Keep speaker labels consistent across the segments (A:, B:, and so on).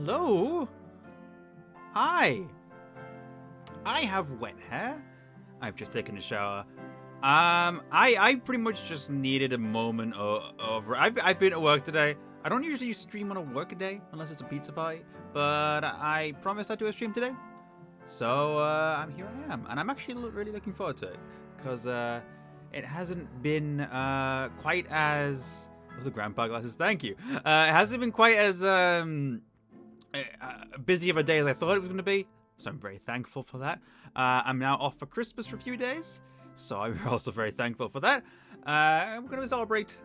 A: Hello? Hi. I have wet hair. I've just taken a shower. I pretty much just needed a moment of I've been at work today. I don't usually stream on a work day unless it's a pizza party, but I promised I'd do a stream today. So I'm here I am, and I'm actually really looking forward to it because it hasn't been quite as the grandpa glasses. Thank you. It hasn't been quite as busy of a day as I thought it was going to be. So I'm very thankful for that. I'm now off for Christmas for a few days, so I'm also very thankful for that. We're going to celebrate,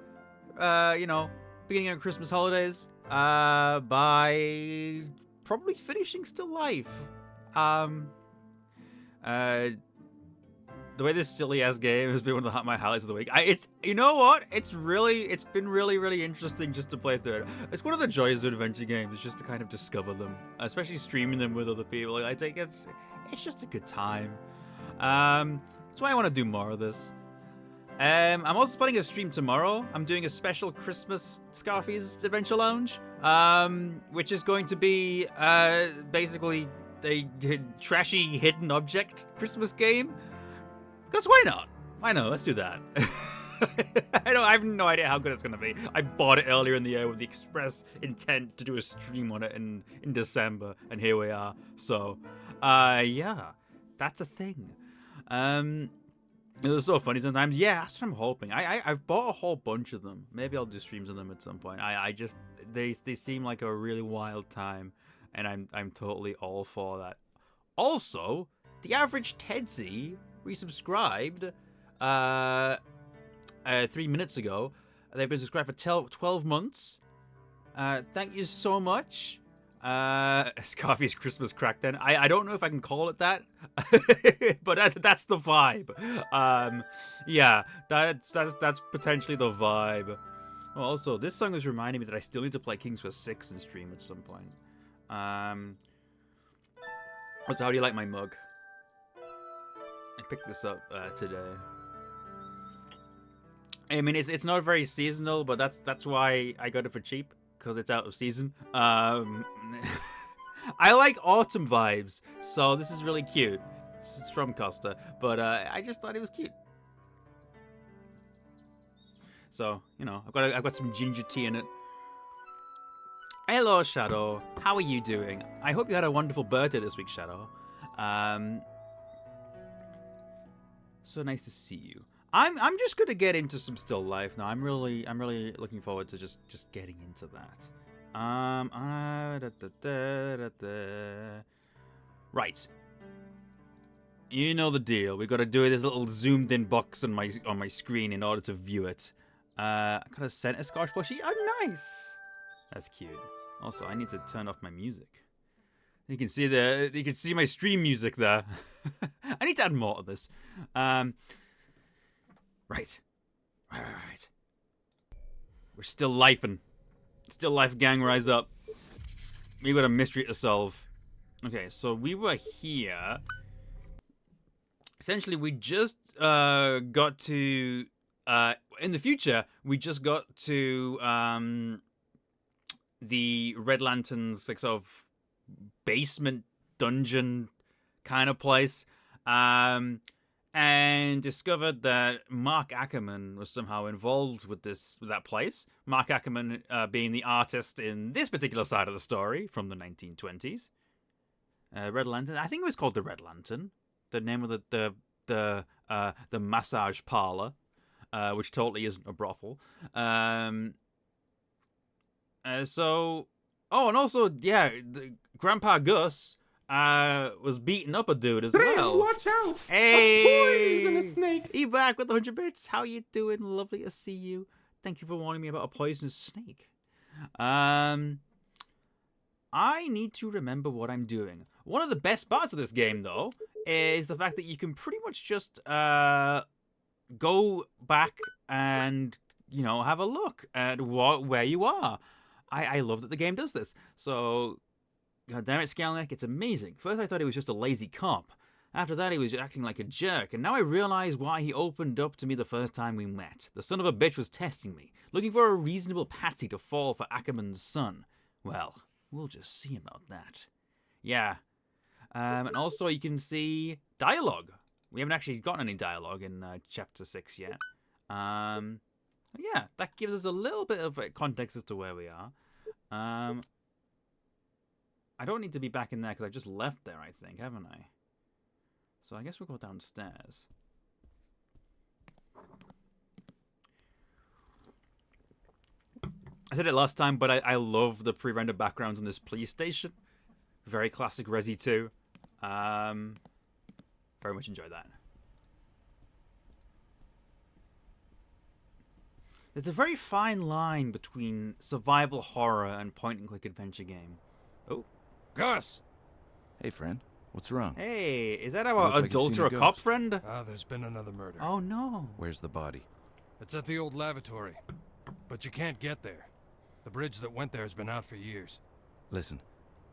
A: beginning of Christmas holidays by probably finishing Still Life. The way this silly ass game has been one of my highlights of the week. You know what? It's been really interesting just to play through it. It's one of the joys of adventure games, is just to kind of discover them, especially streaming them with other people. I think it's just a good time. That's why I want to do more of this. I'm also planning a stream tomorrow. I'm doing a special Christmas Scarfy's Adventure Lounge, which is going to be basically a trashy hidden object Christmas game. Because why not? Why not? Let's do that. I have no idea how good it's going to be. I bought it earlier in the year with the express intent to do a stream on it in December, and here we are. So, yeah, that's a thing. It was so funny sometimes. Yeah, that's what I'm hoping. I've bought a whole bunch of them. Maybe I'll do streams on them at some point. They seem like a really wild time, and I'm totally all for that. Also, the average Tedsy resubscribed 3 minutes ago. They've been subscribed for 12 months. Thank you so much. Scarfy's Christmas Crackdown. I don't know if I can call it that, but that's the vibe. Yeah, that's potentially the vibe. Well, also, this song is reminding me that I still need to play Kings Quest 6 in stream at some point. So how do you like my mug? I picked this up today. I mean, it's not very seasonal, but that's why I got it for cheap, because it's out of season. I like autumn vibes, so this is really cute. It's from Costa, but I just thought it was cute. So, I've got some ginger tea in it. Hello, Shadow. How are you doing? I hope you had a wonderful birthday this week, Shadow. So nice to see you. I'm just gonna get into some Still Life now. I'm really looking forward to just getting into that. Right. You know the deal. We gotta do this little zoomed in box on my screen in order to view it. I got a center Scotch plushie. Oh, nice. That's cute. Also, I need to turn off my music. You can see my stream music there. I need to add more to this. Right. We're still lifing. Still life, gang, rise up. We got a mystery to solve. Okay, so we were here. Essentially, we just got to in the future. We just got to the Red Lantern's like sort of basement dungeon kind of place, and discovered that Mark Ackerman was somehow involved with that place. Mark Ackerman being the artist in this particular side of the story from the 1920s. Red Lantern. I think it was called the Red Lantern. The name of the massage parlor, which totally isn't a brothel. And also, yeah, Grandpa Gus was beating up a dude as well.
B: Watch out!
A: Hey!
B: A poisonous snake!
A: You back with 100 bits? How you doing? Lovely to see you. Thank you for warning me about a poisonous snake. I need to remember what I'm doing. One of the best parts of this game, though, is the fact that you can pretty much just go back and, have a look at where you are. I love that the game does this. So, God damn it, Skalnick, it's amazing. First I thought he was just a lazy cop. After that he was acting like a jerk, and now I realize why he opened up to me the first time we met. The son-of-a-bitch was testing me, looking for a reasonable patsy to fall for Ackerman's son. Well, We'll just see about that. Yeah. And also you can see dialogue. We haven't actually gotten any dialogue in chapter 6 yet. Yeah, that gives us a little bit of context as to where we are. I don't need to be back in there because I just left there, I think, haven't I? So I guess we'll go downstairs. I said it last time, but I love the pre-rendered backgrounds in this police station. Very classic Resi 2. Very much enjoy that. There's a very fine line between survival horror and point-and-click adventure game. Oh.
B: Gus!
C: Hey, friend. What's wrong?
A: Hey, is that
C: You
A: our
C: look like you've
A: adult
C: seen
A: or
C: a
A: a cop
C: ghost.
A: friend?
B: There's been another murder.
A: Oh, no.
C: Where's the body?
B: It's at the old lavatory. But you can't get there. The bridge that went there has been out for years.
C: Listen,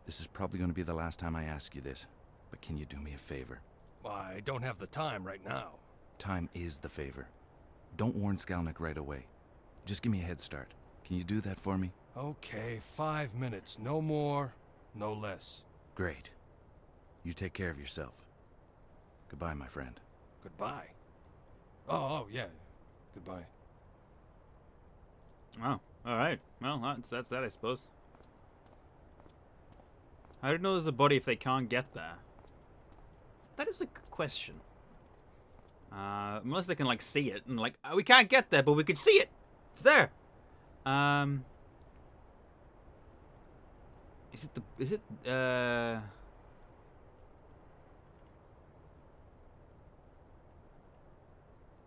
C: this is probably going to be the last time I ask you this, but can you do me a favor?
B: I don't have the time right now.
C: Time is the favor. Don't warn Skalnik right away. Just give me a head start. Can you do that for me?
B: Okay, 5 minutes. No more, no less.
C: Great. You take care of yourself. Goodbye, my friend.
B: Goodbye. Oh, yeah. Goodbye.
A: Oh, alright. Well, that's that, I suppose. I don't know there's a body if they can't get there. That is a good question. Unless they can, like, see it. And, like, we can't get there, but we can see it. It's there. Is it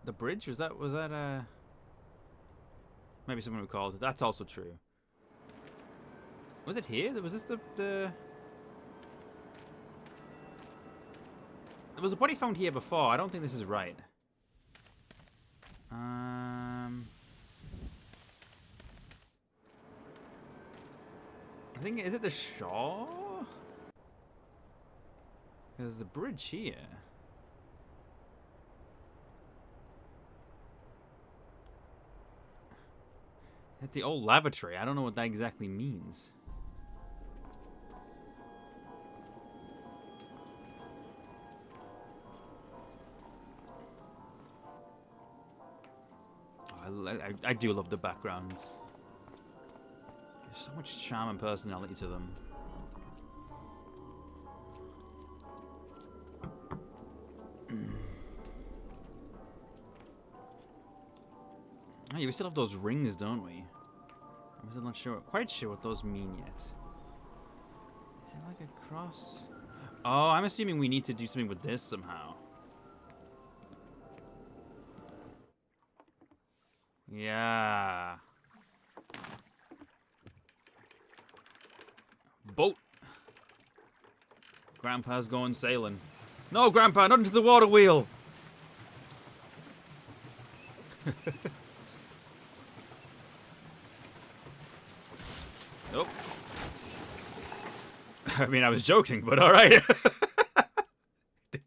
A: the bridge? Was that, maybe someone would call it. That's also true. Was it here? Was this the... There was a body found here before. I don't think this is right. I think, is it the shore? There's a bridge here. At the old lavatory. I don't know what that exactly means. I do love the backgrounds. There's so much charm and personality to them. Oh, yeah, we still have those rings, don't we? I'm still not sure, quite sure what those mean yet. Is it like a cross? Oh, I'm assuming we need to do something with this somehow. Yeah. Boat. Grandpa's going sailing. No, Grandpa, not into the water wheel. Nope. I mean, I was joking, but all right.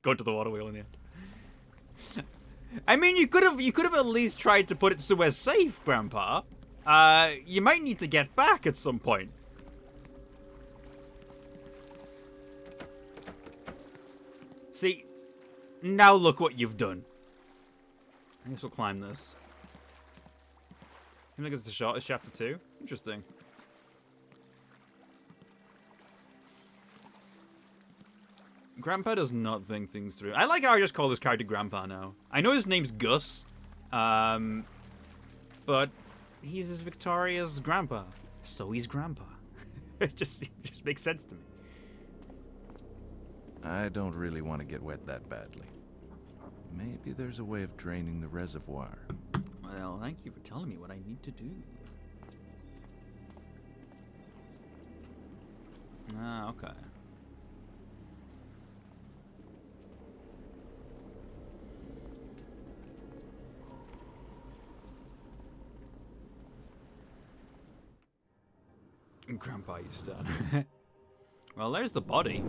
A: Go to the water wheel in the end. I mean, you could have at least tried to put it somewhere safe, Grandpa. You might need to get back at some point. See, now look what you've done. I guess we'll climb this. I think it's chapter 2. Interesting. Grandpa does not think things through. I like how I just call this character Grandpa now. I know his name's Gus, but he's Victoria's grandpa, so he's Grandpa. It just makes sense to me.
C: I don't really want to get wet that badly. Maybe there's a way of draining the reservoir.
A: Well, thank you for telling me what I need to do. Ah, okay. Grandpa, you stun. Well, there's the body.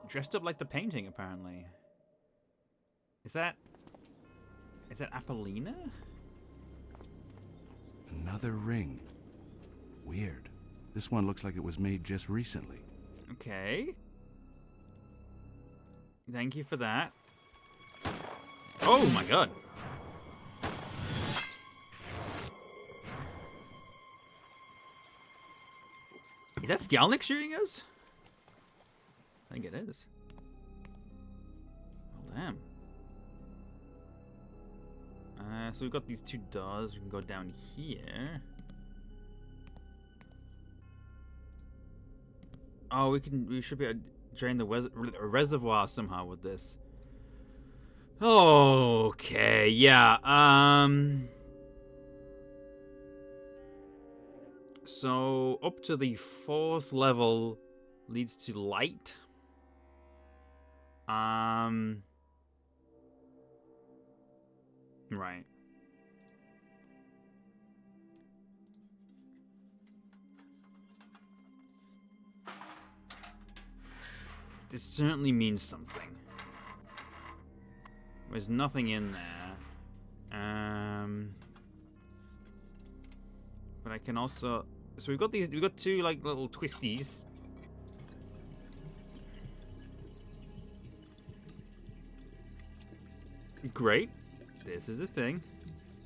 A: Dressed up like the painting, apparently. Is that Apollina?
C: Another ring. Weird. This one looks like it was made just recently.
A: Okay. Thank you for that. Oh my god. Is that Skalnik shooting us? I think it is. Oh, damn. So we've got these two doors. We can go down here. Oh, we should be able to drain the reservoir somehow with this. Okay, yeah. So up to the 4th level leads to light. Right. This certainly means something. There's nothing in there. But I can also... So we've got two like little twisties. Great. This is the thing.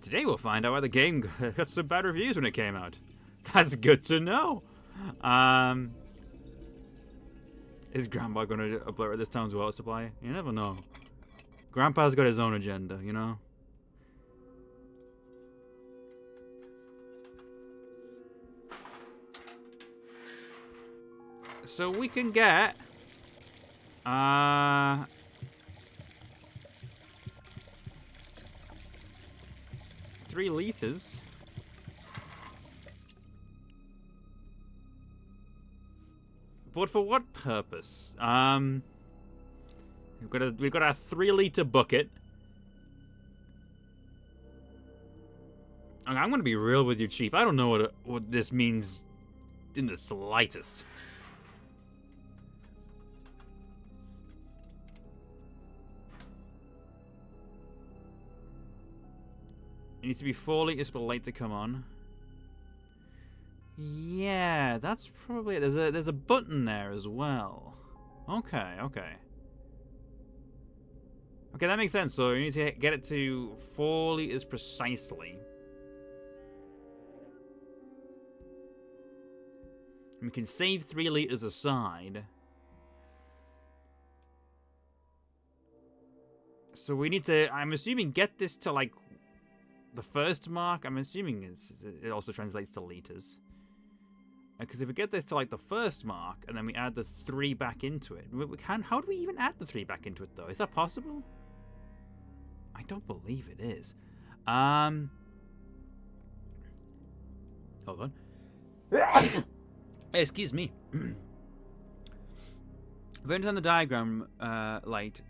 A: Today we'll find out why the game got some bad reviews when it came out. That's good to know. Is Grandpa gonna obliterate this town's water supply? You never know. Grandpa's got his own agenda, you know? So we can get... 3 liters. But for what purpose? We've got a 3-liter bucket. I'm gonna be real with you, Chief. I don't know what this means in the slightest. It needs to be 4 liters for the light to come on. Yeah, that's probably it. There's a button there as well. Okay. Okay, that makes sense. So you need to get it to 4 liters precisely. And we can save 3 liters aside. So we need to, I'm assuming, get this to like the 1st mark. I'm assuming it also translates to liters. Because if we get this to like the 1st mark and then we add the 3 back into it, we can. How do we even add the 3 back into it though? Is that possible? I don't believe it is. Hold on. Excuse me. Burns on the diagram, light.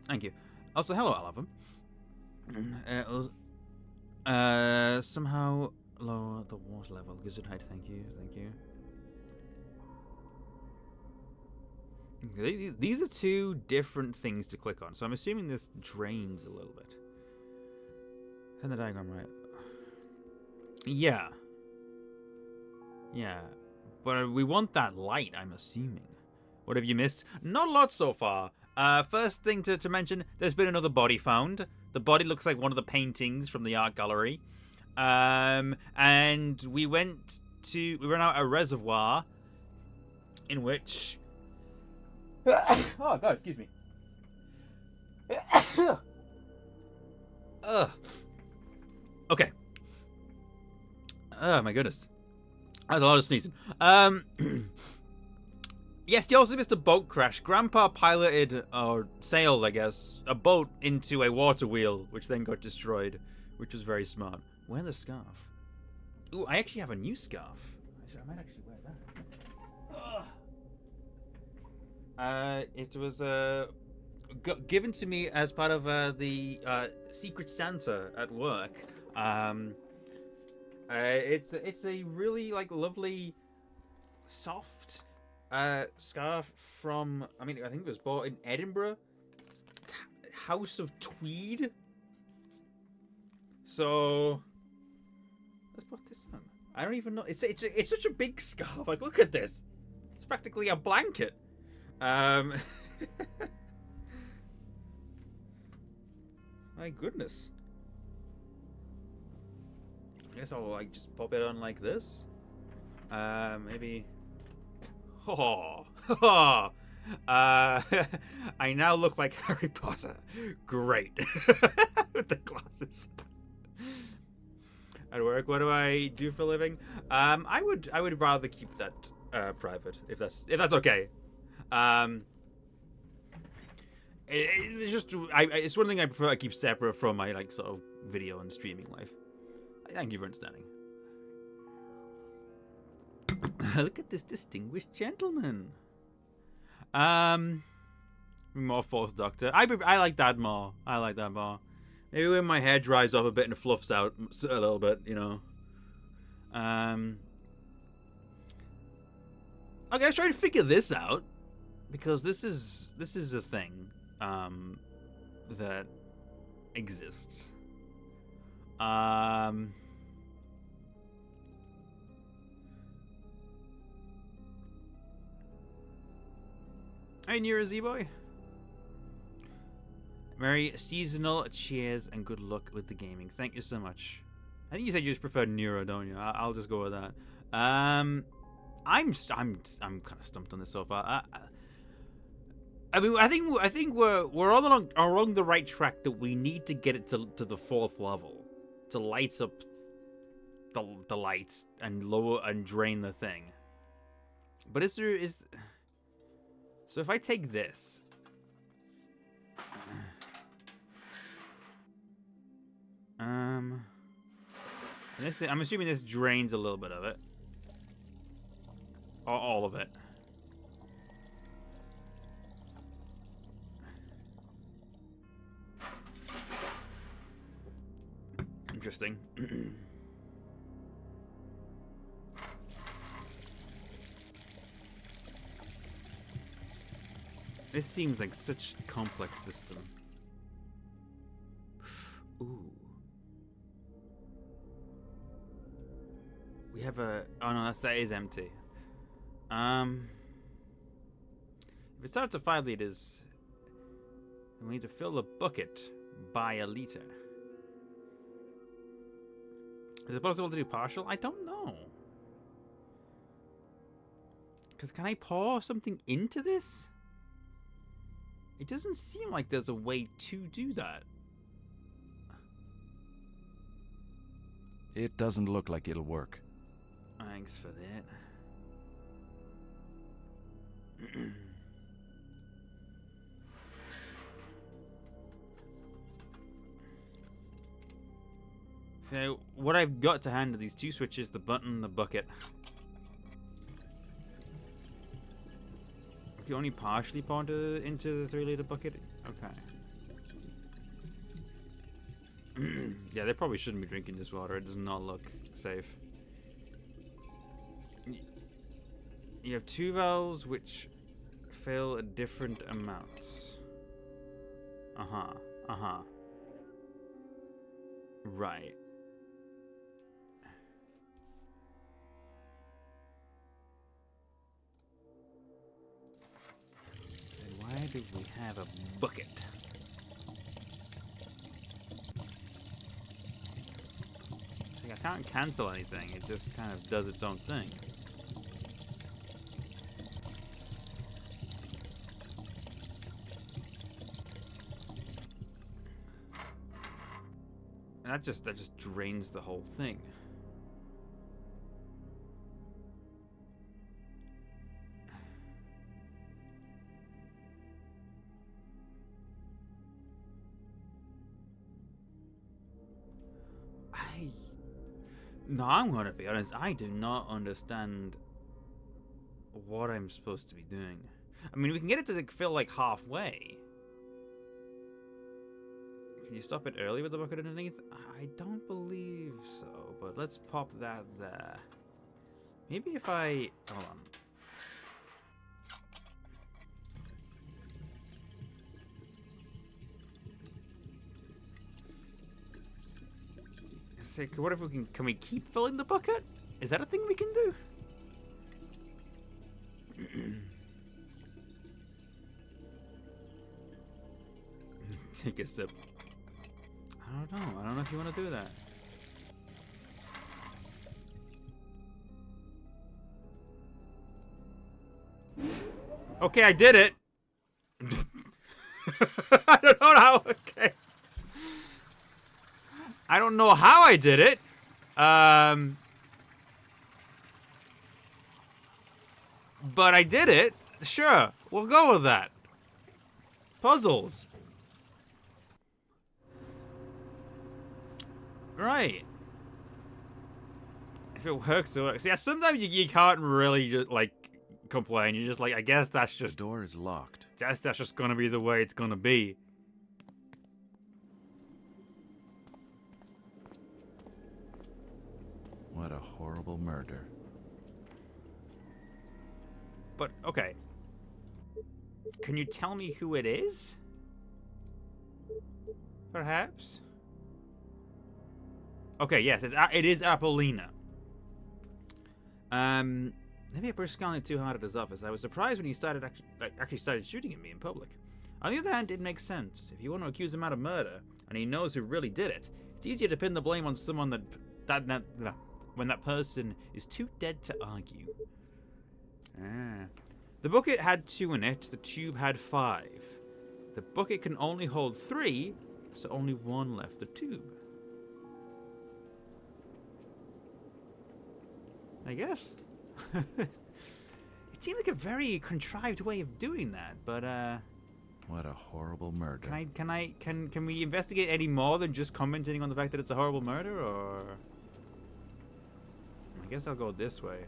A: Thank you. Also, hello, all of them. Somehow lower the water level. Gizzard height. Thank you. These are 2 different things to click on, so I'm assuming this drains a little bit. Turn the diagram right. Yeah. But we want that light, I'm assuming. What have you missed? Not a lot so far. First thing to mention, there's been another body found. The body looks like one of the paintings from the art gallery. And we ran out a reservoir in which... Oh, God, excuse me. Okay. Oh, my goodness. That's a lot of sneezing. Yes, you also missed a boat crash. Grandpa piloted, or sailed, I guess, a boat into a water wheel, which then got destroyed, which was very smart. Wear the scarf. Ooh, I actually have a new scarf. I might actually wear that. It was given to me as part of the Secret Santa at work. It's a really like lovely, soft scarf from. I mean, I think it was bought in Edinburgh. House of Tweed. So, I don't even know. It's such a big scarf. Like, look at this. It's practically a blanket. My goodness. I guess I'll like just pop it on like this. Maybe. Oh, I now look like Harry Potter. Great. With the glasses. At work, what do I do for a living? I would rather keep that private, if that's okay. It's one thing I prefer to keep separate from my like sort of video and streaming life. Thank you for understanding. Look at this distinguished gentleman. More Fourth Doctor. I like that more. I like that more. Maybe when my hair dries off a bit and fluffs out a little bit, you know. Okay, let's try to figure this out, because this is a thing that exists. Hey, Nira Z-Boy. Merry seasonal cheers and good luck with the gaming. Thank you so much. I think you said you just preferred Nero, don't you? I'll just go with that. I'm kind of stumped on this so far. I mean, I think we're all along the right track. That we need to get it to the 4th level to light up the lights and lower and drain the thing. But so if I take this. I'm assuming this drains a little bit of it. Or all of it. Interesting. This seems like such a complex system. Ooh. We have a... Oh no, that is empty. If it starts at 5 liters, then we need to fill the bucket by a liter. Is it possible to do partial? I don't know. Because can I pour something into this? It doesn't seem like there's a way to do that.
C: It doesn't look like it'll work.
A: Thanks for that. So, what I've got to hand are these 2 switches, the button, the bucket. I can only partially pour into the 3-liter bucket? Okay. Yeah, they probably shouldn't be drinking this water. It does not look safe. You have 2 valves which fill at different amounts. Right. Then why do we have a bucket? I can't cancel anything. It just kind of does its own thing. And that just drains the whole thing. No, I'm gonna be honest. I do not understand what I'm supposed to be doing. I mean, we can get it to fill like halfway. Can you stop it early with the bucket underneath? I don't believe so, but let's pop that there. Maybe if I... Hold on. What if we can we keep filling the bucket? Is that a thing we can do? Take a sip. I don't know. I don't know if you want to do that. Okay, I did it. I don't know how. Okay. I don't know how I did it. But I did it. Sure, we'll go with that. Puzzles. Right. If it works, it works. Yeah, sometimes you can't really just, like, complain. You're just like, I guess that's just...
C: The door is locked.
A: That's just gonna be the way it's gonna be.
C: What a horrible murder.
A: But, okay. Can you tell me who it is? Perhaps? Okay, yes, it is Apollina. Maybe I pushed Scanlan too hard at his office. I was surprised when he actually started shooting at me in public. On the other hand, it makes sense. If you want to accuse him out of murder, and he knows who really did it, it's easier to pin the blame on someone when that person is too dead to argue. Ah. The bucket had 2 in it, the tube had 5. The bucket can only hold 3, so only 1 left the tube. I guess. It seemed like a very contrived way of doing that, but
C: What a horrible murder.
A: can we investigate any more than just commenting on the fact that it's a horrible murder, or I guess I'll go this way.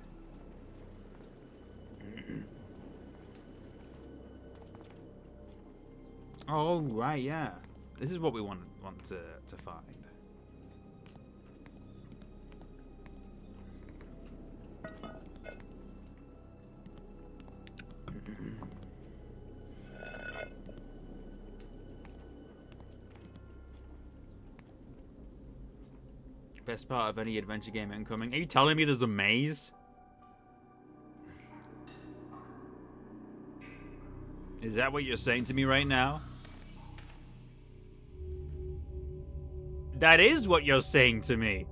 A: Oh right, yeah. This is what we want to find. Best part of any adventure game incoming. Are you telling me there's a maze? Is that what you're saying to me right now? That is what you're saying to me.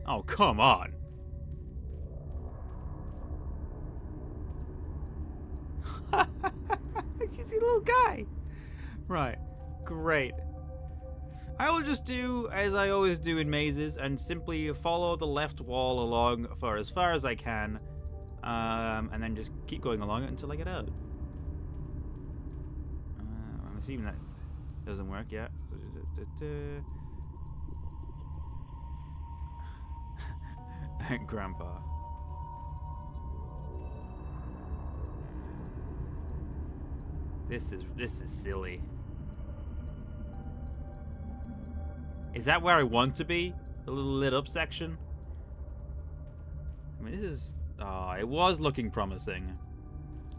A: Oh, come on. He's a little guy. Right. Great. I will just do as I always do in mazes and simply follow the left wall along for as far as I can, and then just keep going along it until I get out. I'm assuming that doesn't work yet. Grandpa. This is silly. Is that where I want to be? The little lit up section? I mean, this is... Oh, it was looking promising.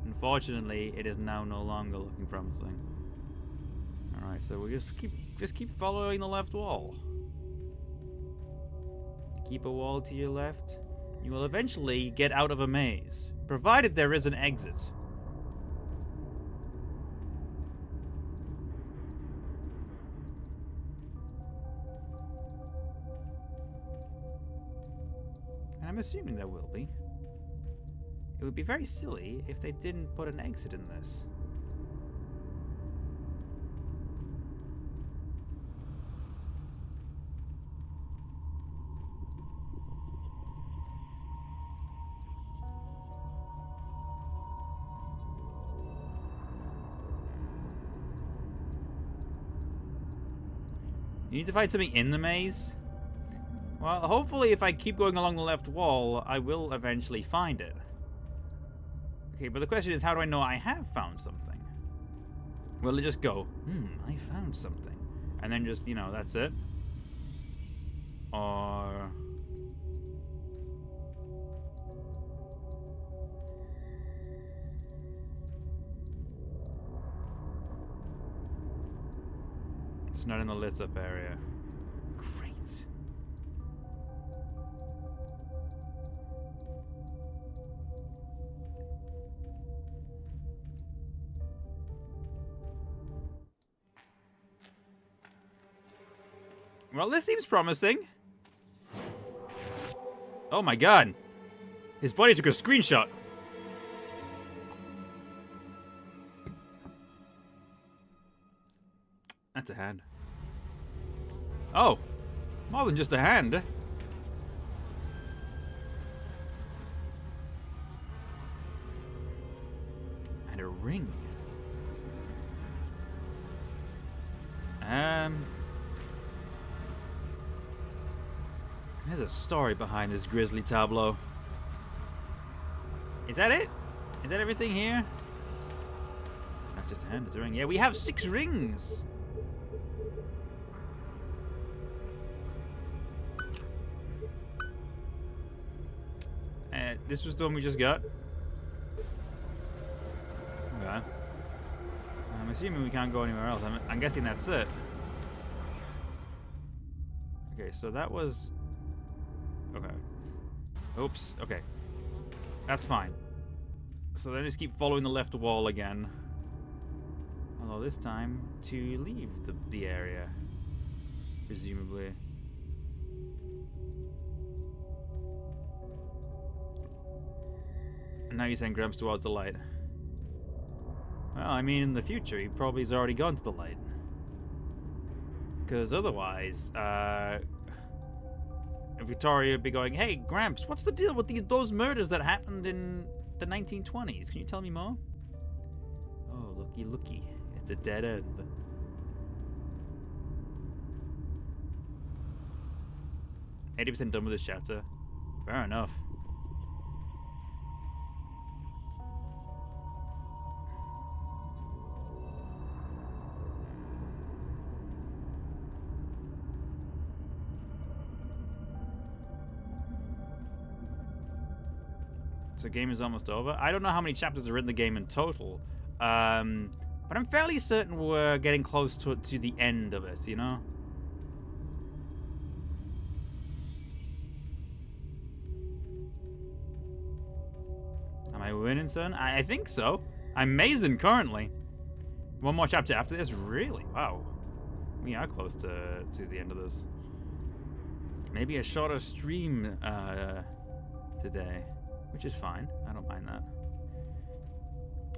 A: Unfortunately, it is now no longer looking promising. Alright, so we just keep following the left wall. Keep a wall to your left. You will eventually get out of a maze, provided there is an exit. I'm assuming there will be. It would be very silly if they didn't put an exit in this. You need to find something in the maze? Well, hopefully if I keep going along the left wall, I will eventually find it. Okay, but the question is, how do I know I have found something? Will it just go, I found something, and then just, you know, that's it? Or... It's not in the lit up area. Great. Well, this seems promising. Oh my god. His buddy took a screenshot. That's a hand. Oh. More than just a hand. And a ring. There's a story behind this grisly tableau. Is that it? Is that everything here? Not just a hand, it's a ring. Yeah, we have 6 rings. This was the one we just got. Okay. I'm assuming we can't go anywhere else. I'm guessing that's it. Okay, so that was... Okay. Oops. Okay. That's fine. So then just keep following the left wall again. Although this time to leave the area. Presumably. And now you're saying Gramps towards the light. Well, I mean, in the future, he probably has already gone to the light. Because otherwise, Victoria would be going, "Hey, Gramps, what's the deal with those murders that happened in the 1920s? Can you tell me more?" Oh, looky. It's a dead end. 80% done with this chapter. Fair enough. So game is almost over. I don't know how many chapters are in the game in total, but I'm fairly certain we're getting close to the end of it, you know? Am I winning, son? I think so. I'm mazing currently. One more chapter after this? Really? Wow. We are close to the end of this. Maybe a shorter stream today. Which is fine. I don't mind that.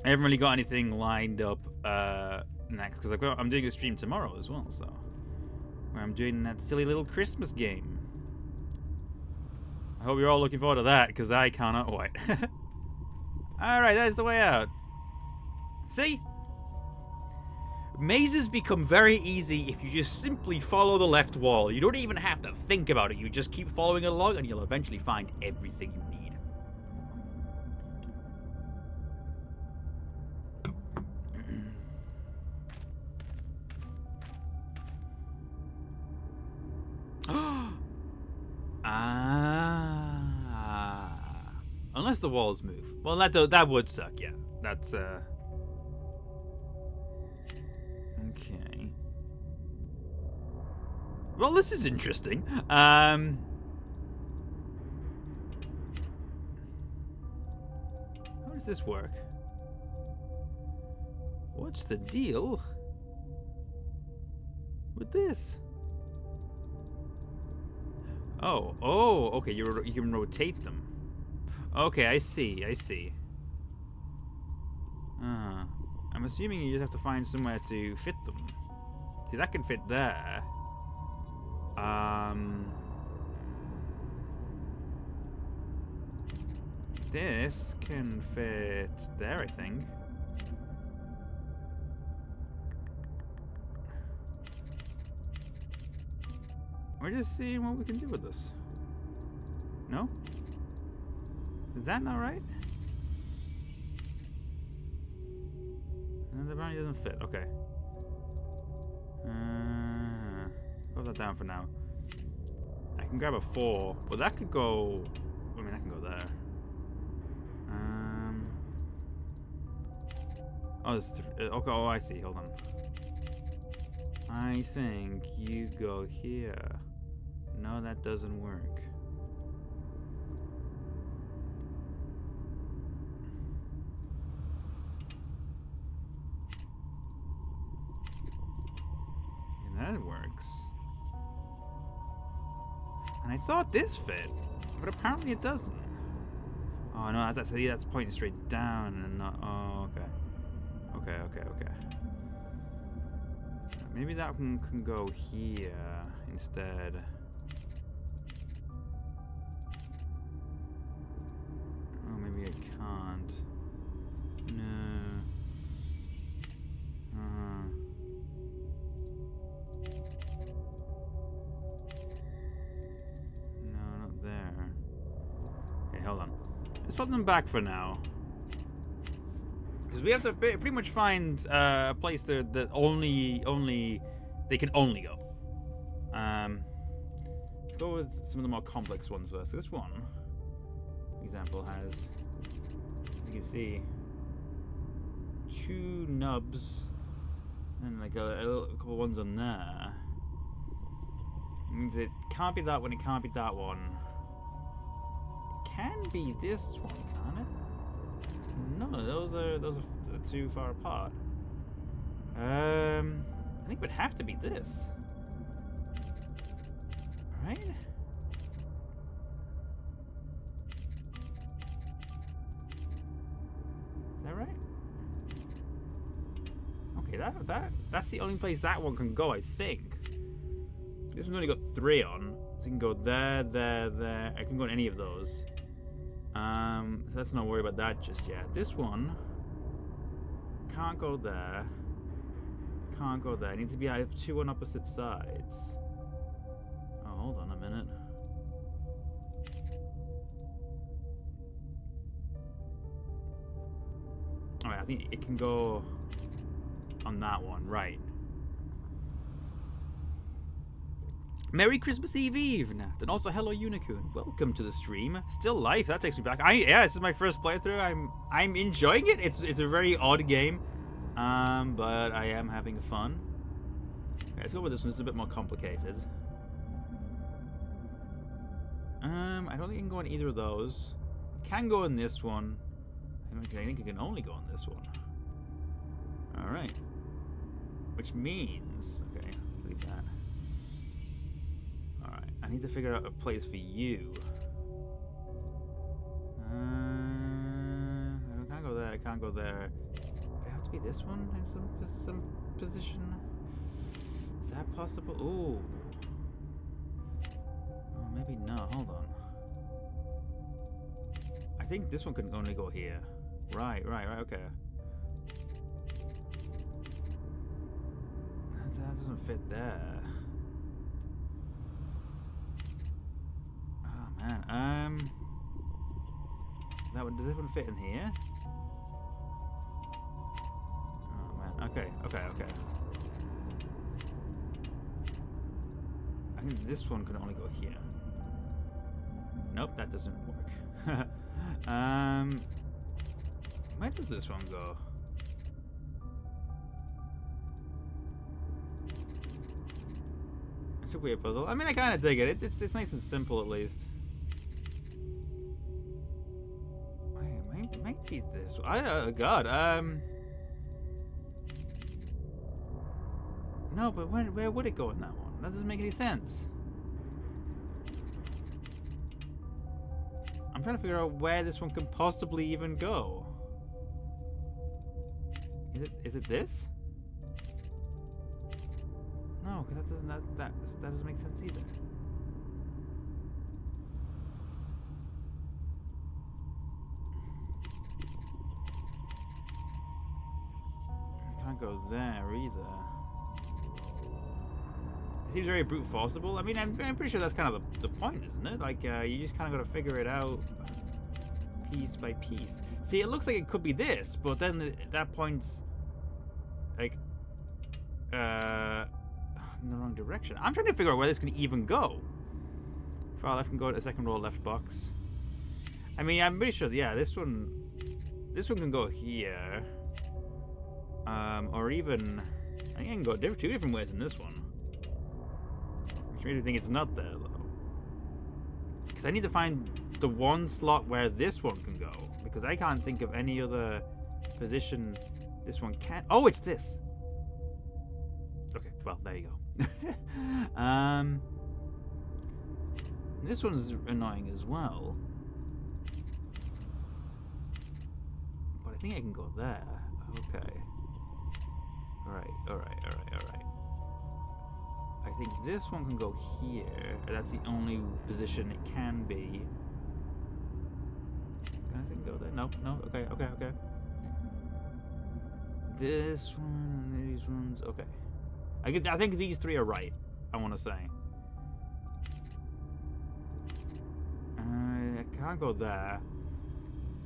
A: I haven't really got anything lined up next because I'm doing a stream tomorrow as well, so where I'm doing that silly little Christmas game. I hope you're all looking forward to that because I cannot wait. All right, that's the way out. See? Mazes become very easy if you just simply follow the left wall. You don't even have to think about it. You just keep following it along and you'll eventually find everything you need. Unless the walls move. Well, that would suck, yeah. That's, Okay. Well, this is interesting. How does this work? What's the deal with this? Oh, okay, you can rotate them. Okay, I see. I'm assuming you just have to find somewhere to fit them. See, that can fit there. This can fit there, I think. We're just seeing what we can do with this. No? Is that not right? And the brownie doesn't fit. Okay. Put that down for now. I can grab a 4. Well, that could go... I mean, I can go there. Oh, there's okay, oh, I see. Hold on. I think you go here. No, that doesn't work. And that works. And I thought this fit, but apparently it doesn't. Oh no, that's pointing straight down and not. Oh, okay. Okay. Maybe that one can go here instead. Oh, maybe it can't. No. No, not there. Okay, hold on. Let's put them back for now. Because we have to pretty much find a place that they can only go. Let's go with some of the more complex ones first. So this one, for example, has, you can see, 2 nubs and like a couple ones on there. It means it can't be that one. It can't be that one. It can be this one, can't it? No, those are too far apart. I think it would have to be this. Right? Is that right? Okay, that's the only place that one can go, I think. This one's only got 3 on. So you can go there, there, there. I can go on any of those. Let's not worry about that just yet. This one can't go there. Can't go there. I need to be. I have 2 on opposite sides. Oh, hold on a minute. Alright, I think it can go on that one, right? Merry Christmas Eve, Nat, and also hello Unicorn. Welcome to the stream. Still life, that takes me back. Yeah, this is my first playthrough. I'm enjoying it. It's a very odd game, but I am having fun. Okay, let's go with this one. It's a bit more complicated. I don't think I can go on either of those. Can go in this one. I think I can only go on this one. All right, which means okay, leave that. Alright, I need to figure out a place for you. I can't go there, I can't go there. Does it have to be this one in some position? Is that possible? Ooh. Oh, maybe not, hold on. I think this one can only go here. Right, okay. That doesn't fit there. Man, that one, does this one fit in here? Oh man, okay. I think this one can only go here. Nope, that doesn't work. Where does this one go? It's a weird puzzle. I mean, I kind of dig it. It's nice and simple at least. Might be this. God. No, but where would it go in that one? That doesn't make any sense. I'm trying to figure out where this one can possibly even go. Is it this? No, because that doesn't make sense either. Can't go there either. It seems very brute forceable. I mean, I'm pretty sure that's kind of the point, isn't it? Like, you just kind of got to figure it out piece by piece. See, it looks like it could be this, but then that points like in the wrong direction. I'm trying to figure out where this can even go. Far left can go to the second row left box. I mean, I'm pretty sure. Yeah, this one can go here. Or even, I think I can go 2 different ways in this one. Which makes me think it's not there, though. Because I need to find the one slot where this one can go. Because I can't think of any other position this one can. Oh, it's this! Okay, well, there you go. This one's annoying as well. But I think I can go there. Okay. Alright. I think this one can go here. That's the only position it can be. Can I think go there? No. Okay. This one and these ones. Okay. I think these three are right. I want to say. I can't go there.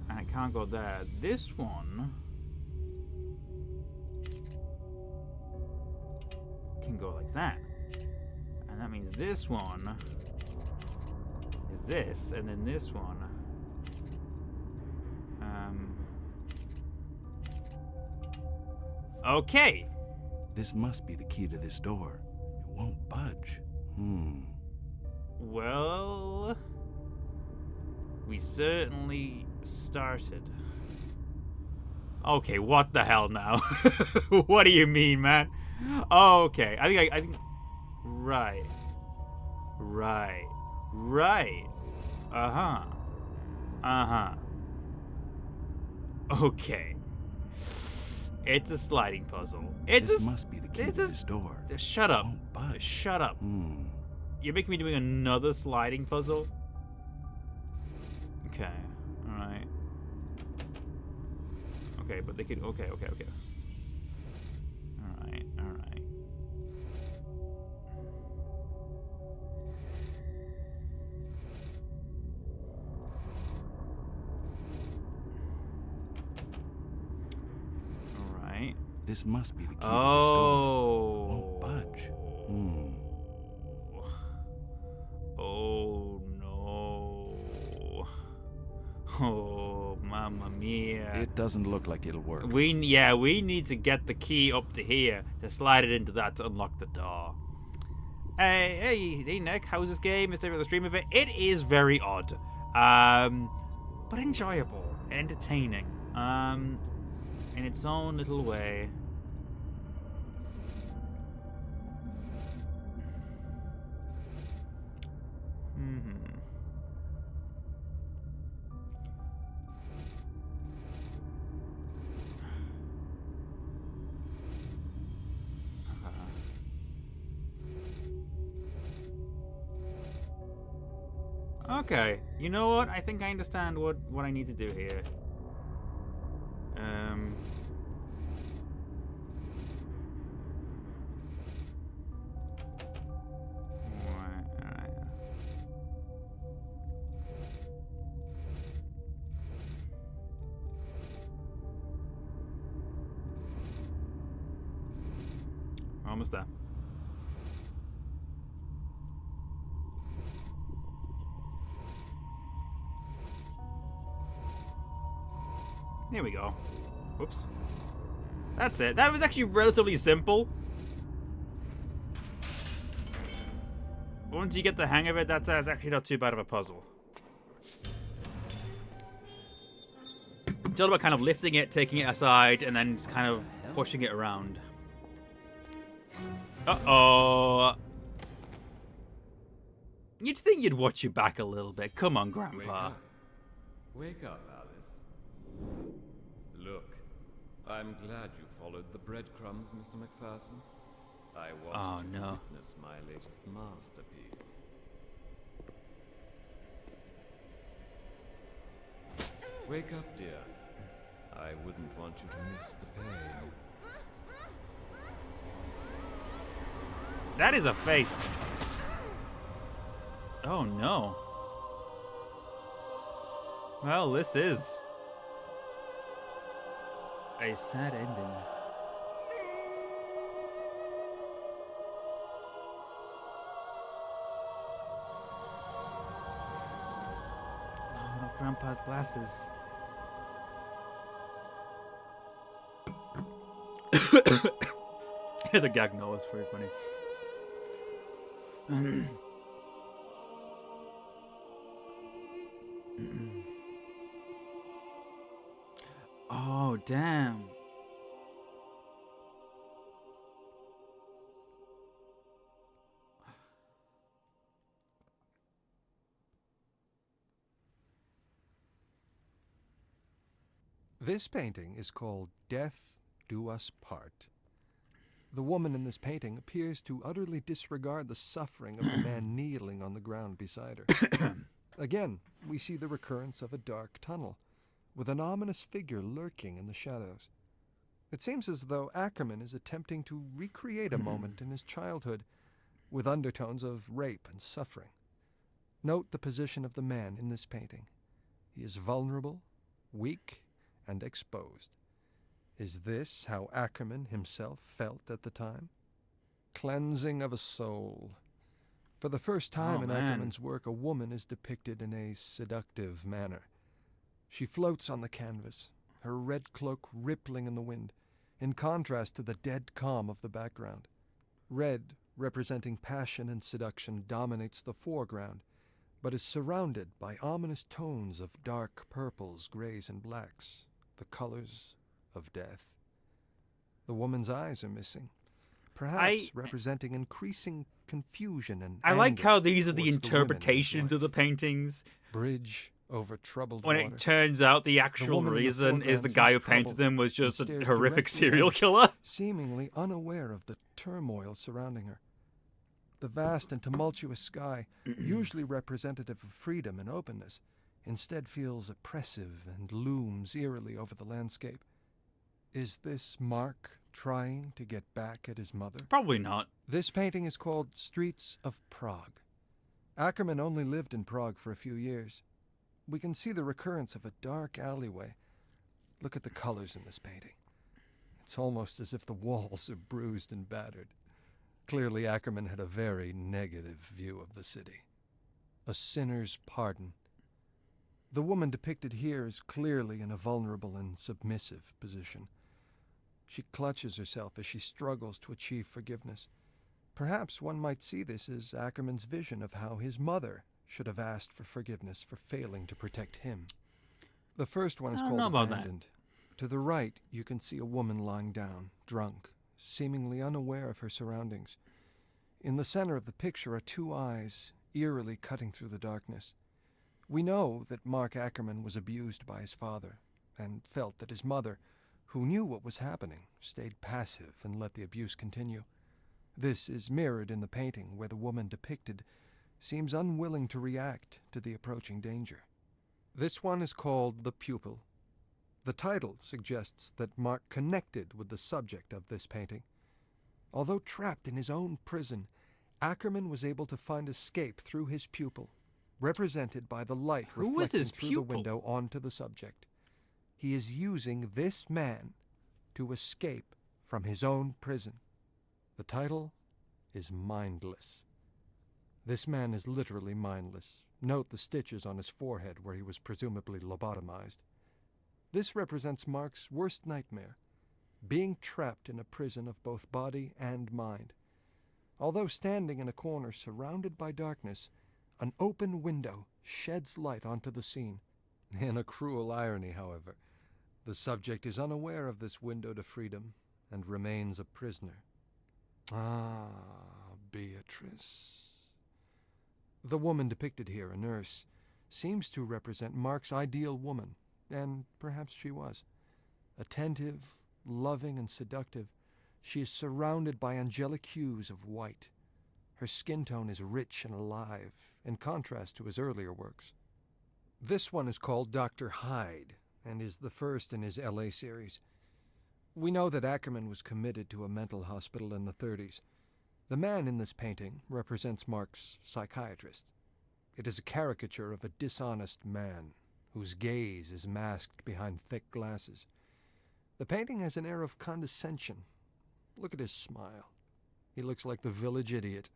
A: And I can't go there. This one can go like that. And that means this one is this, and then this one. Okay.
C: This must be the key to this door. It won't budge.
A: Well, we certainly started. Okay, what the hell now? What do you mean, man? Okay, I think. Right. Okay. It's a sliding puzzle.
C: This must be the key to this door.
A: Shut up.
C: It won't budge.
A: Shut up. You're making me doing another sliding puzzle? Okay. Alright. Okay, but they could... Okay. Alright.
C: This must be the key to this door. It won't budge.
A: Oh no. Oh, mamma mia.
C: It doesn't look like it'll work.
A: We need to get the key up to here to slide it into that to unlock the door. Hey Nick, how's this game? Is there the stream of it? It is very odd. But enjoyable, entertaining. In its own little way. Okay, you know what? I think I understand what I need to do here. Almost there. There we go. Whoops. That's it. That was actually relatively simple. Once you get the hang of it, that's actually not too bad of a puzzle. It's all about kind of lifting it, taking it aside, and then just kind of pushing it around. Uh-oh. You'd think you'd watch your back a little bit. Come on, Grandpa.
D: Wake up, Alice. Look, I'm glad you followed the breadcrumbs, Mr. McPherson. I want you to witness my latest masterpiece. Wake up, dear. I wouldn't want you to miss the pain.
A: That is a face. Oh no. Well, this is a sad ending. Oh, no, Grandpa's glasses. The gag no was very funny. Oh, damn.
B: This painting is called Death Do Us Part. The woman in this painting appears to utterly disregard the suffering of the man kneeling on the ground beside her. Again, we see the recurrence of a dark tunnel, with an ominous figure lurking in the shadows. It seems as though Ackerman is attempting to recreate a moment in his childhood, with undertones of rape and suffering. Note the position of the man in this painting. He is vulnerable, weak, and exposed. Is this how Ackerman himself felt at the time? Cleansing of a soul. For the first time in Ackerman's work, a woman is depicted in a seductive manner. She floats on the canvas, her red cloak rippling in the wind, in contrast to the dead calm of the background. Red, representing passion and seduction, dominates the foreground, but is surrounded by ominous tones of dark purples, grays, and blacks, the colors of death. The woman's eyes are missing, perhaps representing increasing confusion and
A: I like how these are the
B: towards the women in his
A: interpretations of the
B: life.
A: paintings.
B: Bridge over troubled
A: When
B: water.
A: it turns out the actual
B: woman in the
A: reason is the
B: foreground
A: guy who
B: seems
A: painted
B: troubled
A: them was
B: and
A: just a
B: stares
A: horrific
B: directly
A: serial
B: at her,
A: killer.
B: seemingly unaware of the turmoil surrounding her. The vast and tumultuous sky, usually representative of freedom and openness, instead feels oppressive and looms eerily over the landscape. Is this Mark trying to get back at his mother?
A: Probably not.
B: This painting is called Streets of Prague. Ackerman only lived in Prague for a few years. We can see the recurrence of a dark alleyway. Look at the colors in this painting. It's almost as if the walls are bruised and battered. Clearly, Ackerman had a very negative view of the city. A sinner's pardon. The woman depicted here is clearly in a vulnerable and submissive position. She clutches herself as she struggles to achieve forgiveness. Perhaps one might see this as Ackerman's vision of how his mother should have asked for forgiveness for failing to protect him. The first one is
A: I don't
B: called
A: know about
B: Abandoned. To the right, you can see a woman lying down, drunk, seemingly unaware of her surroundings. In the center of the picture are two eyes, eerily cutting through the darkness. We know that Mark Ackerman was abused by his father, and felt that his mother, who knew what was happening, stayed passive and let the abuse continue. This is mirrored in the painting, where the woman depicted seems unwilling to react to the approaching danger. This one is called The Pupil. The title suggests that Mark connected with the subject of this painting. Although trapped in his own prison, Ackerman was able to find escape through his pupil, represented by the light
A: Who was
B: reflecting
A: his
B: through
A: pupil?
B: the window onto the subject. He is using this man to escape from his own prison. The title is Mindless. This man is literally mindless. Note the stitches on his forehead where he was presumably lobotomized. This represents Mark's worst nightmare, being trapped in a prison of both body and mind. Although standing in a corner surrounded by darkness, an open window sheds light onto the scene. In a cruel irony, however, the subject is unaware of this window to freedom and remains a prisoner. Ah, Beatrice. The woman depicted here, a nurse, seems to represent Mark's ideal woman, and perhaps she was. Attentive, loving, and seductive, she is surrounded by angelic hues of white. Her skin tone is rich and alive, in contrast to his earlier works. This one is called Dr. Hyde, and is the first in his L.A. series. We know that Ackerman was committed to a mental hospital in the 30s. The man in this painting represents Mark's psychiatrist. It is a caricature of a dishonest man, whose gaze is masked behind thick glasses. The painting has an air of condescension. Look at his smile. He looks like the village idiot.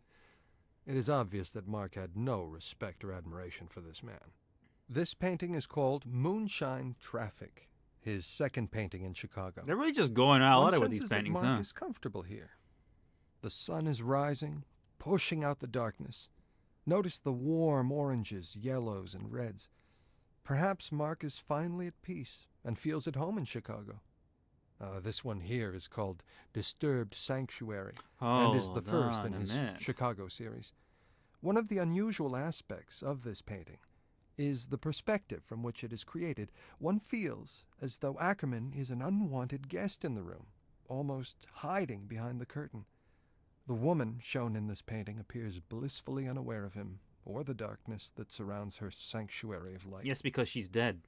B: It is obvious that Mark had no respect or admiration for this man. This painting is called Moonshine Traffic, his second painting in Chicago.
A: They're really just going all
B: One
A: out with these
B: senses that
A: paintings,
B: Mark
A: huh?
B: is comfortable here. The sun is rising, pushing out the darkness. Notice the warm oranges, yellows, and reds. Perhaps Mark is finally at peace and feels at home in Chicago. This one here is called Disturbed Sanctuary and is the first in his Chicago series. One of the unusual aspects of this painting is the perspective from which it is created. One feels as though Ackerman is an unwanted guest in the room, almost hiding behind the curtain. The woman shown in this painting appears blissfully unaware of him or the darkness that surrounds her sanctuary of light.
A: Yes, because she's dead.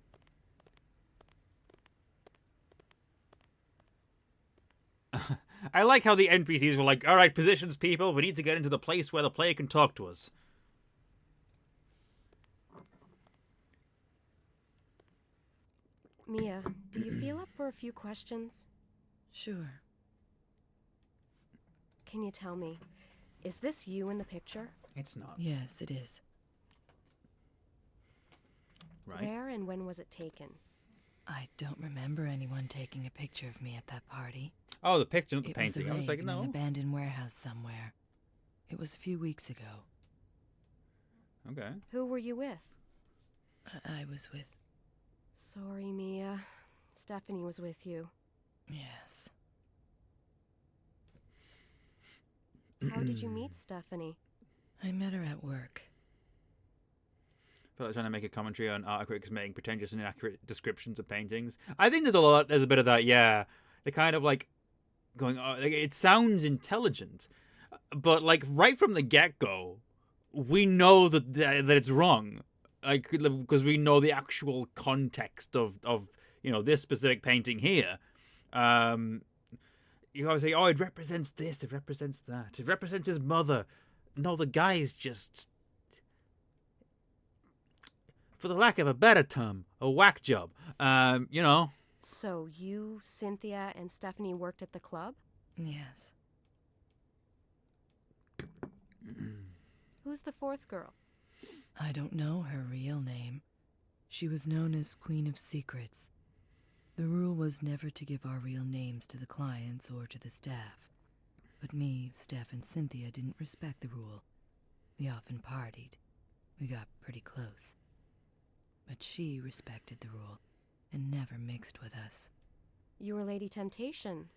A: I like how the NPCs were like, all right, positions, people. We need to get into the place where the player can talk to us.
E: Mia, do you feel up for a few questions?
F: Sure.
E: Can you tell me, is this you in the picture?
A: It's not.
F: Yes, it is.
A: Right?
E: Where and when was it taken?
F: I don't remember anyone taking a picture of me at that party.
A: Oh, the picture, not the
F: It was
A: painting. I was like,
F: in an
A: no.
F: abandoned warehouse somewhere. It was a few weeks ago.
A: Okay.
E: Who were you with?
F: I was with...
E: Sorry, Mia. Stephanie was with you.
F: Yes.
E: How did you meet Stephanie?
F: I met her at work.
A: I feel like trying to make a commentary on art critics making pretentious and inaccurate descriptions of paintings. I think there's a bit of that, yeah. They're kind of like going, oh, like, it sounds intelligent, but like right from the get-go, we know that it's wrong. Like, because we know the actual context of this specific painting here. You always say, oh, it represents this, it represents that, it represents his mother. No, the guy's just, for the lack of a better term, a whack job.
E: So you, Cynthia, and Stephanie worked at the club?
F: Yes.
E: Who's the fourth girl?
F: I don't know her real name. She was known as Queen of Secrets. The rule was never to give our real names to the clients or to the staff. But me, Steph, and Cynthia didn't respect the rule. We often partied. We got pretty close. But she respected the rule and never mixed with us.
E: You were Lady Temptation.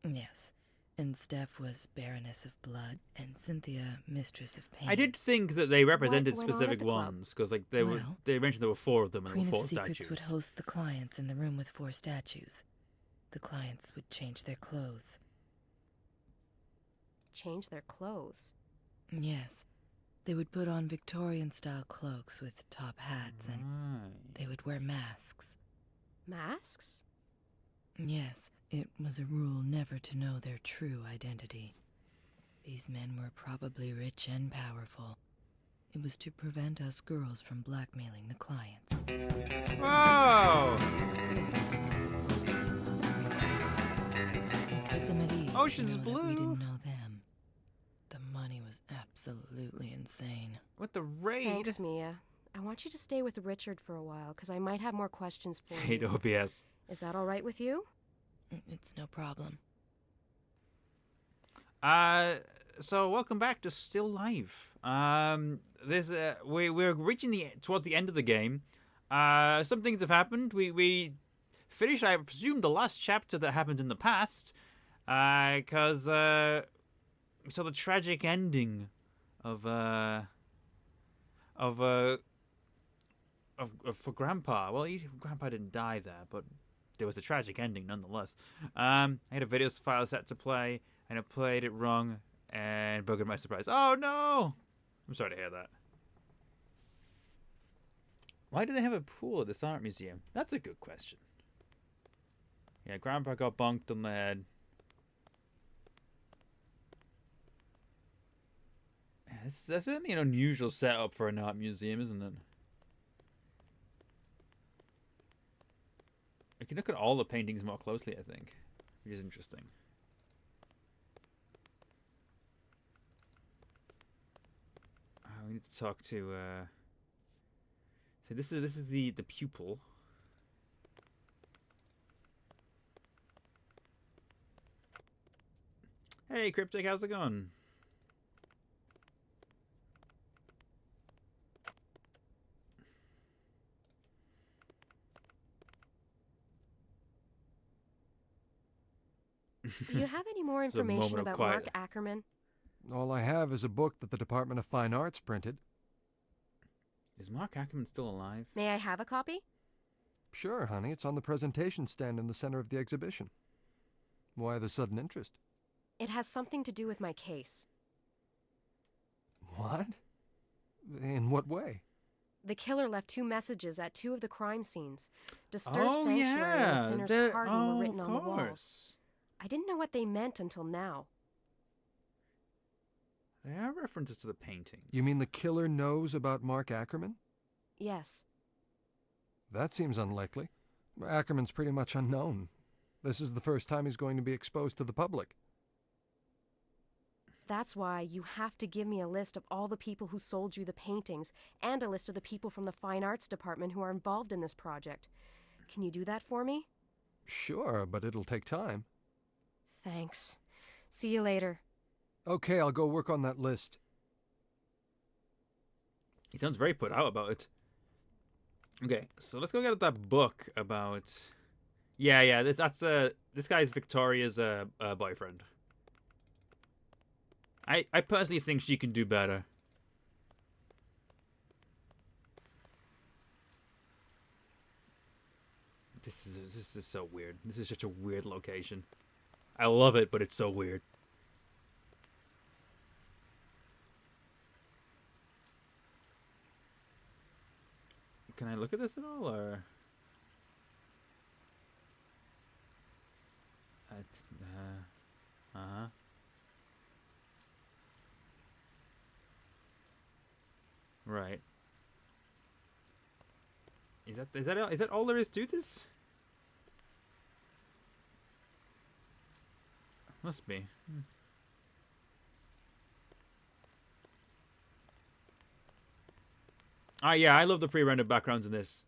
F: Yes, and Steph was Baroness of Blood, and Cynthia Mistress of Pain.
A: I did think that they represented
E: What went on at
A: specific
E: the club?
A: ones, because like they
F: Well,
A: mentioned there were 4 of them and there
F: Queen
A: were
F: of
A: 4
F: Secrets
A: statues.
F: would host the clients in the room with 4 statues. The clients would change their clothes.
E: Change their clothes.
F: Yes, they would put on Victorian-style cloaks with top hats, and
A: Right.
F: they would wear masks.
E: Masks?
F: Yes, it was a rule never to know their true identity. These men were probably rich and powerful. It was to prevent us girls from blackmailing the clients.
A: Whoa!
F: It put them at ease to
A: Ocean's
F: know that we
A: Blue.
F: didn't know them. The money was absolutely insane.
A: What the raid?
E: Thanks, Mia. I want you to stay with Richard for a while, because I might have more questions for
A: Hate
E: you.
A: OBS.
E: Is that all right with you?
F: It's no problem.
A: So welcome back to Still Live. We're reaching towards the end of the game. Some things have happened. We finished, I presume, the last chapter that happened in the past. Because we saw the tragic ending of for Grandpa. Well, Grandpa didn't die there, but there was a tragic ending nonetheless. I had a video file set to play, and I played it wrong, and buggered my surprise. Oh no! I'm sorry to hear that. Why do they have a pool at this art museum? That's a good question. Yeah, Grandpa got bonked on the head. Yeah, that's certainly an unusual setup for an art museum, isn't it? You can look at all the paintings more closely, I think, which is interesting. We need to talk to. So this is the pupil. Hey, Cryptic, how's it going?
E: Do you have any more
A: a
E: information
A: moment of
E: about
A: quiet.
E: Mark Ackerman?
B: All I have is a book that the Department of Fine Arts printed.
A: Is Mark Ackerman still alive?
E: May I have a copy?
B: Sure, honey. It's on the presentation stand in the center of the exhibition. Why the sudden interest?
E: It has something to do with my case.
B: What? In what way?
E: The killer left 2 messages at 2 of the crime scenes. Disturbed
A: Oh,
E: sanctuary and
A: yeah.
E: the sinner's
A: They're-
E: pardon were written
A: of
E: on the walls.
A: course.
E: I didn't know what they meant until now.
A: There are references to the paintings.
B: You mean the killer knows about Mark Ackerman?
E: Yes.
B: That seems unlikely. Ackerman's pretty much unknown. This is the first time he's going to be exposed to the public.
E: That's why you have to give me a list of all the people who sold you the paintings and a list of the people from the Fine Arts Department who are involved in this project. Can you do that for me?
B: Sure, but it'll take time.
E: Thanks. See you later.
B: Okay, I'll go work on that list.
A: He sounds very put out about it. Okay, so let's go get that book about... Yeah, this guy's Victoria's boyfriend. I personally think she can do better. This is so weird. This is such a weird location. I love it, but it's so weird. Can I look at this at all, or? It's, Right. Is that all there is to this? Must be. Yeah, I love the pre-rendered backgrounds in this.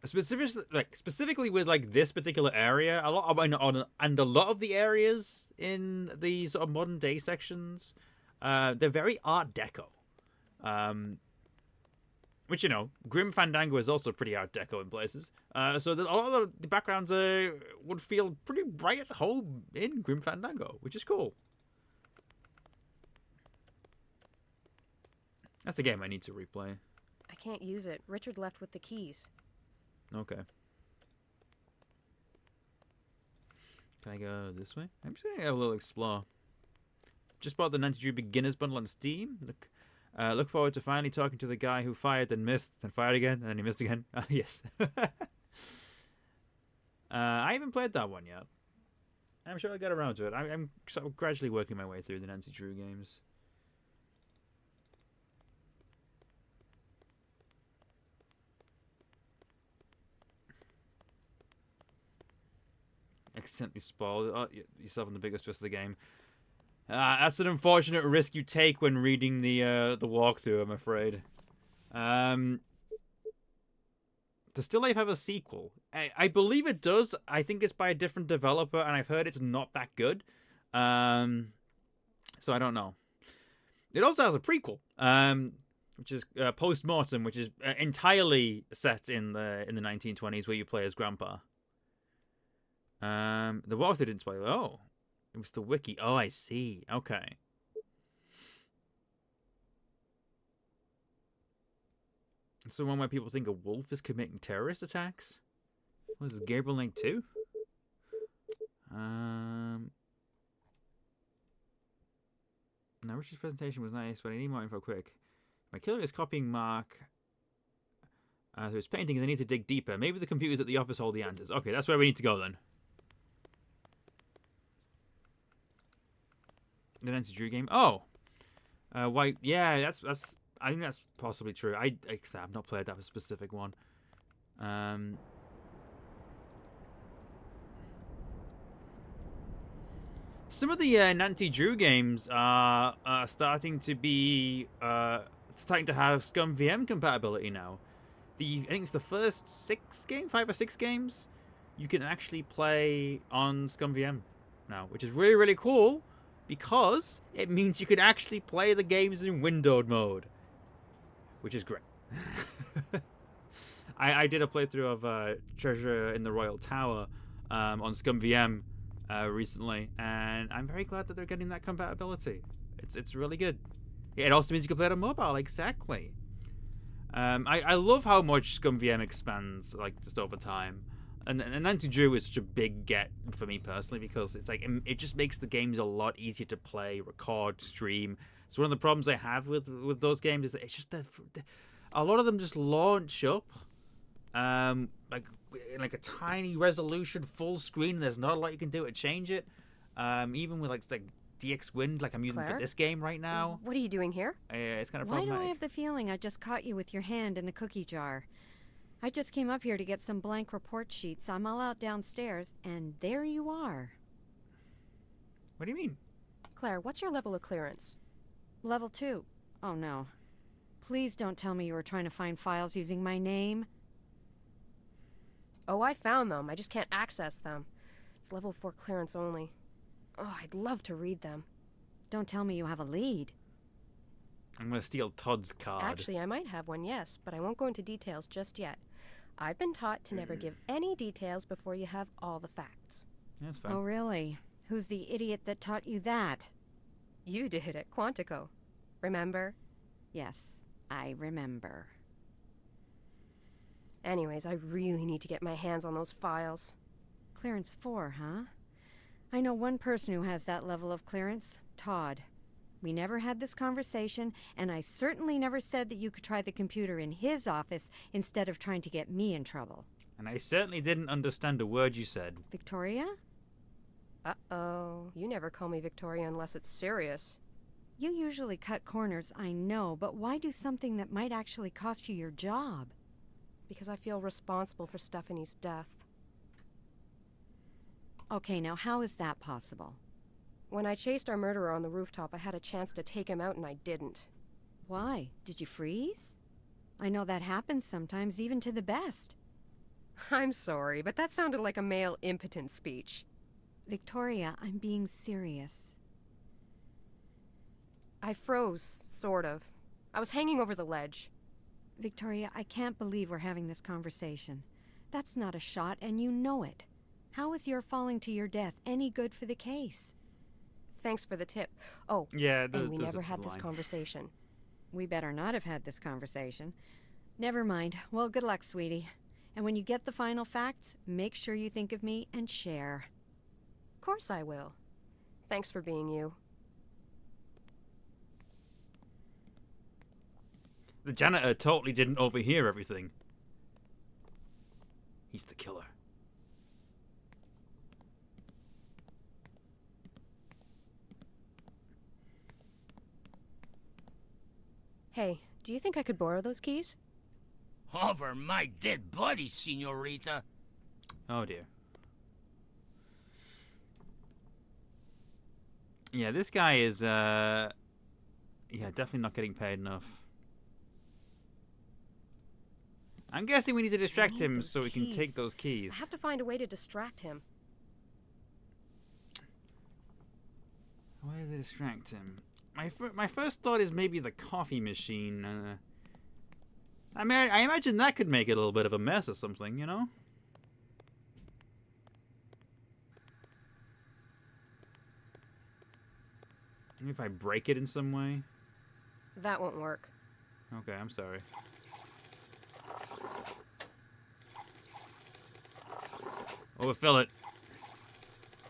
A: Specifically with like this particular area, a lot of the areas in the sort of modern day sections, they're very Art Deco. Which, you know, Grim Fandango is also pretty Art Deco in places. So a lot of the backgrounds would feel pretty right at home in Grim Fandango, which is cool. That's a game I need to replay.
E: I can't use it. Richard left with the keys.
A: Okay. Can I go this way? I'm just gonna have a little explore. Just bought the Nancy Drew Beginner's Bundle on Steam. Look forward to finally talking to the guy who fired, then missed, then fired again, and then he missed again. Yes. I haven't played that one yet. I'm sure I'll get around to it. I'm sort of gradually working my way through the Nancy Drew games. Accidentally spoiled yourself on the biggest twist of the game. That's an unfortunate risk you take when reading the walkthrough, I'm afraid. Does Still Life have a sequel? I believe it does. I think it's by a different developer, and I've heard it's not that good. So I don't know. It also has a prequel, which is Post-Mortem, which is entirely set in the 1920s, where you play as Grandpa. The walkthrough didn't spoil. Oh. It was the wiki. Oh, I see. Okay. So one where people think a wolf is committing terrorist attacks? What is this, Gabriel Knight 2? Now, Richard's presentation was nice, but I need more info quick. My killer is copying Mark through his paintings. I need to dig deeper. Maybe the computers at the office hold the answers. Okay, that's where we need to go then. The Nancy Drew game. Oh, why? Yeah, that's. I think that's possibly true. I've not played that specific one. Some of the Nancy Drew games are starting to be starting to have Scum VM compatibility now. I think it's the first 5 or 6 games you can actually play on Scum VM now, which is really, really cool. Because it means you can actually play the games in windowed mode. Which is great. I did a playthrough of Treasure in the Royal Tower on Scum VM recently. And I'm very glad that they're getting that compatibility. It's really good. It also means you can play it on mobile, exactly. I love how much ScumVM expands, like, just over time. And Nancy Drew is such a big get for me personally, because it's like it just makes the games a lot easier to play, record, stream. So one of the problems I have with those games is that it's just that a lot of them just launch up, like in like a tiny resolution, full screen. There's not a lot you can do to change it. Even with like DX Wind, like I'm using
E: Claire?
A: for this game right now.
E: What are you doing here?
A: It's kind of
G: Why do
A: problematic.
G: I have the feeling I just caught you with your hand in the cookie jar? I just came up here to get some blank report sheets. I'm all out downstairs, and there you are.
A: What do you mean?
E: Claire, what's your level of clearance?
G: Level 2. Oh no. Please don't tell me you were trying to find files using my name.
E: Oh, I found them. I just can't access them. It's level 4 clearance only. Oh, I'd love to read them.
G: Don't tell me you have a lead.
A: I'm gonna steal Todd's card.
E: Actually, I might have one, yes, but I won't go into details just yet. I've been taught to never give any details before you have all the facts.
A: That's fine.
G: Oh really? Who's the idiot that taught you that?
E: You did at Quantico. Remember?
G: Yes, I remember.
E: Anyways, I really need to get my hands on those files.
G: Clearance 4, huh? I know one person who has that level of clearance, Todd. We never had this conversation, and I certainly never said that you could try the computer in his office instead of trying to get me in trouble.
A: And I certainly didn't understand a word you said.
G: Victoria?
E: Uh-oh. You never call me Victoria unless it's serious.
G: You usually cut corners, I know, but why do something that might actually cost you your job?
E: Because I feel responsible for Stephanie's death.
G: Okay, now how is that possible?
E: When I chased our murderer on the rooftop, I had a chance to take him out and I didn't.
G: Why? Did you freeze? I know that happens sometimes, even to the best.
E: I'm sorry, but that sounded like a male impotent speech.
G: Victoria, I'm being serious.
E: I froze, sort of. I was hanging over the ledge.
G: Victoria, I can't believe we're having this conversation. That's not a shot, and you know it. How is your falling to your death any good for the case?
E: Thanks for the tip. Oh,
A: Yeah,
E: and we
A: there's
E: never
A: a
E: had this
A: line.
E: conversation.
G: We better not have had this conversation. Never mind. Well, good luck, sweetie. And when you get the final facts, make sure you think of me and share.
E: Of course I will. Thanks for being you.
A: The janitor totally didn't overhear everything. He's the killer.
E: Hey, do you think I could borrow those keys?
H: Over my dead body, senorita.
A: Oh dear. Yeah, this guy is, yeah, definitely not getting paid enough. I'm guessing we need to distract
E: need
A: him
E: those
A: so we can take
E: keys.
A: those keys.
E: I have to find a way to distract him.
A: Why did they distract him? My first thought is maybe the coffee machine. I mean, I imagine that could make it a little bit of a mess or something, you know? Maybe if I break it in some way?
E: That won't work.
A: Okay, I'm sorry. Overfill it.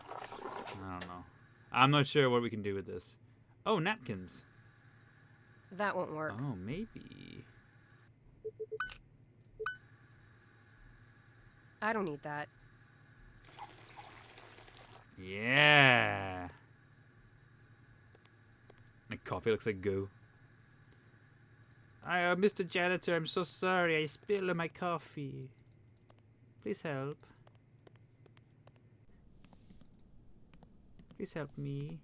A: I don't know. I'm not sure what we can do with this. Oh, napkins.
E: That won't work.
A: Oh, maybe.
E: I don't need that.
A: Yeah. The coffee looks like goo. Mr. Janitor, I'm so sorry. I spilled my coffee. Please help. Please help me.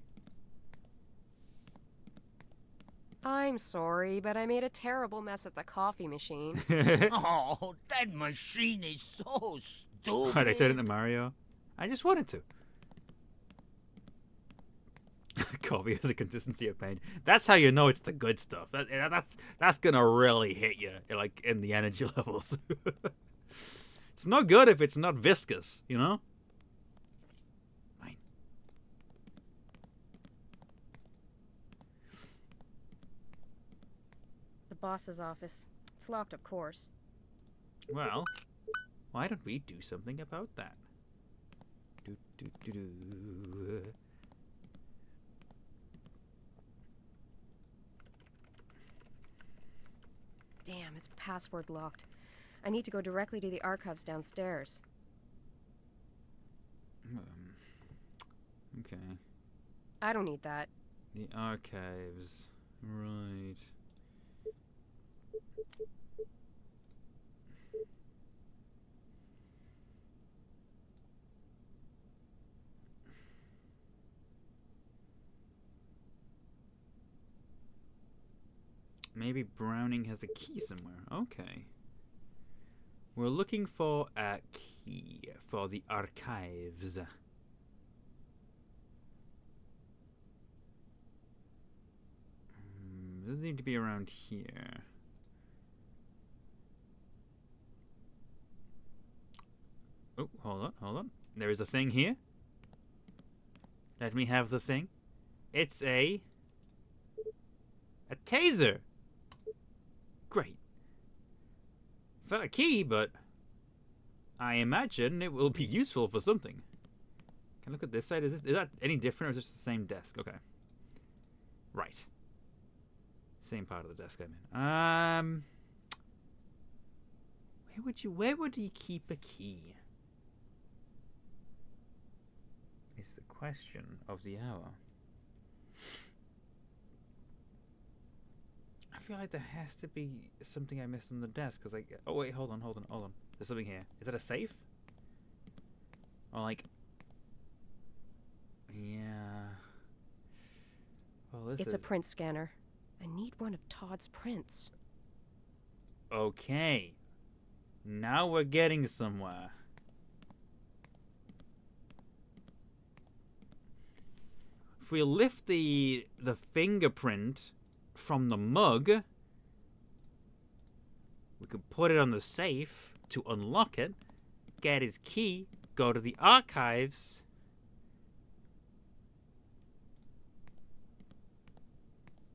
E: I'm sorry, but I made a terrible mess at the coffee machine.
H: Oh, that machine is so stupid.
A: Why'd I turn it into Mario? I just wanted to. Coffee has a consistency of pain. That's how you know it's the good stuff. That's gonna really hit you, like in the energy levels. It's no good if it's not viscous, you know. Fine.
E: The boss's office. It's locked, of course.
A: Well, why don't we do something about that? Do, do, do, do.
E: Damn, it's password locked. I need to go directly to the archives downstairs.
A: Okay.
E: I don't need that.
A: The archives. Right. Maybe Browning has a key somewhere. Okay. We're looking for a key for the archives. Doesn't need to be around here. Oh, hold on. There is a thing here. Let me have the thing. It's a taser. Great. It's not a key, but I imagine it will be useful for something. Can I look at this side? Is that any different, or is it just the same desk? Okay. Right. Same part of the desk I'm in. Where would you keep a key? Is the question of the hour. I feel like there has to be something I missed on the desk, because oh wait, hold on. There's something here. Is that a safe? Or like, yeah. Well,
E: It's a print scanner. I need one of Todd's prints.
A: Okay. Now we're getting somewhere. If we lift the fingerprint from the mug, we could put it on the safe to unlock it, get his key, go to the archives,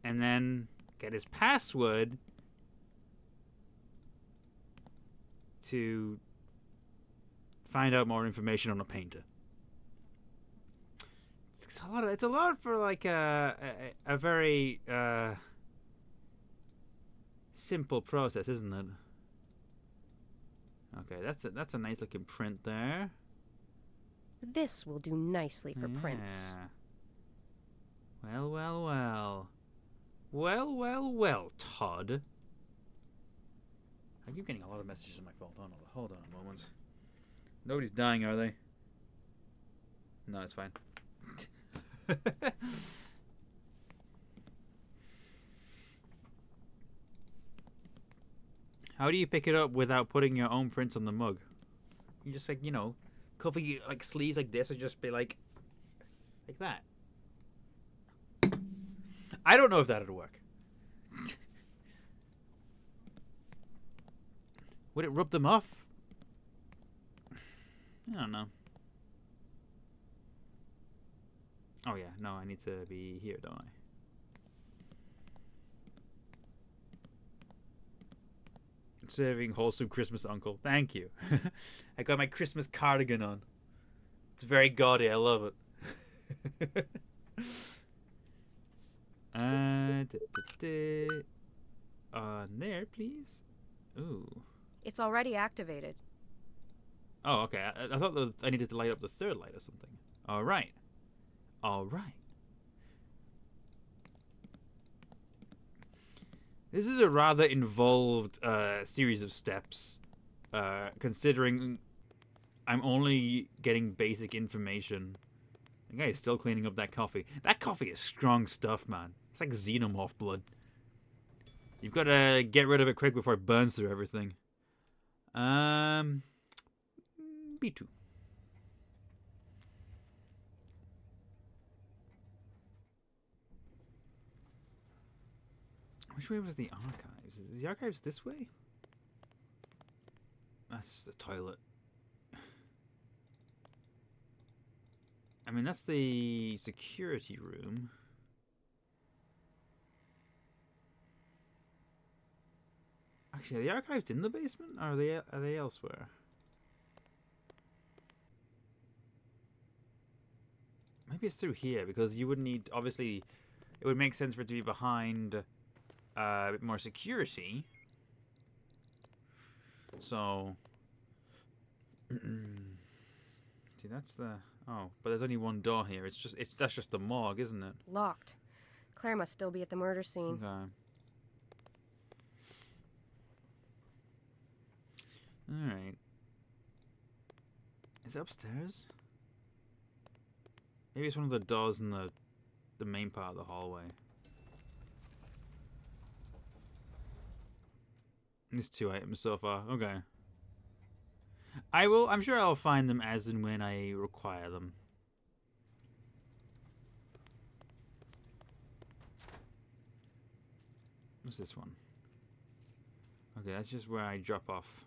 A: and then get his password to find out more information on a painter. It's a lot for like a very simple process, isn't it? Okay, that's a nice looking print there.
E: This will do nicely for prints.
A: Well. Well, Todd. I keep getting a lot of messages on my phone. Hold on a moment. Nobody's dying, are they? No, it's fine. How do you pick it up without putting your own prints on the mug? You just cover your sleeves like this, or just be like that. I don't know if that'd work. Would it rub them off? I don't know. Oh yeah, no, I need to be here, don't I? Serving wholesome Christmas, Uncle. Thank you. I got my Christmas cardigan on. It's very gaudy. I love it. On there, please. Ooh.
E: It's already activated.
A: Oh, okay. I thought that I needed to light up the third light or something. All right. This is a rather involved series of steps, considering I'm only getting basic information. The guy is still cleaning up that coffee. That coffee is strong stuff, man. It's like xenomorph blood. You've got to get rid of it quick before it burns through everything. B2. Which way was the archives? Is the archives this way? That's the toilet. I mean, that's the security room. Actually, are the archives in the basement? Or are they elsewhere? Maybe it's through here, because you would need, obviously, it would make sense for it to be behind a bit more security. So, see, that's the, oh, but there's only one door here. That's just the morgue, isn't it?
E: Locked. Claire must still be at the murder scene.
A: Okay. Alright. Is it upstairs? Maybe it's one of the doors in the main part of the hallway. There's 2 items so far. Okay. I'm sure I'll find them as and when I require them. What's this one? Okay, that's just where I drop off.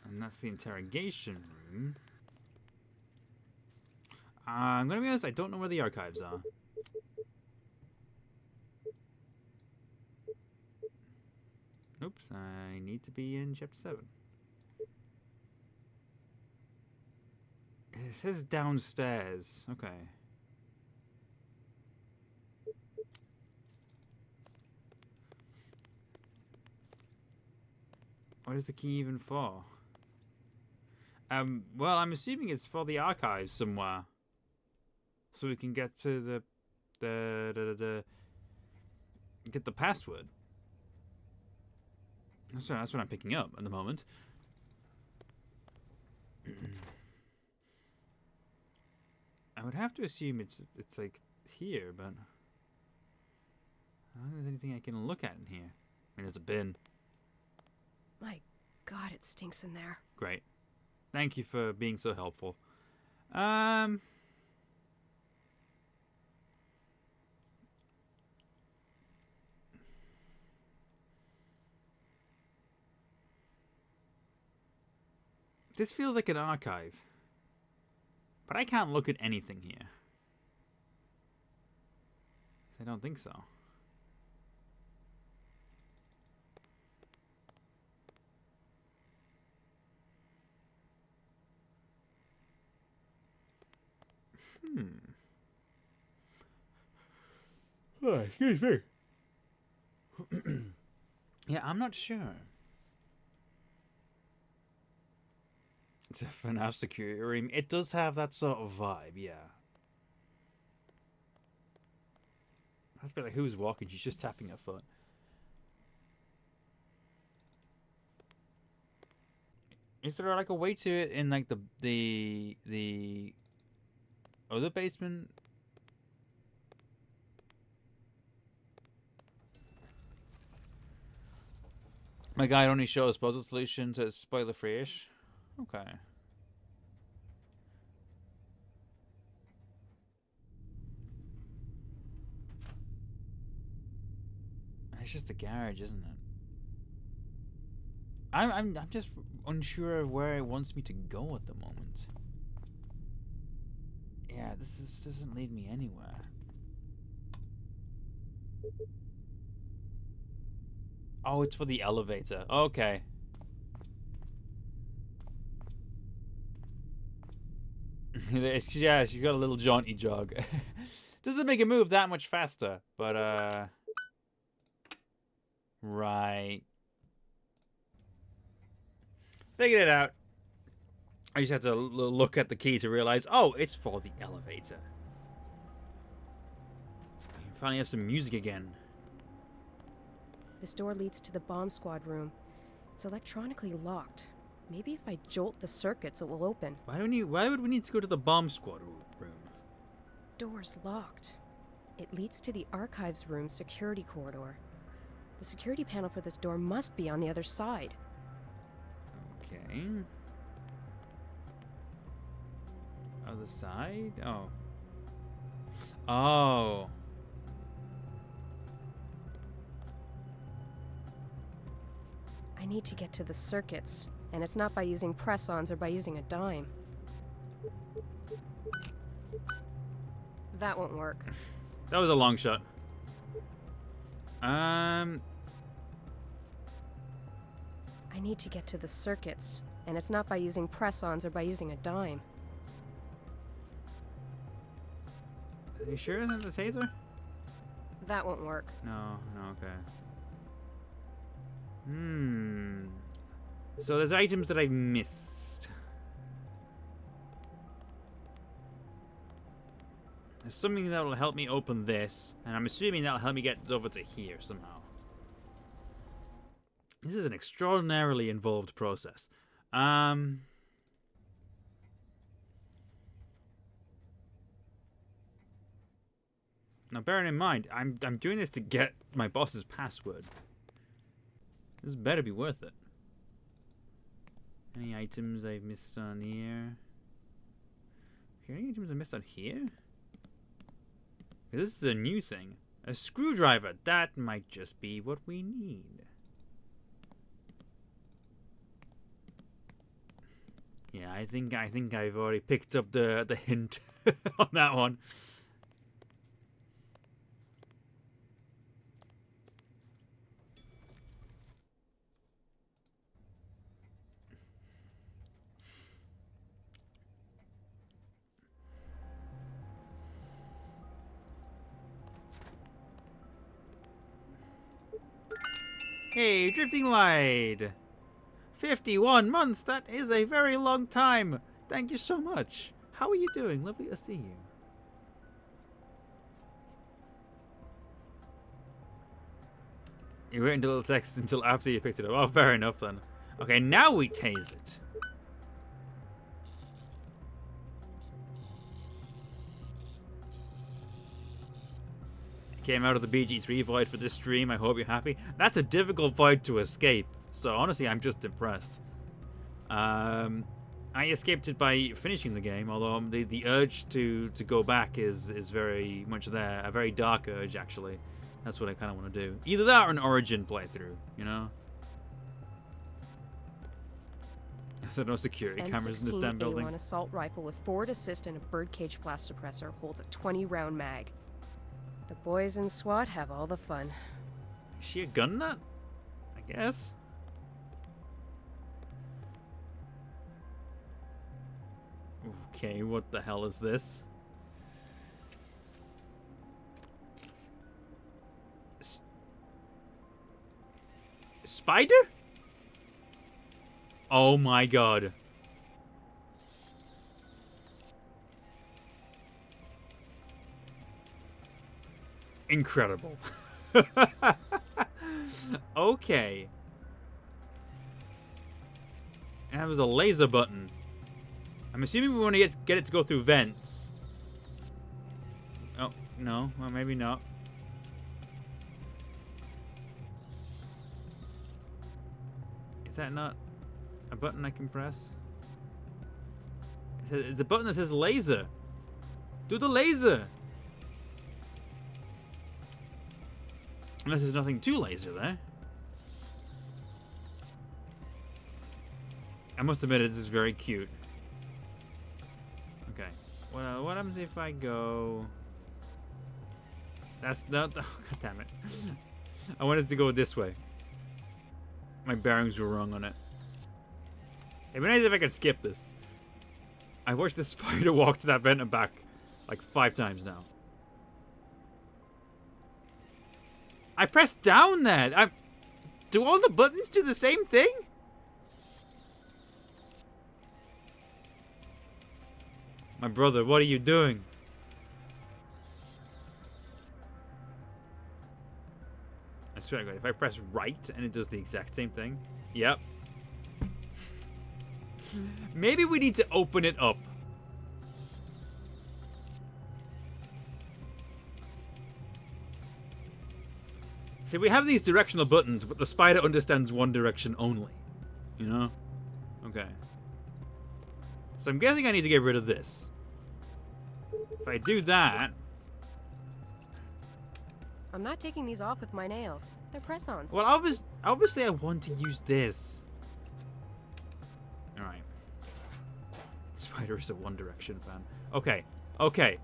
A: And that's the interrogation room. I'm gonna be honest, I don't know where the archives are. Oops, I need to be in chapter 7. It says downstairs. Okay. What is the key even for? Well, I'm assuming it's for the archives somewhere. So we can get to get the password. That's what I'm picking up at the moment. I would have to assume it's like here, but I don't think there's anything I can look at in here. I mean, there's a bin.
E: My God, it stinks in there.
A: Great. Thank you for being so helpful. This feels like an archive. But I can't look at anything here. I don't think so. Oh, excuse me. Yeah, I'm not sure. It's a FNAF security room. It does have that sort of vibe, yeah. That's a bit like who's walking? She's just tapping her foot. Is there like a way to it in like the other basement? My guide only shows puzzle solutions as spoiler free-ish. Okay. It's just the garage, isn't it? I'm just unsure of where it wants me to go at the moment. Yeah, this doesn't lead me anywhere. Oh, it's for the elevator. Okay. Yeah, she's got a little jaunty jog. Doesn't make it move that much faster, but right. Figured it out. I just had to look at the key to realize, oh, it's for the elevator. Finally have some music again.
E: This door leads to the bomb squad room. It's electronically locked. Maybe if I jolt the circuits, it will open.
A: Why would we need to go to the bomb squad room?
E: Door's locked. It leads to the archives room security corridor. The security panel for this door must be on the other side.
A: Okay. Other side? Oh. Oh.
E: I need to get to the circuits, and it's not by using press-ons or by using a dime. That won't work.
A: That was a long shot.
E: I need to get to the circuits, and it's not by using press-ons or by using a dime.
A: Are you sure isn't the taser?
E: That won't work.
A: No, okay. So there's items that I've missed. There's something that will help me open this, and I'm assuming that'll help me get over to here somehow. This is an extraordinarily involved process. Now bearing in mind, I'm doing this to get my boss's password. This better be worth it. Any items I've missed on here? Any items I missed on here? This is a new thing. A screwdriver. That might just be what we need. Yeah, I think I've already picked up the hint on that one. Hey, Drifting Light! 51 months, that is a very long time. Thank you so much. How are you doing? Lovely to see you. You waited until the text until after you picked it up. Oh, fair enough then. Okay, now we tase it. Came out of the BG3 void for this stream. I hope you're happy. That's a difficult void to escape. So honestly, I'm just impressed. I escaped it by finishing the game, although the urge to go back is very much there. A very dark urge, actually. That's what I kind of want to do. Either that or an Origin playthrough, you know? There's no security cameras in this damn building.
E: M16A1 assault rifle with forward assist and a birdcage flash suppressor holds a 20-round mag. The boys in SWAT have all the fun.
A: Is she a gun nut? I guess. Okay, what the hell is this? Spider? Oh my god. Incredible. Okay. And that was a laser button. I'm assuming we want to get it to go through vents. Oh, no. Well, maybe not. Is that not a button I can press? It's a button that says laser. Do the laser. Unless there's nothing to laser there. I must admit, this is very cute. Okay. Well, what happens if I go... That's not... Oh, God damn it. I wanted to go this way. My bearings were wrong on it. It'd be nice if I could skip this. I watched the spider walk to that vent and back like 5 times now. I pressed down that. Do all the buttons do the same thing? My brother, what are you doing? I swear to God, if I press right and it does the exact same thing. Yep. Maybe we need to open it up. See, we have these directional buttons, but the spider understands one direction only. You know? Okay. So I'm guessing I need to get rid of this. If I do that...
E: I'm not taking these off with my nails. They're press-ons.
A: Well, obviously I want to use this. Alright. Spider is a One Direction fan. Okay. Okay.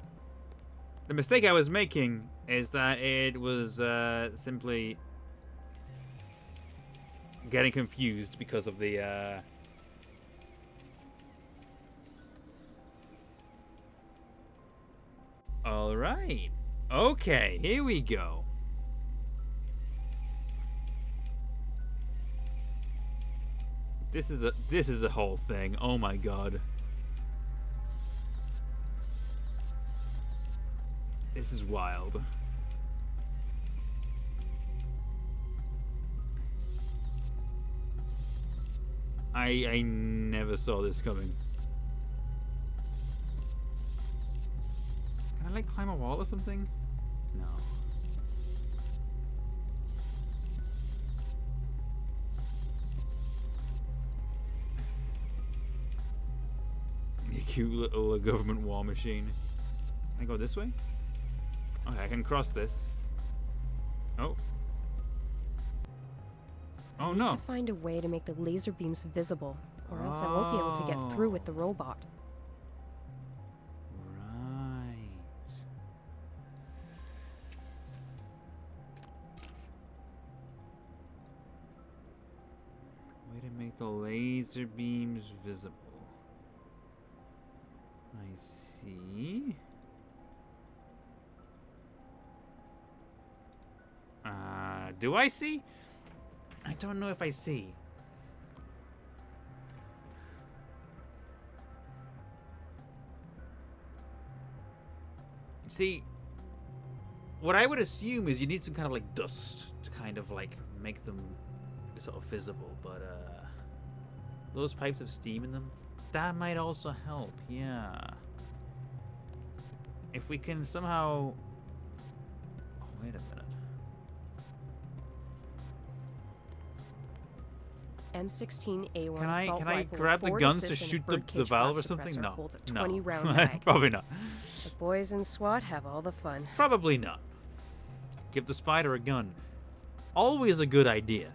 A: The mistake I was making is that it was simply getting confused because of the all right. Okay, here we go. This is a whole thing. Oh my god. This is wild. I never saw this coming. Can I like climb a wall or something? No. A cute little government war machine. Can I go this way? Okay, I can cross this. Oh. Oh
E: I need
A: no.
E: to find a way to make the laser beams visible, or else I won't be able to get through with the robot.
A: Right. Way to make the laser beams visible. I see. Do I see? I don't know if I see. See, what I would assume is you need some kind of like dust to kind of like make them sort of visible, but those pipes of steam in them, that might also help, yeah. If we can somehow... Oh, wait a minute.
E: M16A1
A: Can
E: assault
A: I
E: rifle
A: grab
E: with
A: the
E: forward
A: guns to
E: assist and
A: shoot the
E: birdcage
A: valve or
E: blast
A: something?
E: suppressor
A: No.
E: holds a
A: No.
E: 20 round mag.
A: Probably not.
E: The boys in SWAT have all the fun.
A: Probably not. Give the spider a gun. Always a good idea.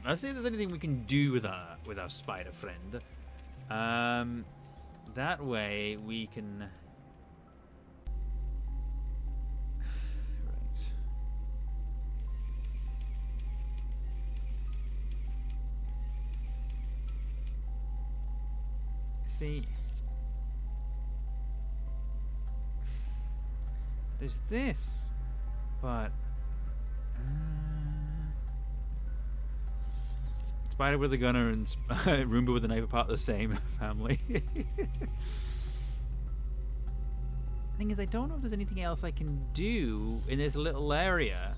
A: Let's see if there's anything we can do with our spider friend. That way we can. Right. See. There's this, but Spider with a gunner and Roomba with a knife are part of the same family. Thing is, I don't know if there's anything else I can do in this little area.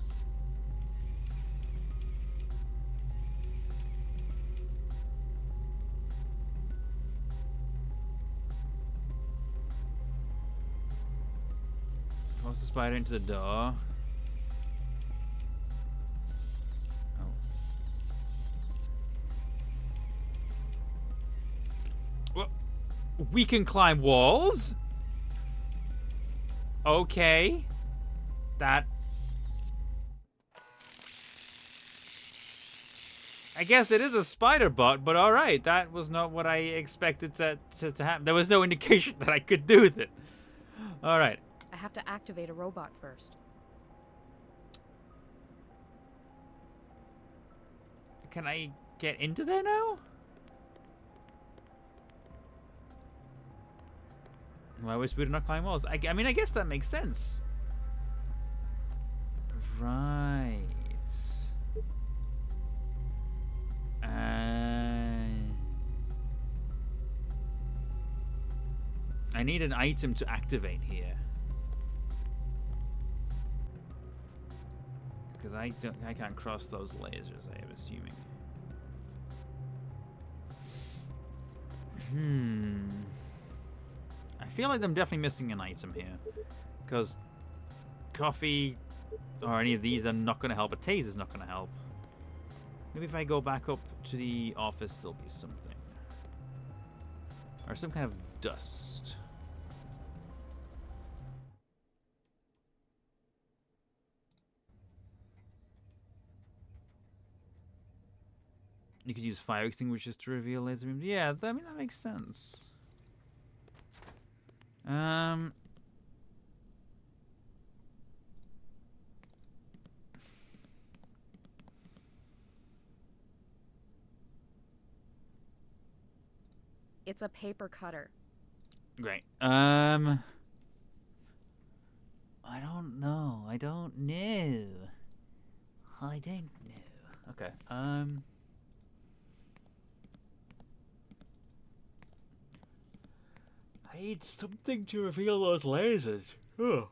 A: Force the spider into the door. Oh. Well, we can climb walls? Okay. That... I guess it is a spider bot, but alright. That was not what I expected to happen. There was no indication that I could do with it. Alright.
E: I have to activate a robot first.
A: Can I get into there now? Why was we not climb walls? I mean, I guess that makes sense. Right. I need an item to activate here. Because I can't cross those lasers, I am assuming. I feel like I'm definitely missing an item here. Because coffee or any of these are not going to help. A taser's not going to help. Maybe if I go back up to the office, there'll be something. Or some kind of dust. You could use fire extinguishers to reveal laser beams. Yeah, I mean, that makes sense.
E: It's a paper cutter.
A: Great. I don't know. I don't know. I don't know. Okay. I need something to reveal those lasers. Ugh.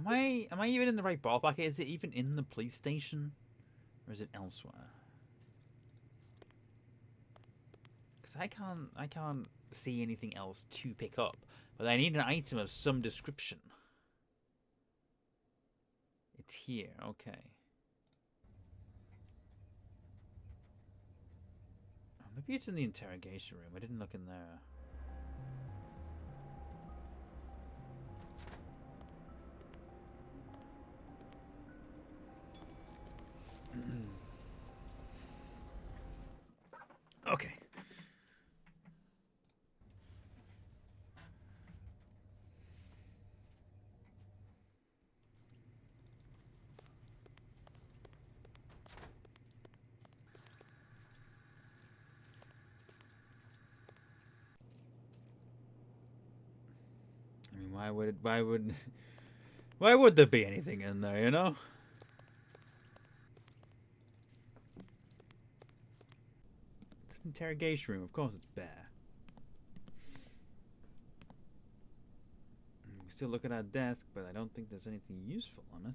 A: Am I even in the right ballpark? Is it even in the police station? Or is it elsewhere? Because I can't see anything else to pick up. But I need an item of some description. It's here, okay. Oh, maybe it's in the interrogation room. I didn't look in there. Okay. I mean, why would there be anything in there, you know? It's an interrogation room, of course it's bare. We still look at our desk, but I don't think there's anything useful on it.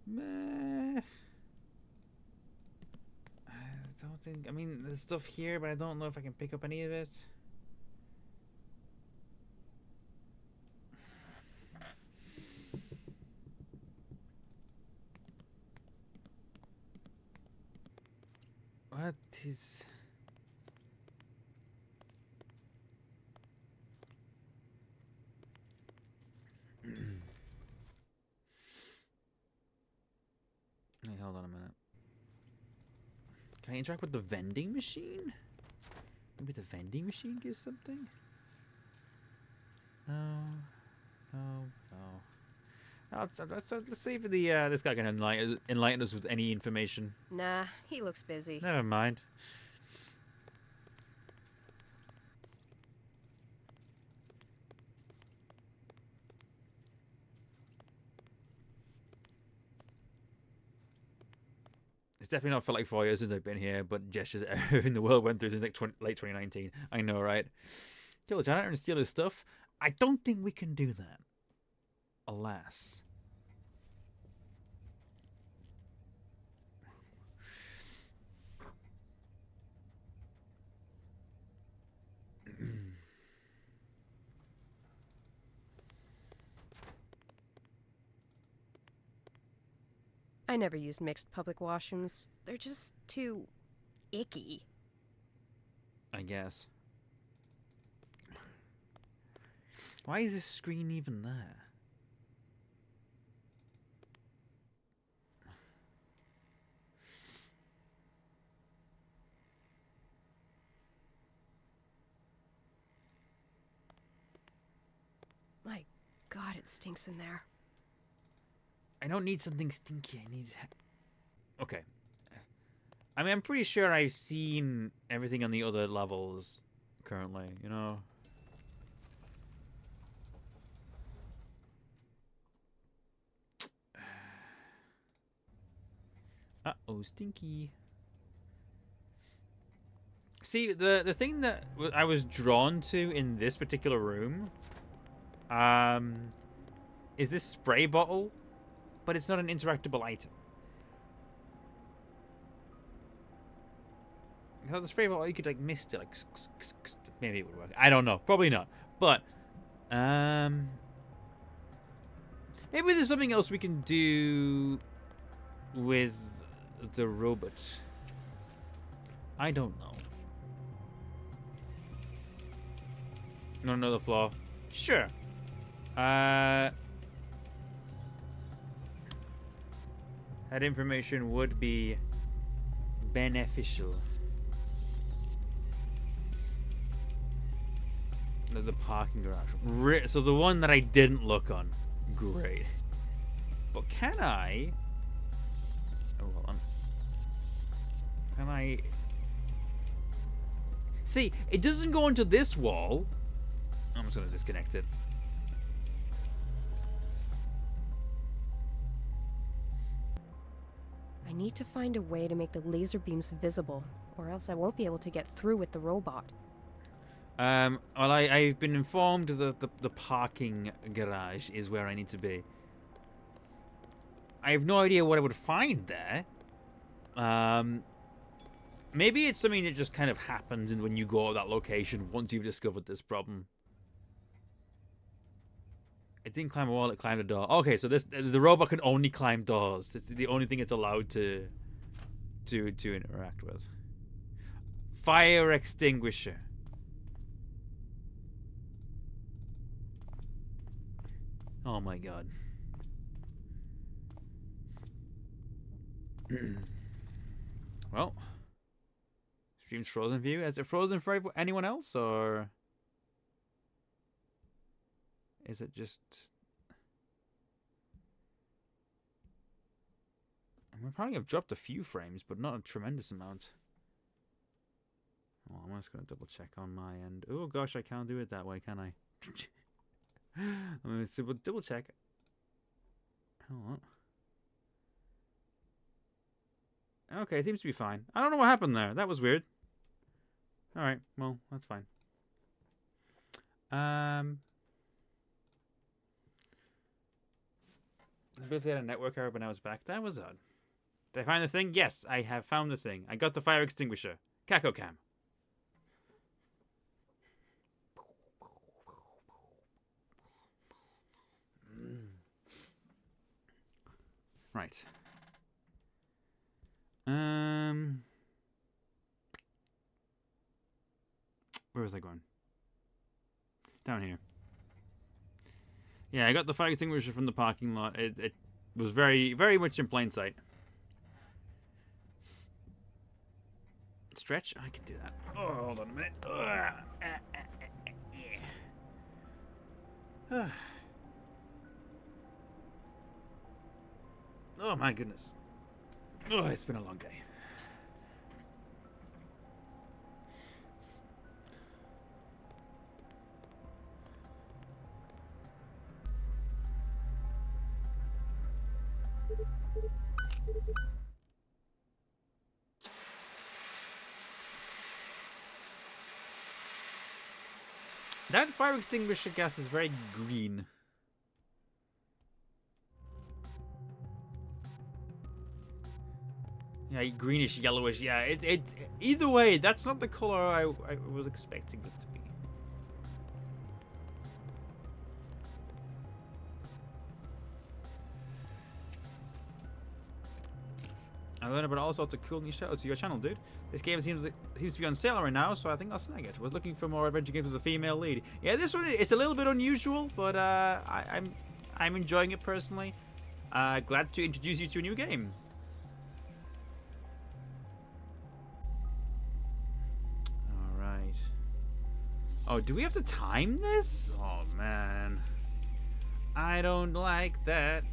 A: Meh. I don't think, I mean, there's stuff here, but I don't know if I can pick up any of it. What is... Hey, hold on a minute. Can I interact with the vending machine? Maybe the vending machine gives something? No. No. No. Let's see if the this guy can enlighten us with any information.
E: Nah, he looks busy.
A: Never mind. It's definitely not felt like 4 years since I've been here, but gestures everything the world went through since like late 2019. I know, right? Kill a janitor and steal his stuff? I don't think we can do that. Alas.
E: I never used mixed public washrooms. They're just too icky.
A: I guess. Why is this screen even there?
E: My God, it stinks in there.
A: I don't need something stinky. I need... Okay. I mean, I'm pretty sure I've seen everything on the other levels currently, you know? Uh-oh, stinky. See, the thing that I was drawn to in this particular room, is this spray bottle, but it's not an interactable item. Because the spray bottle, you could like mist it, like maybe it would work. I don't know, probably not. But Maybe there's something else we can do with the robot. I don't know. Not another flaw. Sure. That information would be beneficial. The parking garage. So the one that I didn't look on. Great. But can I... Oh, hold on. Can I... See, it doesn't go into this wall. I'm just going to disconnect it.
E: I need to find a way to make the laser beams visible, or else I won't be able to get through with the robot.
A: Well, I've been informed that the parking garage is where I need to be. I have no idea what I would find there. Maybe it's something that just kind of happens when you go to that location once you've discovered this problem. It didn't climb a wall, it climbed a door. Okay, so the robot can only climb doors. It's the only thing it's allowed to interact with. Fire extinguisher. Oh my god. Well, stream's frozen for you. Is it frozen for anyone else, or is it just... I probably have dropped a few frames, but not a tremendous amount. Well, I'm just going to double check on my end. Oh gosh, I can't do it that way, can I? I'm going to double check. Hold on. Okay, it seems to be fine. I don't know what happened there. That was weird. Alright, well, that's fine. Briefly had a network error, but now it's back. That was odd. Did I find the thing? Yes, I have found the thing. I got the fire extinguisher. Kakocam. Right. Where was I going? Down here. Yeah, I got the fire extinguisher from the parking lot. It was very, very much in plain sight. Stretch? I can do that. Oh, hold on a minute. Oh my goodness. Oh, it's been a long day. That fire extinguisher gas is very green. Yeah, greenish, yellowish. Yeah, it either way, that's not the color I was expecting it to be. I learned about all sorts of cool new shout-outs to your channel, dude. This game seems to be on sale right now, so I think I'll snag it. Was looking for more adventure games with a female lead. Yeah, this one, it's a little bit unusual, but I'm enjoying it personally. Glad to introduce you to a new game. Alright. Oh, do we have to time this? Oh, man. I don't like that.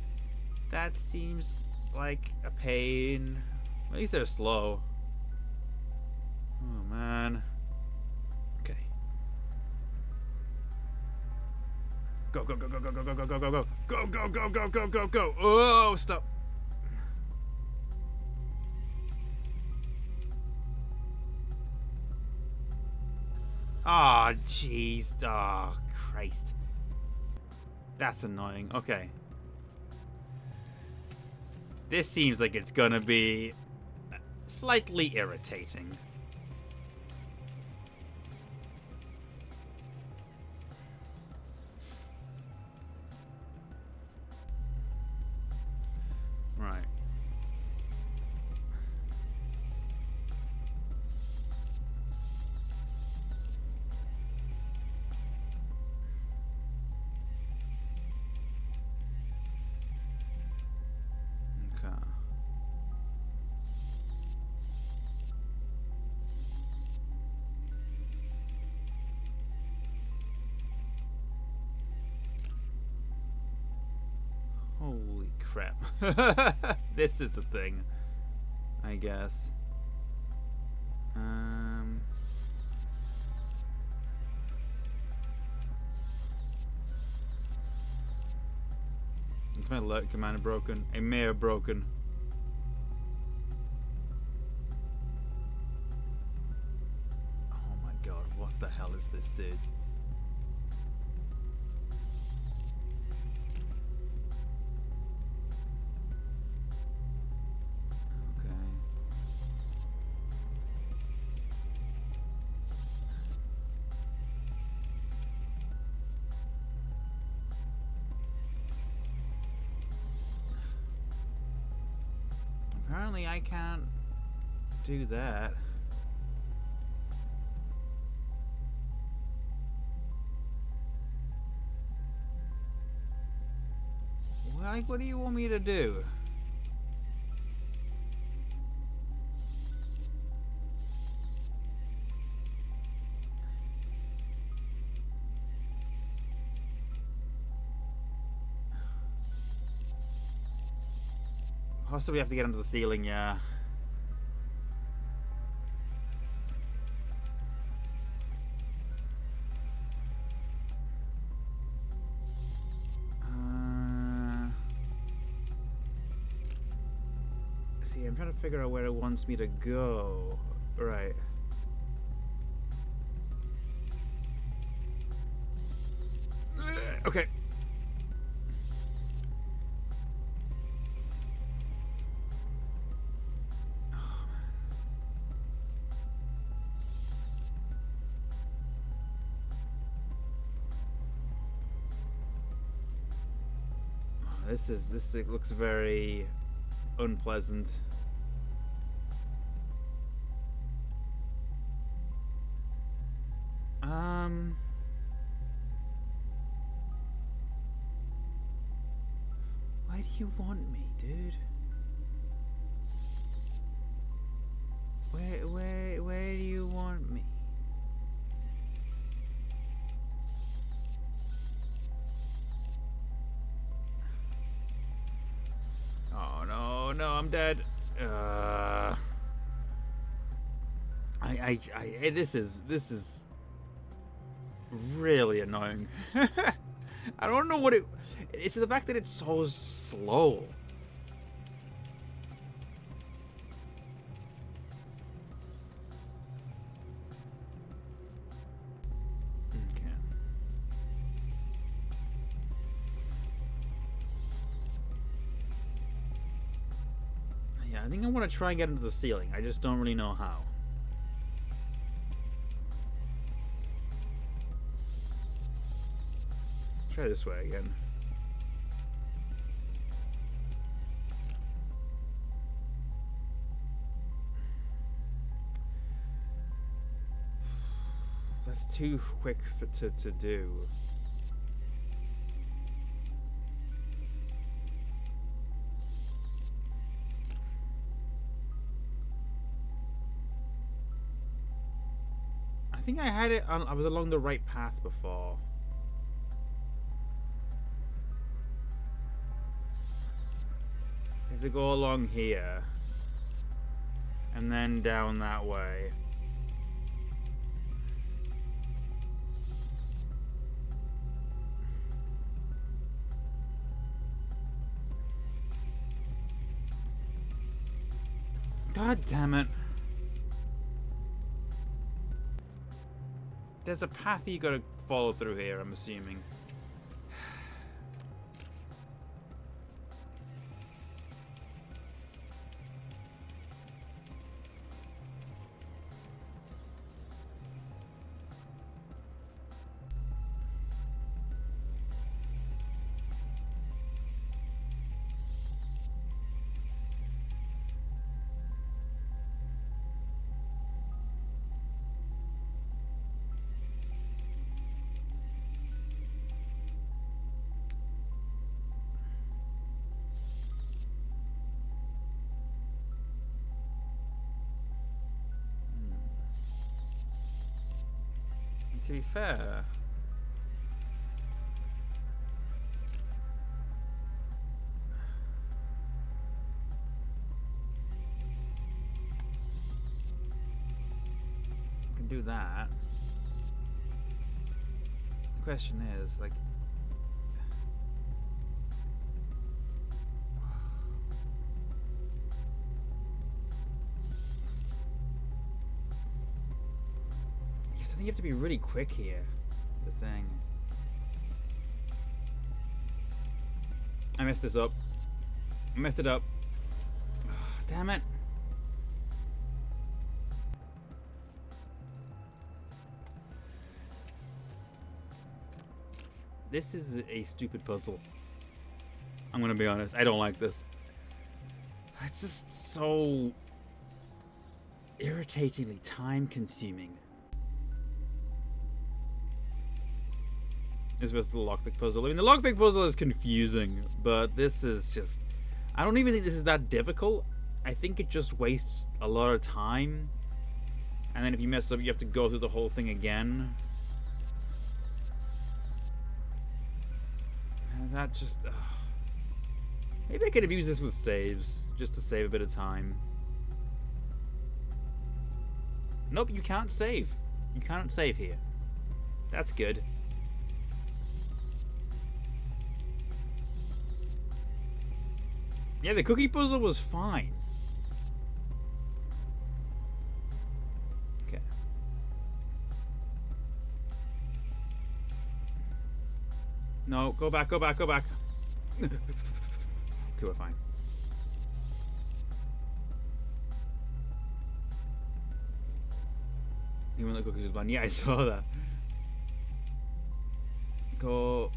A: That seems like a pain. At least they're slow. Oh man. Okay. Go go go go go go go go go go go go go go go go go go. Oh, stop. Oh jeez. Oh Christ. That's annoying. Okay. This seems like it's gonna be slightly irritating. Right. Okay. Holy crap. This is the thing, I guess. Is my alert command broken? It may have broken. Oh my god, what the hell is this, dude? Okay. Apparently I can't do that. Like, what do you want me to do? Possibly have to get under the ceiling, yeah. See, I'm trying to figure out where it wants me to go. Right. Okay. This thing looks very unpleasant. Why do you want me, dude? Where do you want me? Oh no, no, I'm dead. This is really annoying. I don't know what it's the fact that it's so slow. Okay. Yeah, I think I want to try and get into the ceiling. I just don't really know how. Try this way again. That's too quick to do. I think I had it on. I was along the right path before. I have to go along here and then down that way. God damn it. There's a path you gotta follow through here, I'm assuming. to be fair. I can do that. The question is, like... I think you have to be really quick here. The thing. I messed this up. I messed it up. Oh, damn it. This is a stupid puzzle. I'm gonna be honest. I don't like this. It's just so irritatingly time-consuming. This was the lockpick puzzle. I mean, the lockpick puzzle is confusing, but this is just... I don't even think this is that difficult. I think it just wastes a lot of time. And then if you mess up, you have to go through the whole thing again. And that just... Maybe I could have used this with saves, just to save a bit of time. Nope, you can't save. You can't save here. That's good. Yeah, the cookie puzzle was fine. Okay. No, go back, go back, go back. Okay, we're fine. Even the cookies was blind. Yeah, I saw that. Go.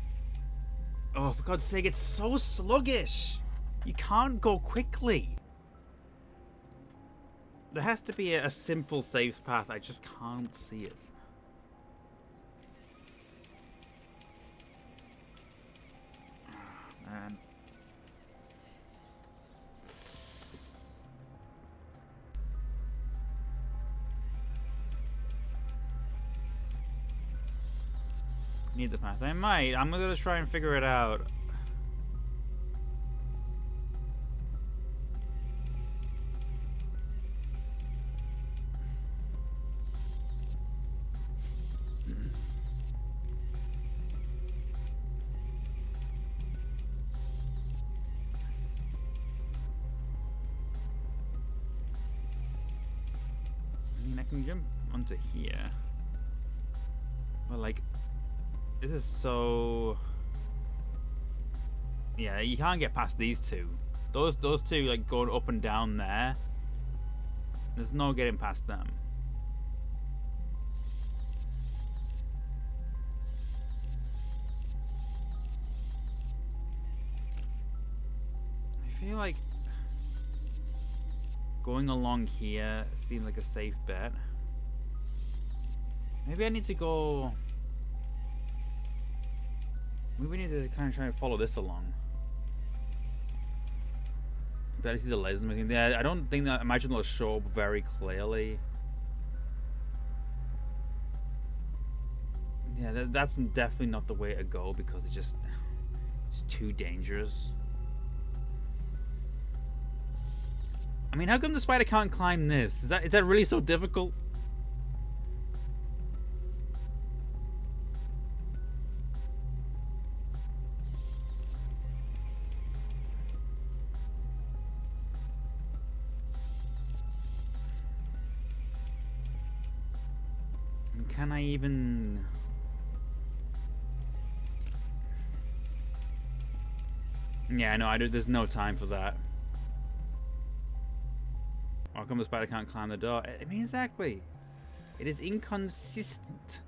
A: Oh, for God's sake, it's so sluggish. You can't go quickly. There has to be a simple safe path. I just can't see it. Oh, man. Need the path. I might. I'm gonna try and figure it out. Jump onto here, but like this is so... Yeah, you can't get past these two. Those two like going up and down there. There's no getting past them. I feel like going along here seems like a safe bet. Maybe I need to go... Maybe we need to kind of try and follow this along. Better see the laser machine. Yeah, I don't think that... Imagine they'll show up very clearly. Yeah, that's definitely not the way to go because it's too dangerous. I mean, how come the spider can't climb this? Is that really so difficult? And can I even... Yeah, no, there's no time for that. How come the spider can't climb the door? I mean, exactly. It is inconsistent.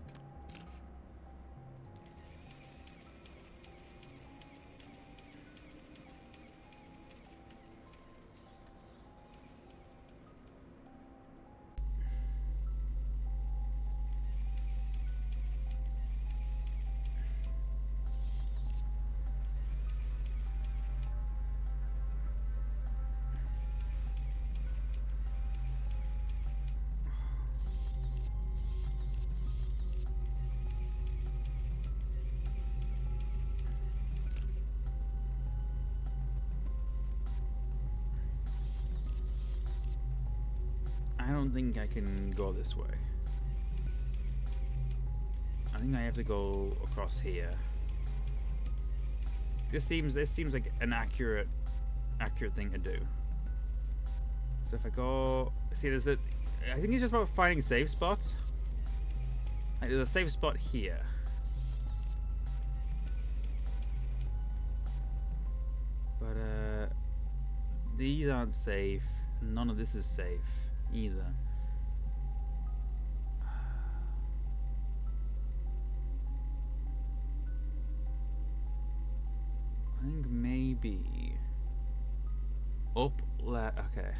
A: I don't think I can go this way. I think I have to go across here. This seems like an accurate thing to do. So if I go, see, I think it's just about finding safe spots. Like, there's a safe spot here. But these aren't safe. None of this is safe either. I think maybe up, okay.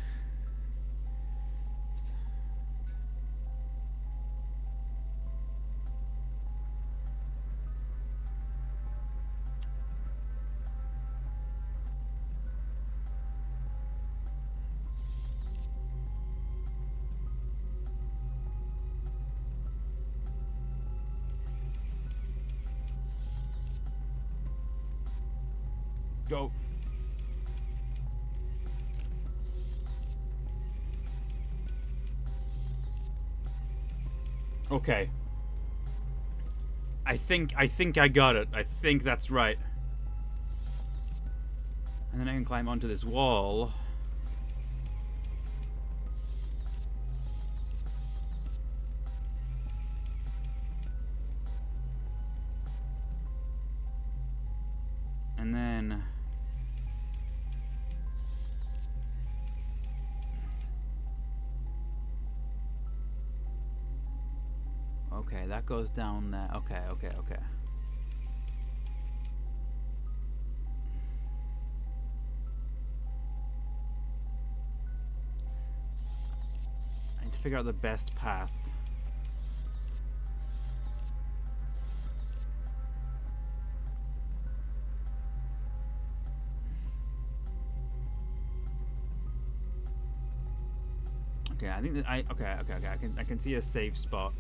A: Go. Okay. I think I got it. I think that's right. And then I can climb onto this wall. And then okay, that goes down there. Okay. I need to figure out the best path. Okay, I think that I can see a safe spot.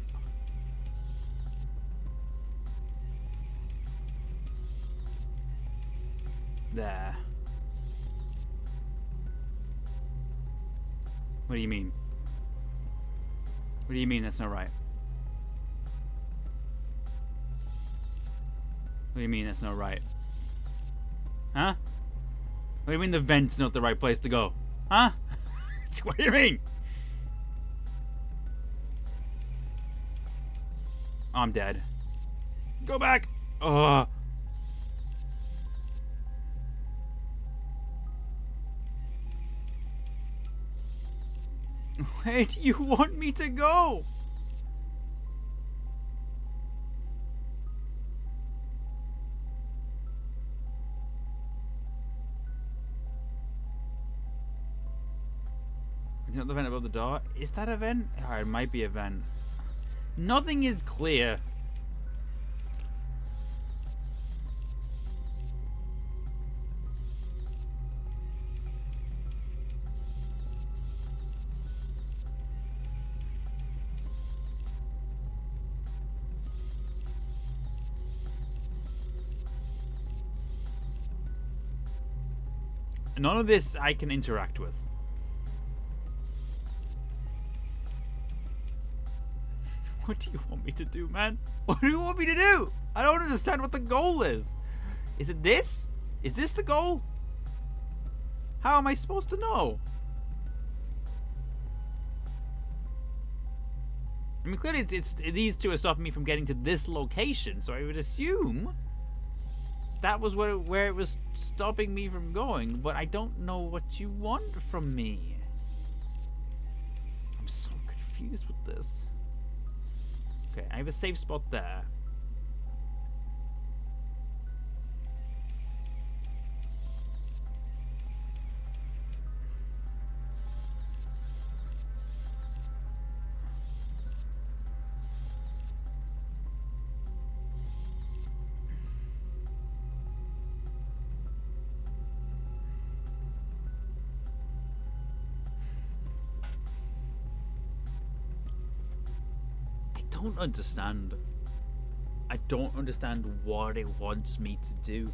A: There. What do you mean? What do you mean that's not right? What do you mean that's not right? Huh? What do you mean the vent's not the right place to go? Huh? What do you mean? I'm dead. Go back! Ugh. Where do you want me to go? Is that the vent above the door? Is that a vent? Oh, it might be a vent. Nothing is clear. None of this I can interact with. What do you want me to do, man? What do you want me to do? I don't understand what the goal is. Is it this? Is this the goal? How am I supposed to know? I mean, clearly it's these two are stopping me from getting to this location, so I would assume that was where it was stopping me from going, but I don't know what you want from me. I'm so confused with this. Okay, I have a safe spot there. I don't understand. I don't understand what it wants me to do.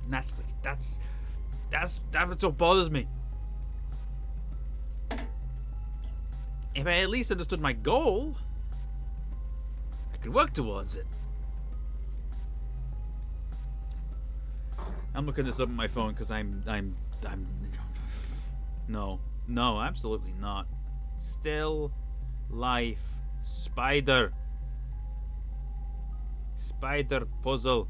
A: And that's what bothers me. If I at least understood my goal, I could work towards it. I'm looking this up on my phone because I'm no, absolutely not. Still life spider puzzle.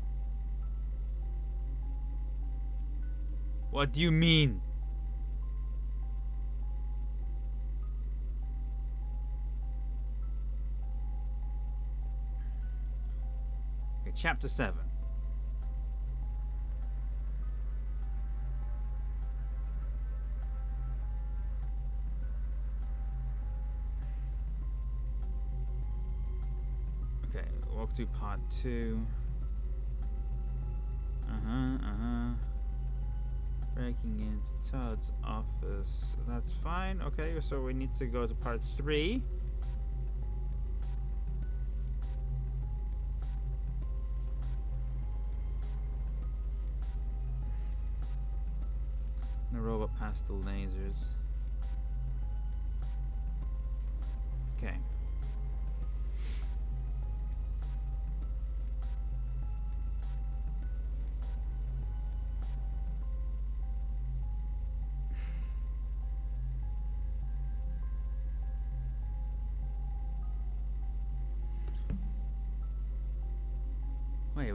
A: What do you mean? Okay, chapter 7. Okay, walk through part 2. Breaking into Todd's office. That's fine. Okay, so we need to go to part 3. The robot past the lasers. Okay. Wait.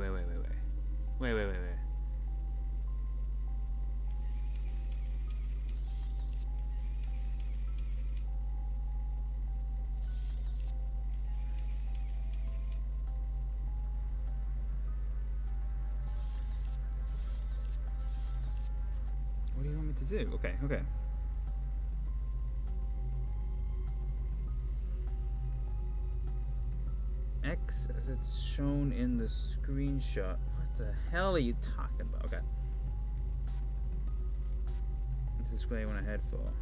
A: What do you want me to do? Okay. X as it's shown in the screenshot. What the hell are you talking about? Okay. This is where I went ahead for.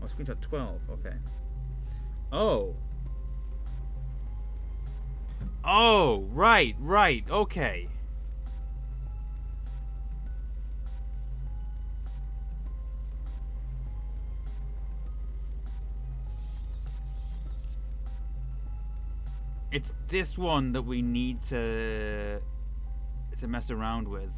A: Oh, screenshot 12. Okay. Oh, right. Okay. It's this one that we need to mess around with.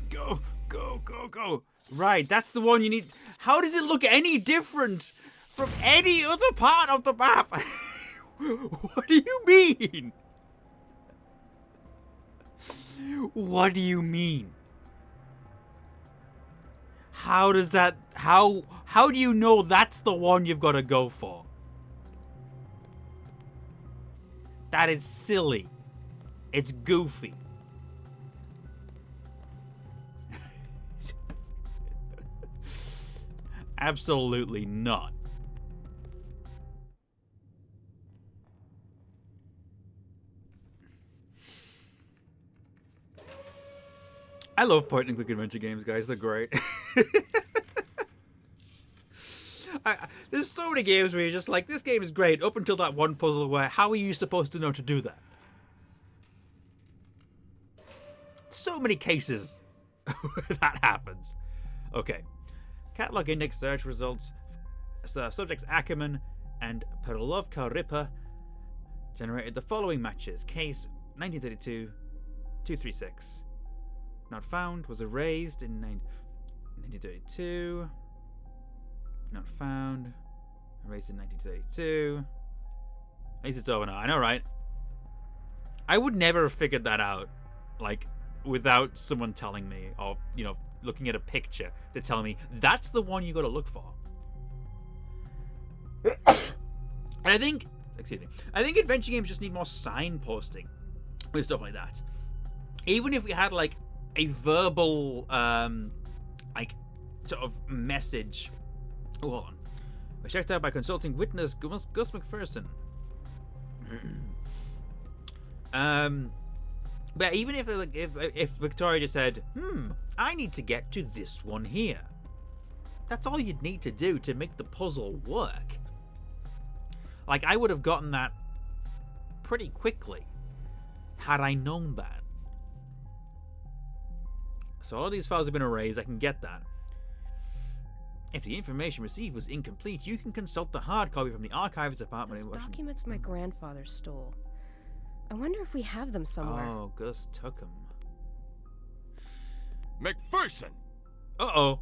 A: Go. Right, that's the one you need. How does it look any different from any other part of the map? What do you mean? What do you mean? How does that... How do you know that's the one you've got to go for? That is silly. It's goofy. Absolutely not. I love point and click adventure games, guys. They're great. There's so many games where you're just like, this game is great up until that one puzzle where how are you supposed to know to do that? So many cases where that happens. Okay. Catalog index search results. Subjects Ackerman and Perlovka Ripper generated the following matches. Case 1932-236. Not found. Was erased in 1932. Not found. Erased in 1932. At least it's over now. I know, right? I would never have figured that out, like, without someone telling me, or, you know, looking at a picture to tell me that's the one you got to look for. And I think adventure games just need more signposting with stuff like that. Even if we had like a verbal like sort of message. Oh, hold on. I checked out by consulting witness Gus McPherson. But even if Victoria just said, I need to get to this one here. That's all you'd need to do to make the puzzle work. Like, I would have gotten that pretty quickly had I known that. So all of these files have been erased. I can get that. If the information received was incomplete, you can consult the hard copy from the archives department.
E: Those documents my grandfather stole. I wonder if we have them somewhere.
A: Oh, Gus took them.
I: McPherson!
A: Uh-oh.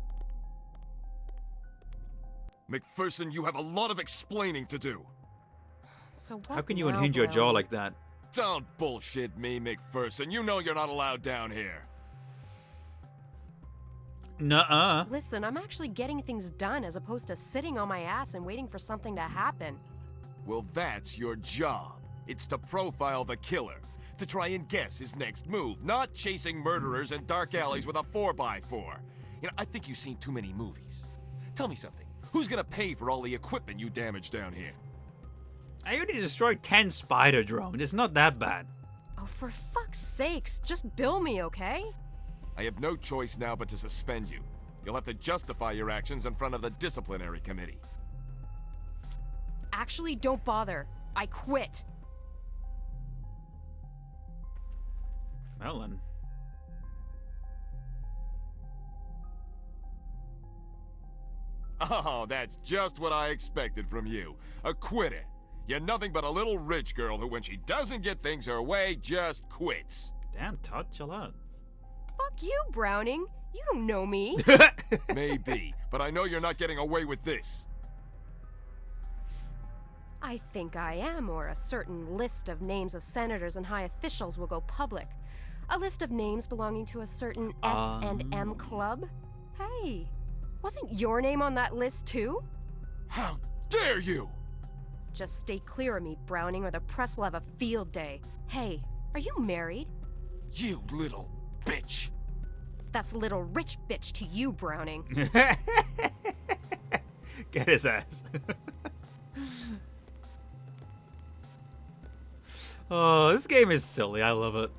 I: McPherson, you have a lot of explaining to do.
E: So what
A: How can you
E: now,
A: unhinge your jaw
E: Brown?
A: like that?
I: Don't bullshit me, McPherson. You know you're not allowed down here.
A: Nuh-uh.
E: Listen, I'm actually getting things done as opposed to sitting on my ass and waiting for something to happen.
I: Well, that's your job. It's to profile the killer. To try and guess his next move, not chasing murderers in dark alleys with a 4x4. You know, I think you've seen too many movies. Tell me something. Who's gonna pay for all the equipment you damaged down here?
A: I already destroyed 10 spider drones. It's not that bad.
E: Oh, for fuck's sakes, just bill me, okay?
I: I have no choice now but to suspend you. You'll have to justify your actions in front of the disciplinary committee.
E: Actually, don't bother. I quit.
A: Well then.
I: Oh, that's just what I expected from you. A quitter. You're nothing but a little rich girl who, when she doesn't get things her way, just quits.
A: Damn, Todd, chill out.
E: Fuck you, Browning. You don't know me.
I: Maybe, but I know you're not getting away with this.
E: I think I am, or a certain list of names of senators and high officials will go public. A list of names belonging to a certain S&M club. Hey, wasn't your name on that list too?
I: How dare you!
E: Just stay clear of me, Browning, or the press will have a field day. Hey, are you married?
I: You little bitch!
E: That's little rich bitch to you, Browning.
A: Get his ass. Oh, this game is silly. I love it.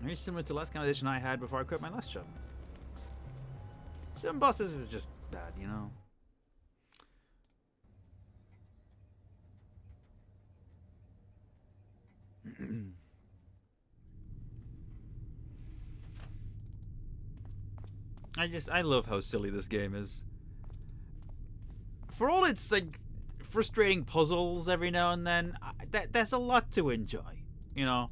A: Very similar to the last kind of edition I had before I quit my last job. Some bosses is just bad, you know. I love how silly this game is. For all its like frustrating puzzles every now and then, there's a lot to enjoy, you know.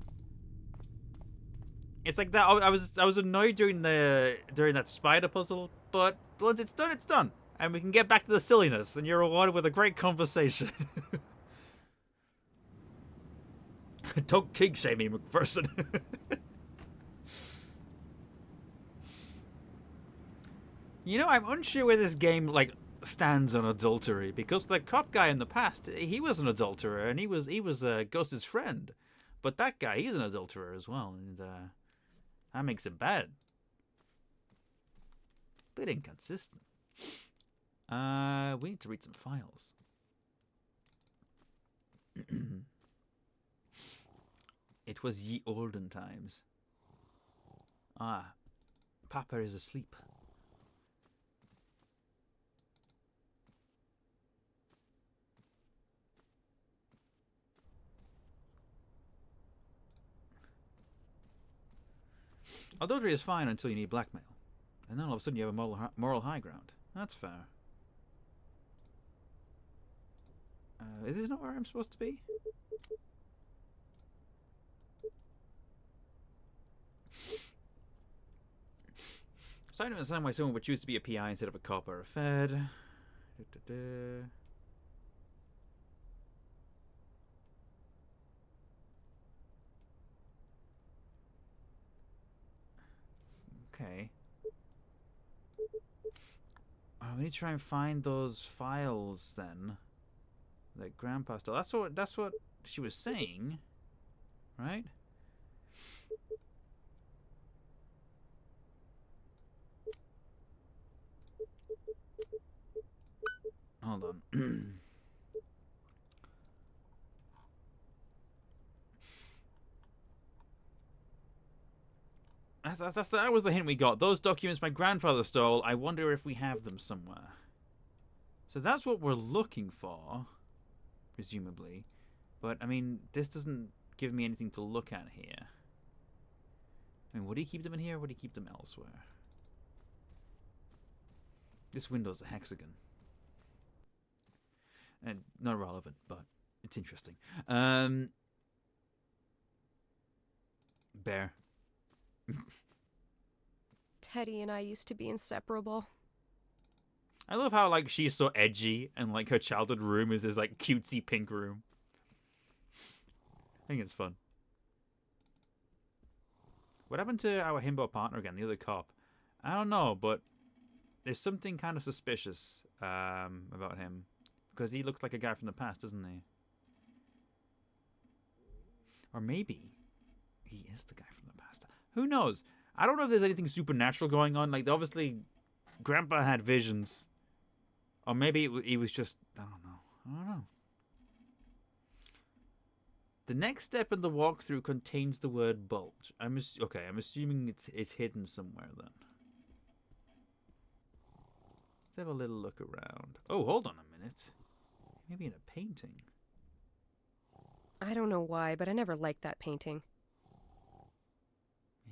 A: It's like that. I was annoyed during that spider puzzle, but once it's done, and we can get back to the silliness, and you're rewarded with a great conversation. Don't king shame me, McPherson. You know, I'm unsure where this game like stands on adultery, because the cop guy in the past, he was an adulterer, and he was Ghost's friend, but that guy, he's an adulterer as well, and that makes him bad. Bit inconsistent. We need to read some files. It was ye olden times. Ah, Papa is asleep. Adultery is fine until you need blackmail. And then all of a sudden you have a moral high ground. That's fair. Is this not where I'm supposed to be? So I don't understand why someone would choose to be a PI instead of a cop or a fed. Okay. We need to try and find those files then. That Grandpa stole. That's what she was saying, right? Hold on. That was the hint we got. Those documents my grandfather stole. I wonder if we have them somewhere. So that's what we're looking for. presumably. But, I mean, this doesn't give me anything to look at here. I mean, would he keep them in here or would he keep them elsewhere? This window's a hexagon. And not relevant, but it's interesting. Bear.
E: Teddy and I used to be inseparable.
A: I love how, like, she's so edgy and, like, her childhood room is this, like, cutesy pink room. I think it's fun. What happened to our himbo partner again, the other cop? I don't know, but there's something kind of suspicious about him. Because he looks like a guy from the past, doesn't he? Or maybe he is the guy from the past. Who knows? I don't know if there's anything supernatural going on. Like, obviously, Grandpa had visions. Or maybe he was just... I don't know. The next step in the walkthrough contains the word bulge. I'm assuming it's hidden somewhere then. Let's have a little look around. Oh, hold on a minute. Maybe in a painting.
E: I don't know why, but I never liked that painting.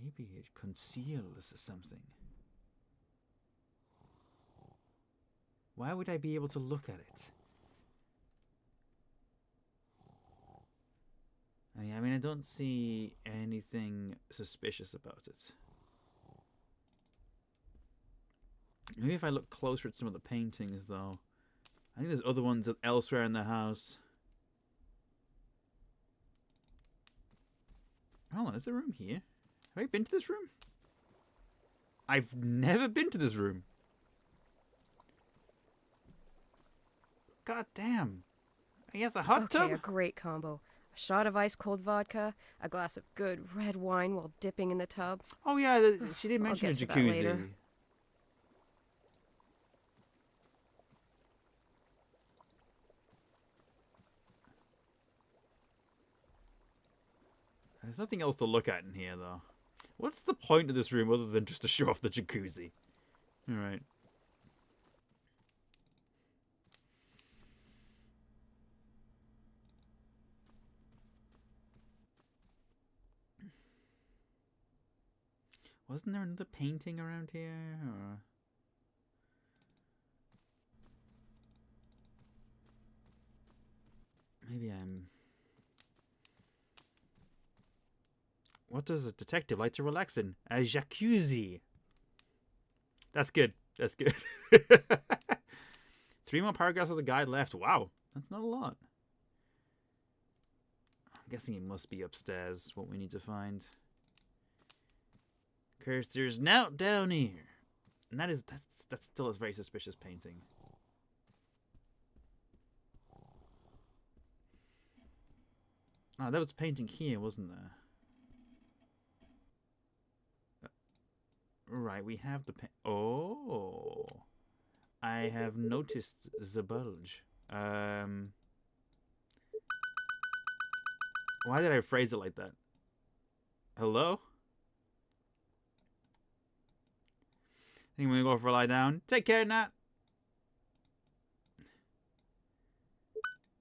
A: Maybe it conceals something. Why would I be able to look at it? I mean, I don't see anything suspicious about it. Maybe if I look closer at some of the paintings, though. I think there's other ones elsewhere in the house. Hold on, is there a room here? Have I been to this room? I've never been to this room. God damn. He has a hot tub?
E: A great combo. A shot of ice-cold vodka, a glass of good red wine while dipping in the tub.
A: Oh yeah, she did mention a
E: I'll get to that
A: jacuzzi.
E: later.
A: There's nothing else to look at in here, though. What's the point of this room other than just to show off the jacuzzi? Alright. Wasn't there another painting around here? Or... maybe I'm... What does a detective like to relax in? A jacuzzi. That's good. That's good. 3 more paragraphs of the guide left. Wow. That's not a lot. I'm guessing it must be upstairs, what we need to find. Because there's note down here. And that's still a very suspicious painting. Oh, there was a painting here, wasn't there? Right, we have the oh, I have noticed the bulge. Why did I phrase it like that? Hello? Think we're gonna go for a lie down. Take care, Nat.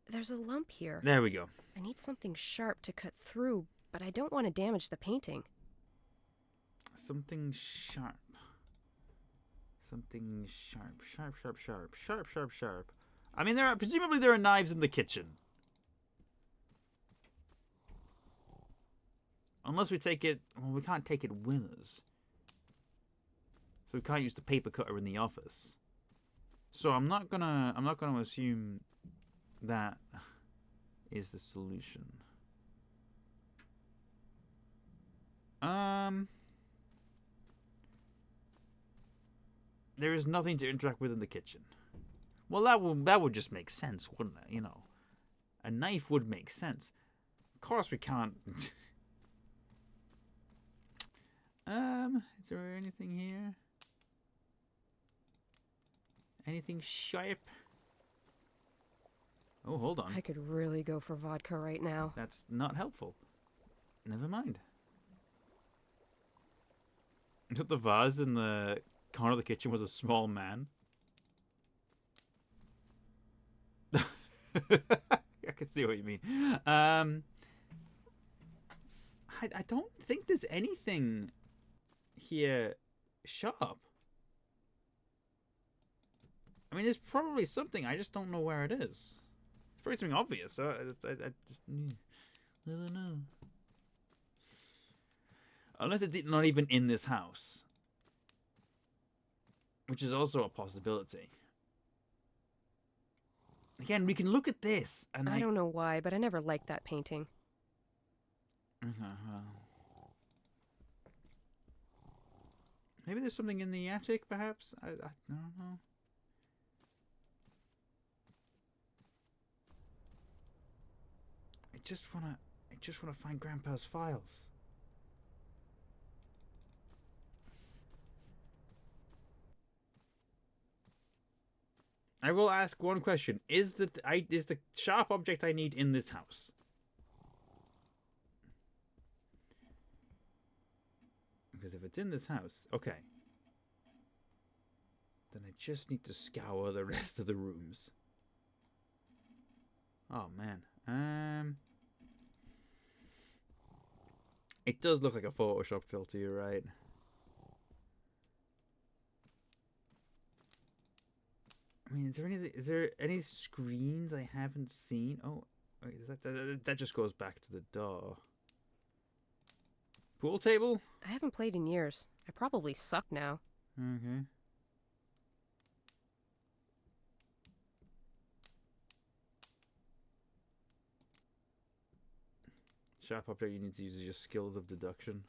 E: There's a lump here.
A: There we go.
E: I need something sharp to cut through, but I don't want to damage the painting.
A: Something sharp. Something sharp. Sharp, sharp, sharp. Sharp, sharp, sharp. I mean, presumably there are knives in the kitchen. Unless we take it... well, we can't take it with us. So we can't use the paper cutter in the office. So I'm not gonna assume that is the solution. There is nothing to interact with in the kitchen. Well, that would just make sense, wouldn't it? You know, a knife would make sense. Of course, we can't. Is there anything here? Anything sharp? Oh, hold on.
E: I could really go for vodka right now.
A: That's not helpful. Never mind. I thought the vase in the corner of the kitchen was a small man. I see what you mean. I don't think there's anything here sharp. I mean, there's probably something. I just don't know where it is. It's probably something obvious. So I just I don't know. Unless it's not even in this house, which is also a possibility. Again, we can look at this, and
E: I don't know why, but I never liked that painting.
A: Maybe there's something in the attic, perhaps? I don't know. I just wanna find Grandpa's files. I will ask one question. Is the sharp object I need in this house? Because if it's in this house, okay. Then I just need to scour the rest of the rooms. Oh man. It does look like a Photoshop filter, you're right. I mean, is there any screens I haven't seen? Oh, wait, that just goes back to the door. Pool table?
E: I haven't played in years. I probably suck now.
A: Okay. Sharp object you need to use is your skills of deduction.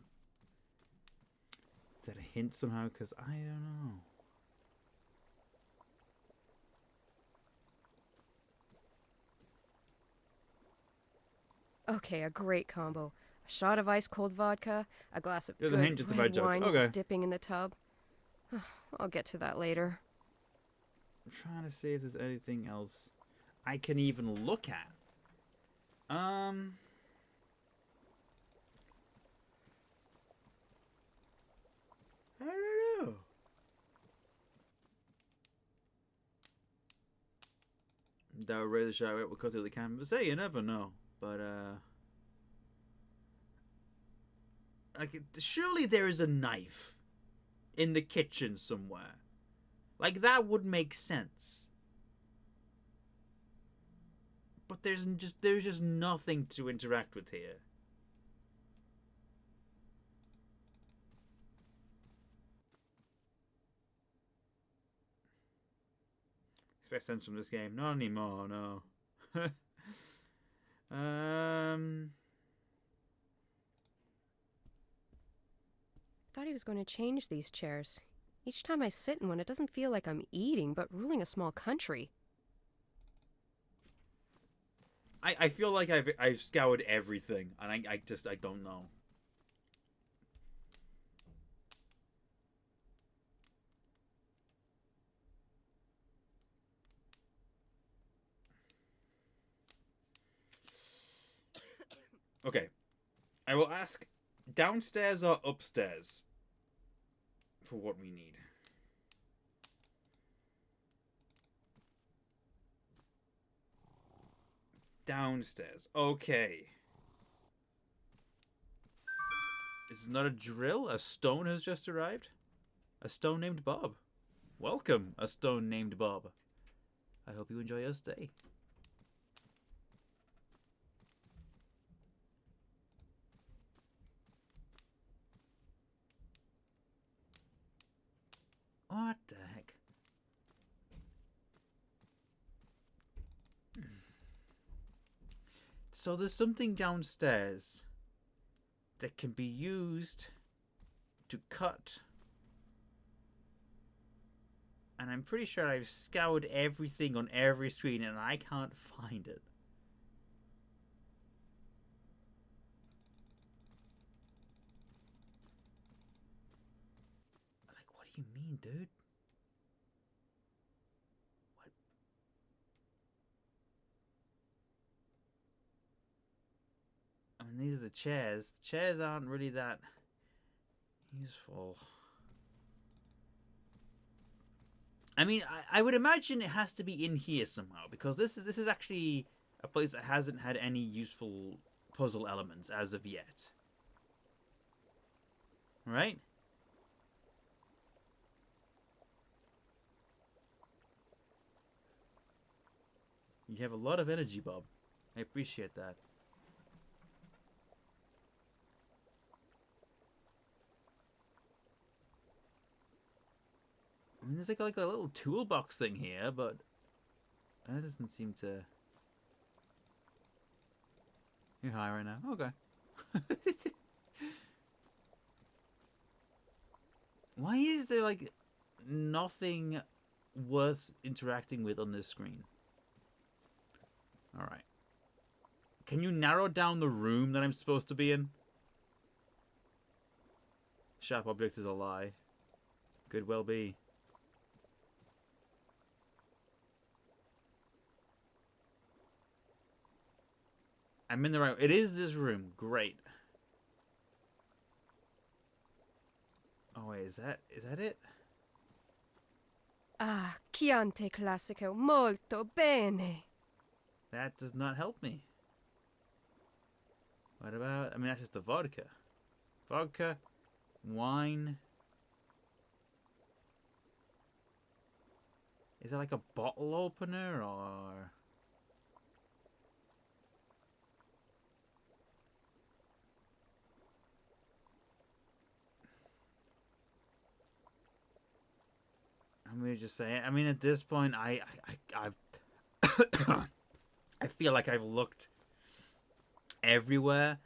A: Is that a hint somehow? Because I don't know.
E: Okay, a great combo. A shot of ice-cold vodka, a glass of
A: There's a
E: good
A: hint just
E: red
A: about joke.
E: wine
A: Okay.
E: dipping in the tub. I'll get to that later.
A: I'm trying to see if there's anything else I can even look at. I don't know. That would raise a shot will cut through the canvas. Hey, you never know. But like, surely there is a knife in the kitchen somewhere. Like, that would make sense. But there's just nothing to interact with here. Expect sense from this game. Not anymore, no.
E: Thought he was going to change these chairs. Each time I sit in one, it doesn't feel like I'm eating, but ruling a small country.
A: I feel like I've scoured everything, and I don't know. Okay, I will ask downstairs or upstairs for what we need. Downstairs. Okay. This is not a drill. A stone has just arrived. A stone named Bob. Welcome, a stone named Bob. I hope you enjoy your stay. What the heck? So there's something downstairs that can be used to cut. And I'm pretty sure I've scoured everything on every screen and I can't find it. Like, what do you mean, dude? What? I mean, these are the chairs. The chairs aren't really that useful. I mean, I would imagine it has to be in here somehow, because this is actually A place that hasn't had any useful puzzle elements as of yet. Right? You have a lot of energy, Bob. I appreciate that. I mean, there's like a little toolbox thing here, but that doesn't seem to... You're high right now? Okay. Why is there, like, nothing worth interacting with on this screen? Alright. Can you narrow down the room that I'm supposed to be in? Sharp object is a lie. Could well be. I'm in the right... It is this room. Great. Oh, wait. Is that it?
E: Ah, Chianti Classico. Molto bene.
A: That does not help me. What about... I mean, that's just the vodka. Vodka. Wine. Is that like a bottle opener, or... I'm gonna just say, I mean, at this point, I've I feel like I've looked everywhere,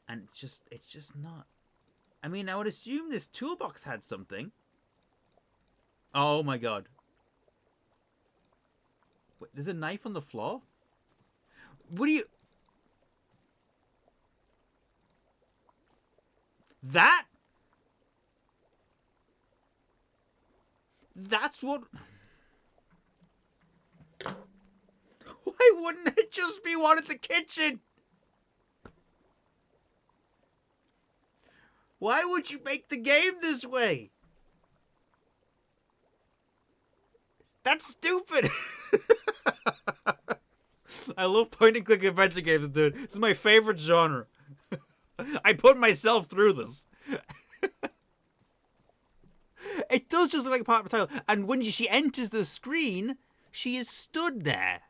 A: and it's just not. I mean, I would assume this toolbox had something. Oh my god! Wait, there's a knife on the floor. What do you? That? That's what... Why wouldn't it just be one in the kitchen? Why would you make the game this way? That's stupid. I love point-and-click adventure games, dude. This is my favorite genre. I put myself through this. It does just look like part of the title. And when she enters the screen, she is stood there.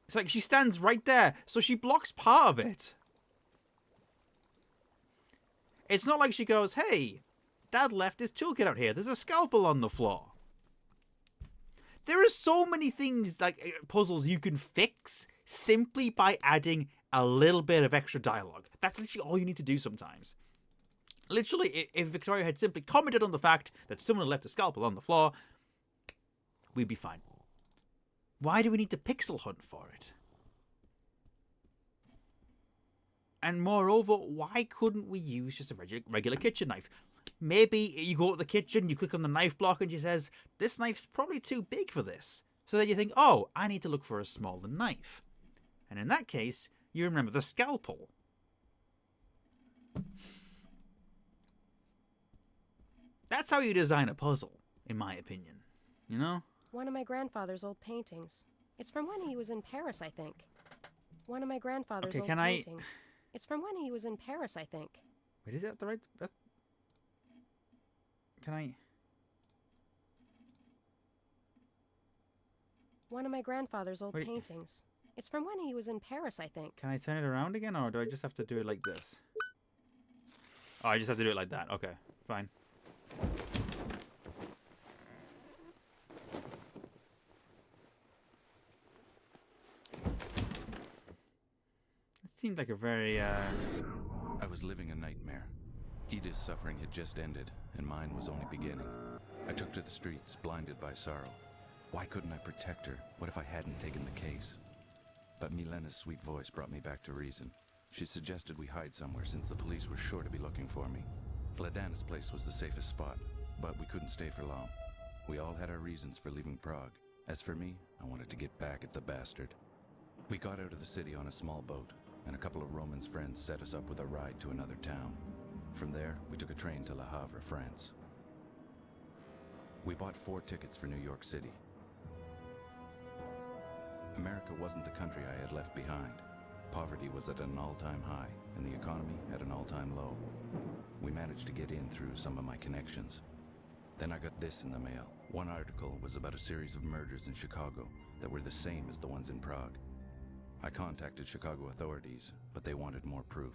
A: It's like she stands right there, so she blocks part of it. It's not like she goes, hey, Dad left his toolkit out here. There's a scalpel on the floor. There are so many things, like puzzles, you can fix simply by adding a little bit of extra dialogue. That's literally all you need to do sometimes. Literally, if Victoria had simply commented on the fact that someone had left a scalpel on the floor, we'd be fine. Why do we need to pixel hunt for it? And moreover, why couldn't we use just a regular kitchen knife? Maybe you go to the kitchen, you click on the knife block, and she says, this knife's probably too big for this. So then you think, oh, I need to look for a smaller knife. And in that case, you remember the scalpel. That's how you design a puzzle, in my opinion. You know?
E: One of my grandfather's old paintings. It's from when he was in Paris, I think. One of my grandfather's old paintings. It's from when he was in Paris, I think.
A: Wait, is that the right... Can I...
E: One of my grandfather's old paintings. It's from when he was in Paris, I think.
A: Can I turn it around again, or do I just have to do it like this? Oh, I just have to do it like that. Okay, fine. It seemed like a very,
C: I was living a nightmare. Edith's suffering had just ended, and mine was only beginning. I took to the streets, blinded by sorrow. Why couldn't I protect her? What if I hadn't taken the case? But Milena's sweet voice brought me back to reason. She suggested we hide somewhere since the police were sure to be looking for me. Vladana's place was the safest spot, but we couldn't stay for long. We all had our reasons for leaving Prague. As for me, I wanted to get back at the bastard. We got out of the city on a small boat, and a couple of Roman's friends set us up with a ride to another town. From there, we took a train to Le Havre, France. We bought 4 tickets for New York City. America wasn't the country I had left behind. Poverty was at an all-time high, and the economy at an all-time low. We managed to get in through some of my connections. Then I got this in the mail. One article was about a series of murders in Chicago that were the same as the ones in Prague. I contacted Chicago authorities, but they wanted more proof.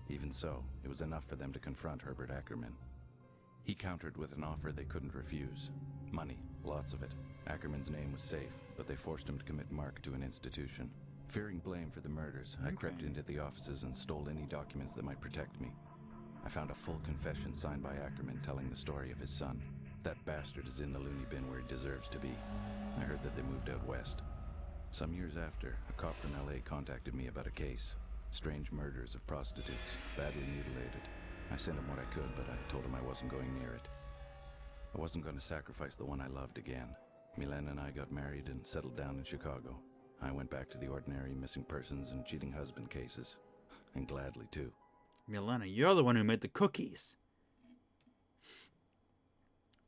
C: Even so, it was enough for them to confront Herbert Ackerman. He countered with an offer they couldn't refuse. Money, lots of it. Ackerman's name was safe, but they forced him to commit Mark to an institution. Fearing blame for the murders, I crept into the offices and stole any documents that might protect me. I found a full confession signed by Ackerman telling the story of his son. That bastard is in the loony bin where he deserves to be. I heard that they moved out west. Some years after, a cop from LA contacted me about a case. Strange murders of prostitutes, badly mutilated. I sent him what I could, but I told him I wasn't going near it. I wasn't going to sacrifice the one I loved again. Milen and I got married and settled down in Chicago. I went back to the ordinary missing persons and cheating husband cases. And gladly, too.
A: Milena, you're the one who made the cookies.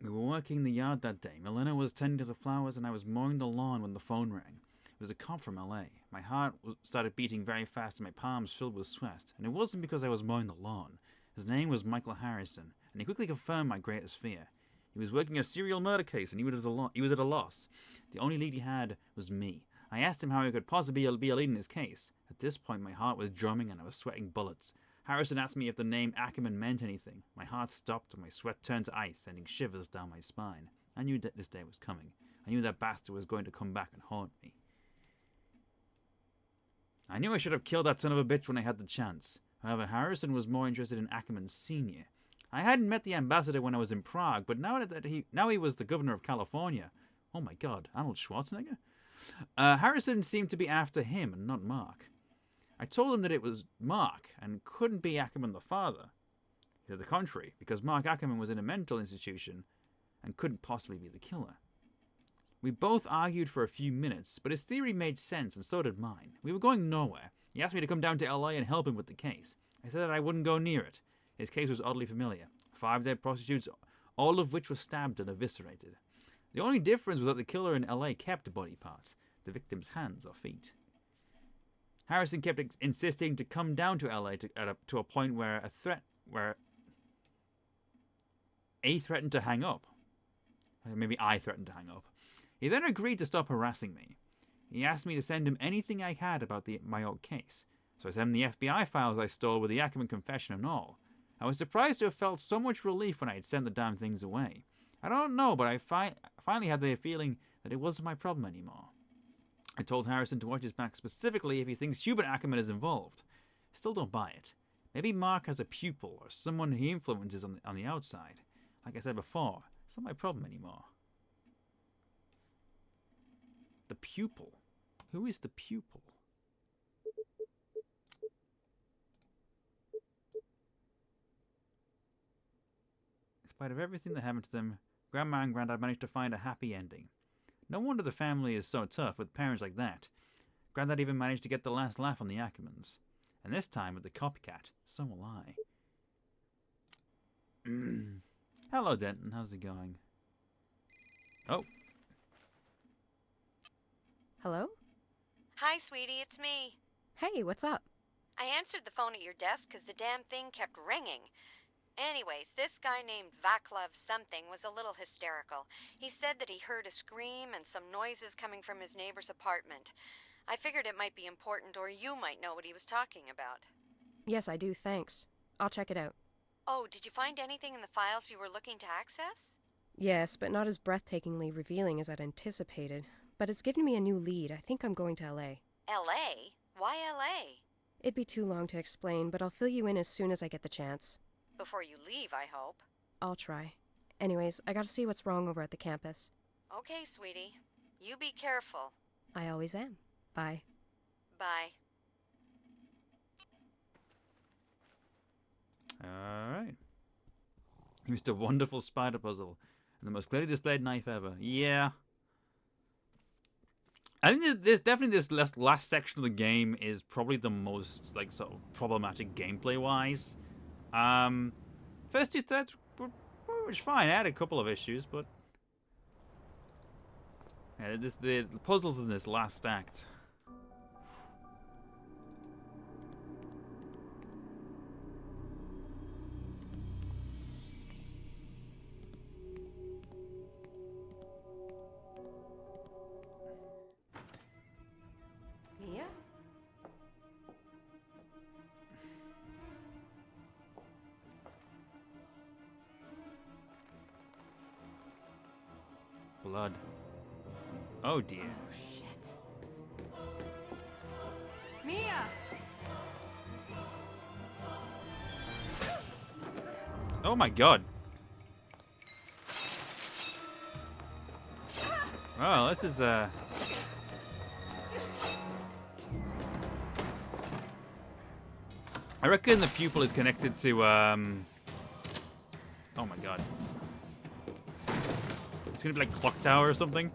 A: We were working in the yard that day. Milena was tending to the flowers and I was mowing the lawn when the phone rang. It was a cop from LA. My heart started beating very fast and my palms filled with sweat. And it wasn't because I was mowing the lawn. His name was Michael Harrison, and he quickly confirmed my greatest fear. He was working a serial murder case and he was at a loss. The only lead he had was me. I asked him how he could possibly be a lead in his case. At this point my heart was drumming and I was sweating bullets. Harrison asked me if the name Ackerman meant anything. My heart stopped and my sweat turned to ice, sending shivers down my spine. I knew that this day was coming. I knew that bastard was going to come back and haunt me. I knew I should have killed that son of a bitch when I had the chance. However, Harrison was more interested in Ackerman Sr. I hadn't met the ambassador when I was in Prague, but now he was the governor of California. Oh my god, Arnold Schwarzenegger? Harrison seemed to be after him and not Mark. I told him that it was Mark and couldn't be Ackerman the father. To the contrary, because Mark Ackerman was in a mental institution and couldn't possibly be the killer. We both argued for a few minutes, but his theory made sense and so did mine. We were going nowhere. He asked me to come down to LA and help him with the case. I said that I wouldn't go near it. His case was oddly familiar. 5 dead prostitutes, all of which were stabbed and eviscerated. The only difference was that the killer in LA kept body parts, the victim's hands or feet. Harrison kept insisting to come down to LA to a point where A threatened to hang up. Maybe I threatened to hang up. He then agreed to stop harassing me. He asked me to send him anything I had about my old case. So I sent him the FBI files I stole with the Ackerman confession and all. I was surprised to have felt so much relief when I had sent the damn things away. I don't know, but I finally had the feeling that it wasn't my problem anymore. I told Harrison to watch his back specifically if he thinks Hubert Ackerman is involved. I still don't buy it. Maybe Mark has a pupil or someone he influences on the outside. Like I said before, it's not my problem anymore. The pupil? Who is the pupil? In spite of everything that happened to them, Grandma and Granddad managed to find a happy ending. No wonder the family is so tough with parents like that. Granddad even managed to get the last laugh on the Ackermans. And this time with the copycat. So will I. Hello, Denton. How's it going? Oh.
E: Hello?
G: Hi, sweetie, it's me.
E: Hey, what's up?
G: I answered the phone at your desk because the damn thing kept ringing. Anyways, this guy named Vaclav something was a little hysterical. He said that he heard a scream and some noises coming from his neighbor's apartment. I figured it might be important, or you might know what he was talking about.
E: Yes, I do, thanks. I'll check it out.
G: Oh, did you find anything in the files you were looking to access?
E: Yes, but not as breathtakingly revealing as I'd anticipated. But it's given me a new lead. I think I'm going to LA.
G: LA? Why LA?
E: It'd be too long to explain, but I'll fill you in as soon as I get the chance.
G: Before you leave, I hope.
E: I'll try. Anyways, I gotta see what's wrong over at the campus.
G: Okay, sweetie. You be careful.
E: I always am. Bye.
G: Bye.
A: Alright. Mr. Wonderful Spider Puzzle. And the most clearly displayed knife ever. Yeah. I think this last section of the game is probably the most, like, sort of problematic gameplay-wise. First 2 thirds were fine. I had a couple of issues, but... Yeah, the puzzles in this last act blood. Oh dear.
E: Oh, shit. Mia!
A: Oh my god. Oh, this is I reckon the pupil is connected to oh my god. It's gonna be like Clock Tower or something.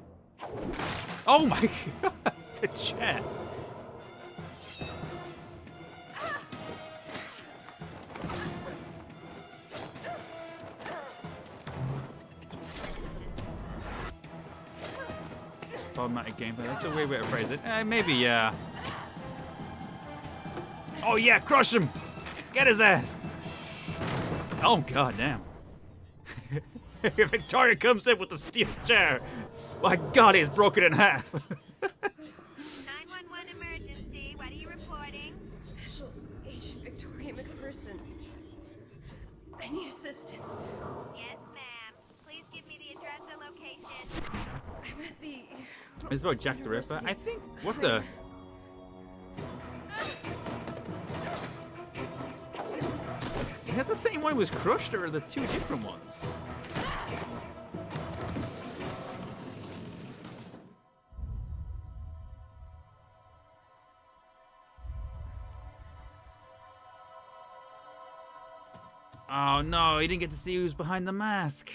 A: Oh my god, the chat. Problematic gameplay. That's a weird way to phrase it. Maybe, yeah. Oh yeah, crush him! Get his ass! Oh god damn. Victoria comes in with the steel chair. My god, he's broken in half.
J: 911 emergency. What are you reporting?
E: Special Agent Victoria McPherson. I need assistance.
J: Yes, ma'am. Please give me the address and location.
E: I'm at the...
A: It's about Jack the Ripper. I think... What the... Is that the same one was crushed, or are the two different ones? Oh no, he didn't get to see who's behind the mask.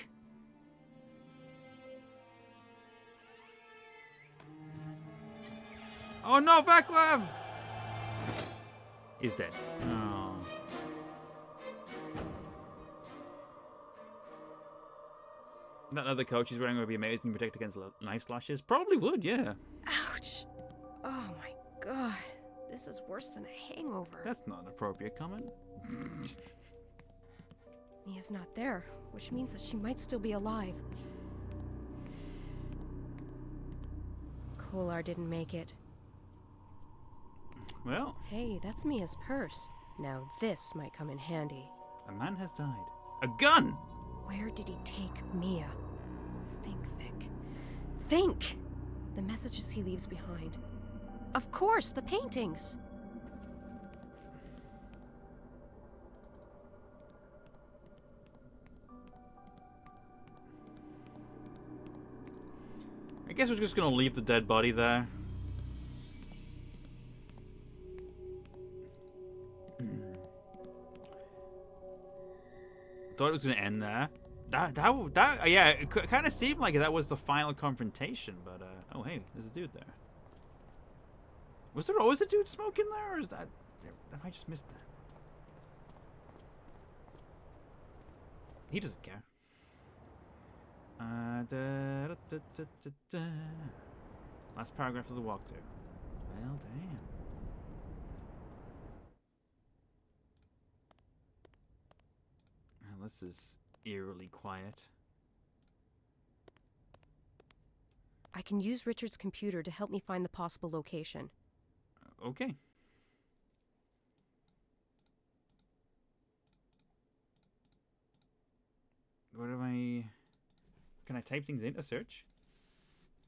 A: Oh no, Vaclav! He's dead. Oh. That leather coat she's wearing would be amazing to protect against knife slashes. Probably would, yeah.
E: Ouch. Oh my god. This is worse than a hangover.
A: That's not an appropriate comment.
E: Mia's not there, which means that she might still be alive. Kolar didn't make it.
A: Well,
E: Hey, that's Mia's purse. Now this might come in handy.
A: a man has died. A gun!
E: Where did he take Mia? Think, Vic. Think! The messages he leaves behind. Of course, the paintings!
A: I guess we're just gonna leave the dead body there. Thought it was gonna end there. That yeah, it kind of seemed like that was the final confrontation, but oh hey, there's a dude there. Was there always a dude smoking there, or is that have I just missed that? He doesn't care. Last paragraph of the walkthrough. Well, damn. Well, this is eerily quiet.
E: I can use Richard's computer to help me find the possible location.
A: Okay. What do I... Can I type things into search?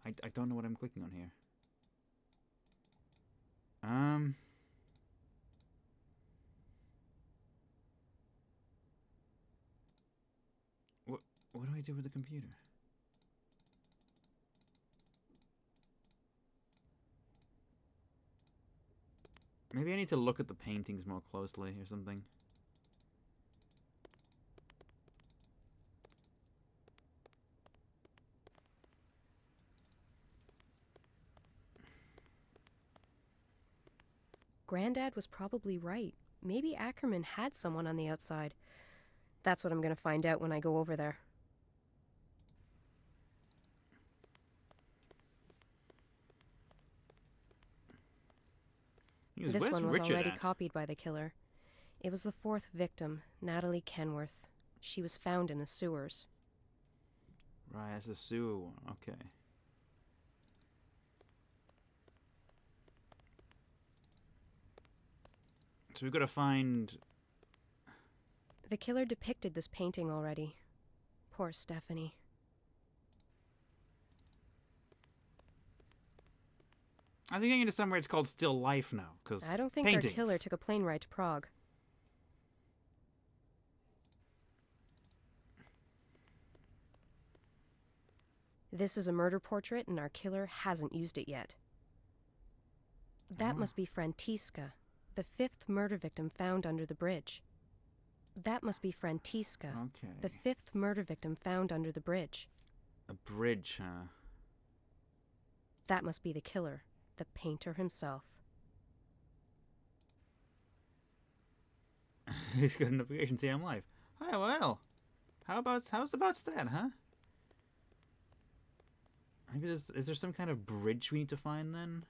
A: I don't know what I'm clicking on here. What do I do with the computer? Maybe I need to look at the paintings more closely or something.
E: Granddad was probably right. Maybe Ackerman had someone on the outside. That's what I'm gonna find out when I go over there. This one was already copied by the killer. It was the fourth victim, Natalie Kenworth. She was found in the sewers.
A: Right, that's the sewer one. Okay. So we've got to find...
E: The killer depicted this painting already. Poor Stephanie.
A: I think I understand why it's called Still Life now, because
E: I don't think
A: paintings.
E: our killer took a plane ride to Prague. This is a murder portrait, and our killer hasn't used it yet. That must be Frantiska, the 5th murder victim found under the bridge. That must be Frantiska,
A: Okay.
E: the 5th murder victim found under the bridge.
A: A bridge, huh?
E: That must be the killer, the painter himself.
A: He's got a notification saying I'm live. Hi, well. How's about that, huh? Maybe is there some kind of bridge we need to find then?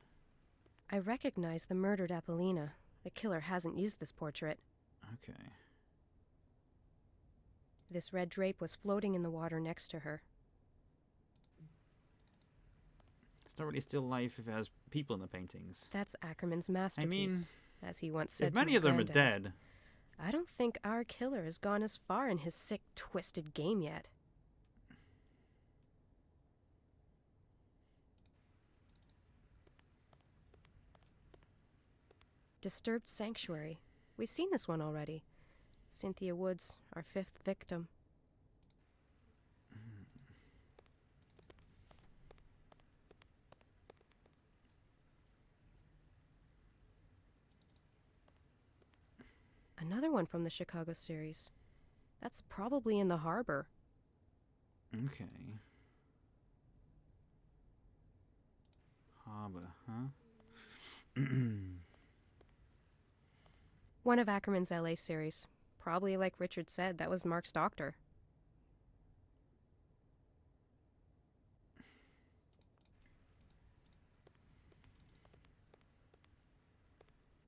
E: I recognize the murdered Apollina. The killer hasn't used this portrait.
A: Okay.
E: This red drape was floating in the water next to her.
A: It's not really Still Life if it has people in the paintings.
E: That's Ackerman's masterpiece, as he once said
A: if
E: to
A: many
E: my
A: of them are
E: granddad.
A: dead,
E: I don't think our killer has gone as far in his sick, twisted game yet. Disturbed Sanctuary. We've seen this one already. Cynthia Woods, our 5th victim. Another one from the Chicago series. That's probably in the harbor.
A: okay. Harbor, huh?
E: One of Ackerman's LA series. Probably, like Richard said, that was Mark's doctor.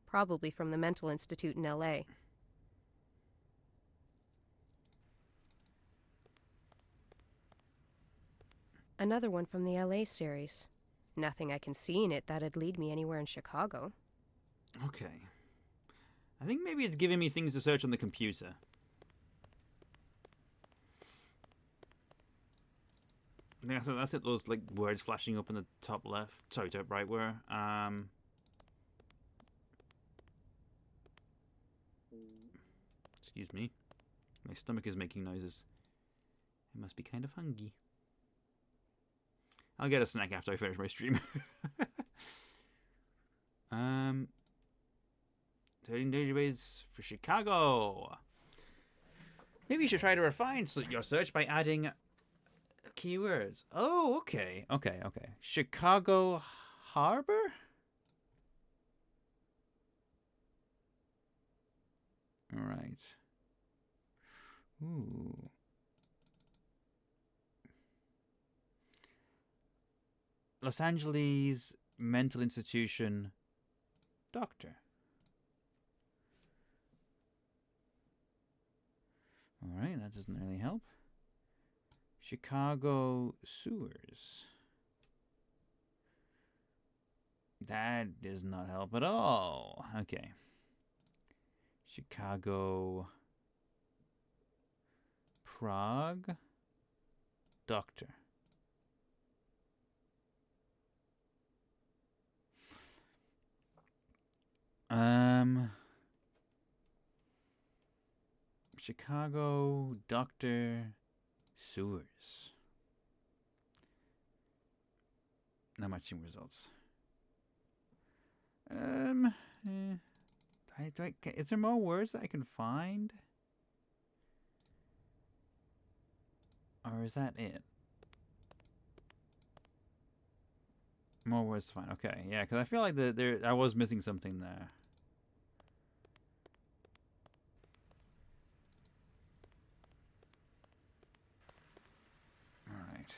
E: Probably from the mental institute in LA. Another one from the LA series. Nothing I can see in it that'd lead me anywhere in Chicago.
A: Okay. I think maybe it's giving me things to search on the computer. Yeah, so that's it. Those like words flashing up in the top left, sorry, top right were. Excuse me. My stomach is making noises. I must be kind of hungry. I'll get a snack after I finish my stream. 13 days for Chicago. Maybe you should try to refine your search by adding keywords. Oh, okay. Chicago Harbor? All right. Ooh. Los Angeles Mental Institution Doctor. All right, that doesn't really help. Chicago Sewers. That does not help at all. Okay. Chicago Prague Doctor. Chicago Dr. Sewers. Not matching results. Is there more words that I can find? Or is that it? More words to find. Okay, yeah, because I feel like I was missing something there. All right.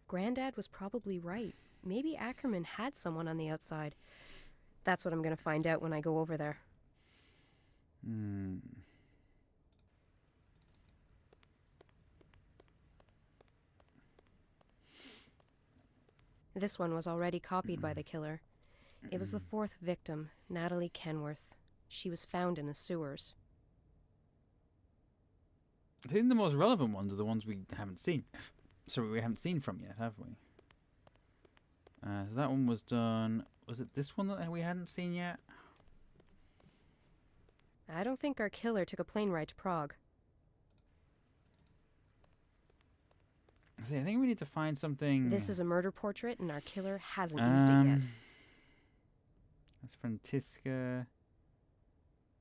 E: Granddad was probably right. Maybe Ackerman had someone on the outside. That's what I'm going to find out when I go over there. This one was already copied by the killer. It was the 4th victim, Natalie Kenworth. She was found in the sewers.
A: I think the most relevant ones are the ones we haven't seen. So we haven't seen from yet, have we? So that one was done. Was it this one that we hadn't seen yet?
E: I don't think our killer took a plane ride to Prague.
A: See, I think we need to find something.
E: This is a murder portrait, and our killer hasn't used it yet.
A: That's Frantiska.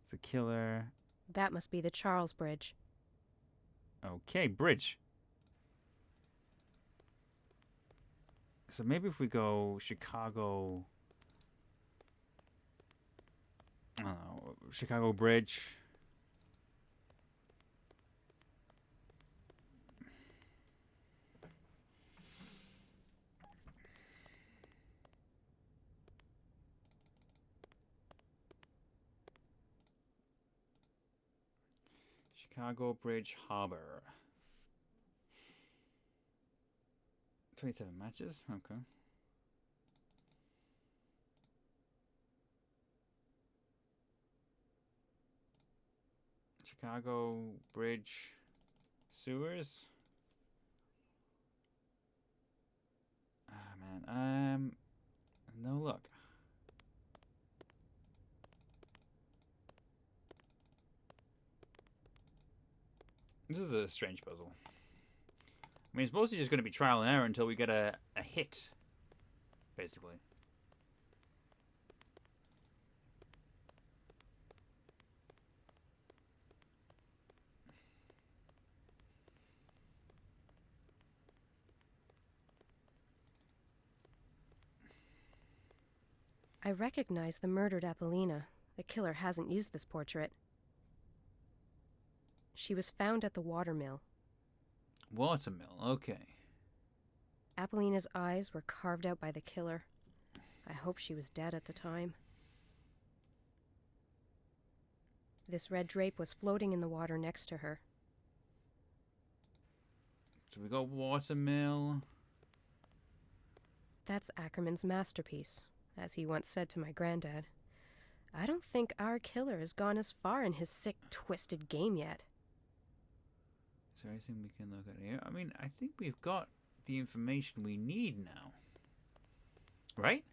A: It's a killer.
E: That must be the Charles Bridge.
A: Okay, bridge. So maybe if we go Chicago... I don't know, Chicago Bridge. Chicago Bridge Harbor. 27 matches? Okay. Chicago Bridge sewers. Ah, man. No luck. This is a strange puzzle. I mean, it's mostly just going to be trial and error until we get a hit, basically.
E: I recognize the murdered Apollina. The killer hasn't used this portrait. She was found at the watermill.
A: Watermill, okay.
E: Apollina's eyes were carved out by the killer. I hope she was dead at the time. This red drape was floating in the water next to her.
A: So we got watermill.
E: That's Ackerman's masterpiece, as he once said to my granddad. I don't think our killer has gone as far in his sick, twisted game yet.
A: Is there anything we can look at here? I mean, I think we've got the information we need now. Right?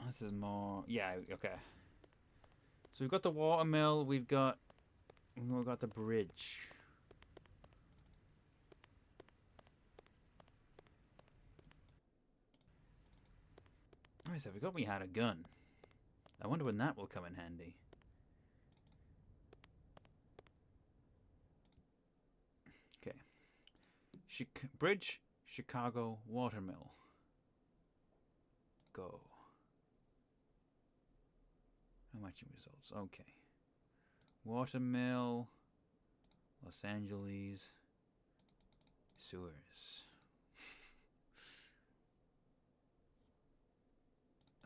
A: This is more... Yeah, okay. So we've got the watermill, we've got the bridge. Oh, so I forgot we had a gun. I wonder when that will come in handy. Okay. Bridge, Chicago, watermill. Go. No matching results. Okay. Watermill, Los Angeles, sewers.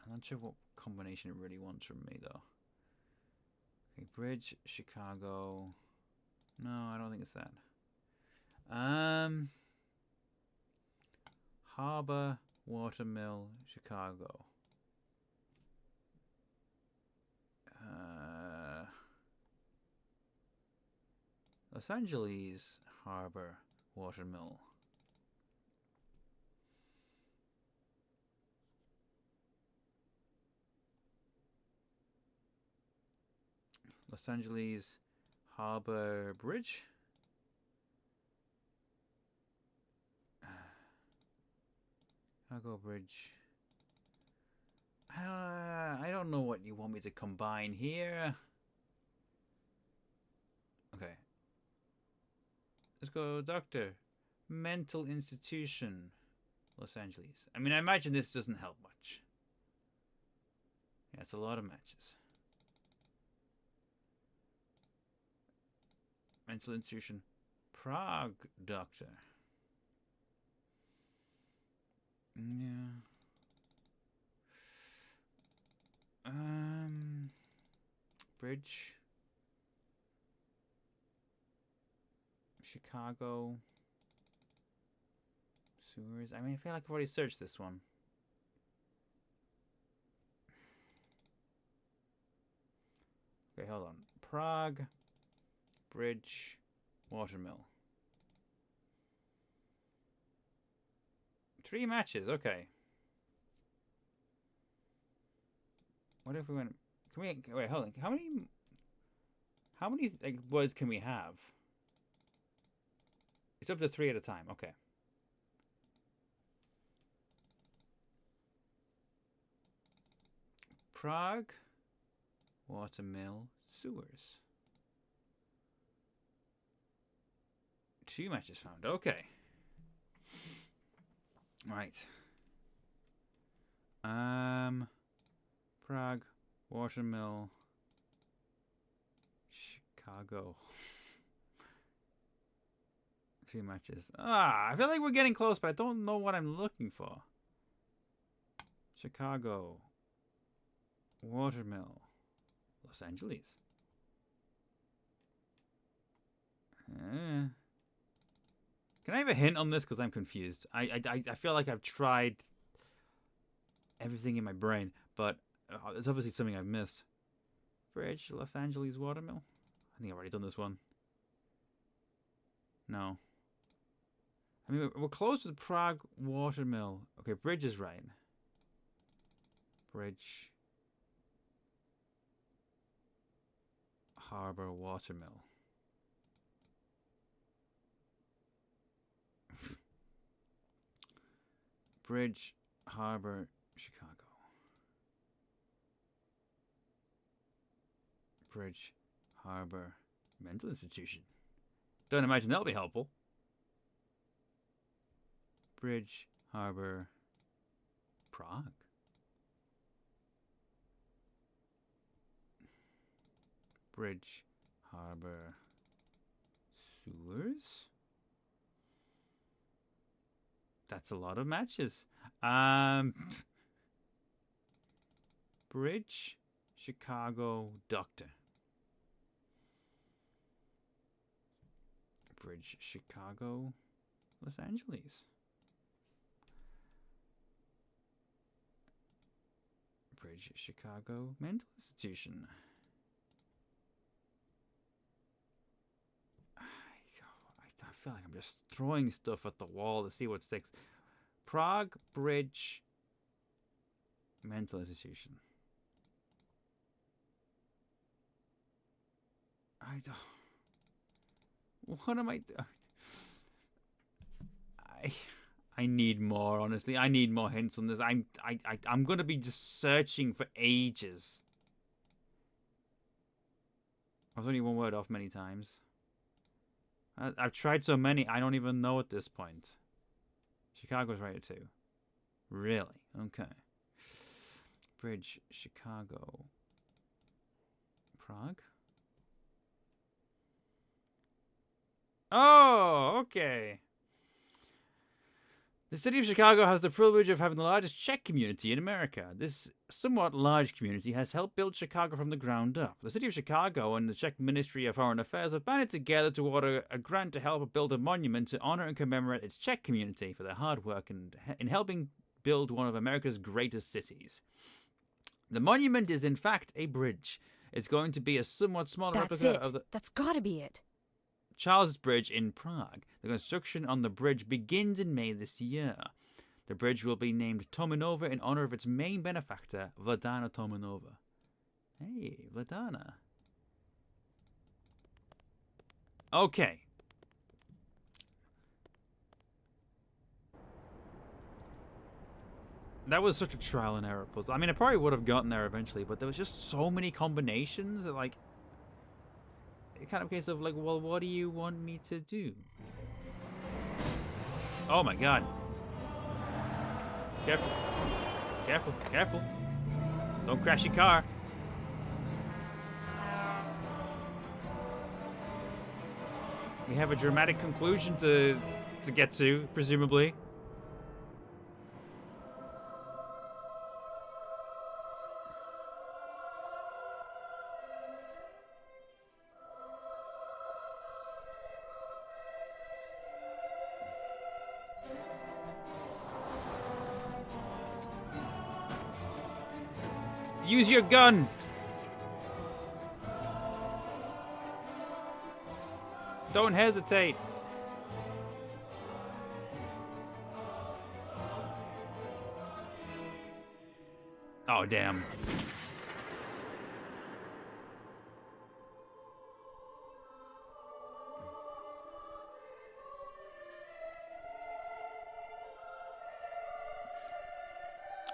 A: I'm not sure what combination it really wants from me, though. Okay, bridge, Chicago. No, I don't think it's that. Harbor, watermill, Chicago. Los Angeles, harbor, watermill. Los Angeles Harbor Bridge. Chicago Bridge. I don't know what you want me to combine here. Okay. Let's go, doctor. Mental institution. Los Angeles. I mean, I imagine this doesn't help much. Yeah, it's a lot of matches. Mental institution. Prague doctor. Yeah. Bridge. Chicago. Sewers. I mean, I feel like I've already searched this one. Wait, hold on. Prague, bridge, watermill. 3 matches. Okay. What if we went? Can we wait? Hold on. How many like words can we have? It's up to 3 at a time. Okay. Prague, watermill, sewers. 2 matches found. Okay. Right. Prague, watermill, Chicago. 3 matches. I feel like we're getting close, but I don't know what I'm looking for. Chicago. Watermill. Los Angeles. Can I have a hint on this? Because I'm confused. I feel like I've tried everything in my brain, but there's obviously something I've missed. Bridge, Los Angeles, watermill. I think I've already done this one. No. I mean, we're close to the Prague watermill. Okay, bridge is right. Bridge. Harbor watermill. Bridge, harbor, Chicago. Bridge, harbor, mental institution. Don't imagine that'll be helpful. Bridge, harbor, Prague. Bridge, harbor, sewers. That's a lot of matches. Bridge, Chicago, doctor. Bridge, Chicago, Los Angeles. Bridge, Chicago, mental institution. I feel like I'm just throwing stuff at the wall to see what sticks. Prague, bridge, mental institution. I don't. What am I doing? I need more, honestly. I need more hints on this. I'm gonna be just searching for ages. I was only 1 word off many times. I've tried so many, I don't even know at this point. Chicago's right too. Really? Okay. Bridge, Chicago. Prague? Oh, okay. The city of Chicago has the privilege of having the largest Czech community in America. This somewhat large community has helped build Chicago from the ground up. The city of Chicago and the Czech Ministry of Foreign Affairs have banded together to award a grant to help build a monument to honor and commemorate its Czech community for their hard work in helping build one of America's greatest cities. The monument is in fact a bridge. It's going to be a somewhat smaller replica of the...
E: That's gotta be it.
A: Charles Bridge in Prague. The construction on the bridge begins in May this year. The bridge will be named Tomanova in honor of its main benefactor, Vladana Tomanova. Hey, Vladana. Okay. That was such a trial and error puzzle. I mean, I probably would have gotten there eventually, but there was just so many combinations that, like, kind of case of like, well, what do you want me to do? Oh my god. Careful. Careful. Careful. Don't crash your car. We have a dramatic conclusion to get to, presumably. Use your gun! Don't hesitate. Oh, damn.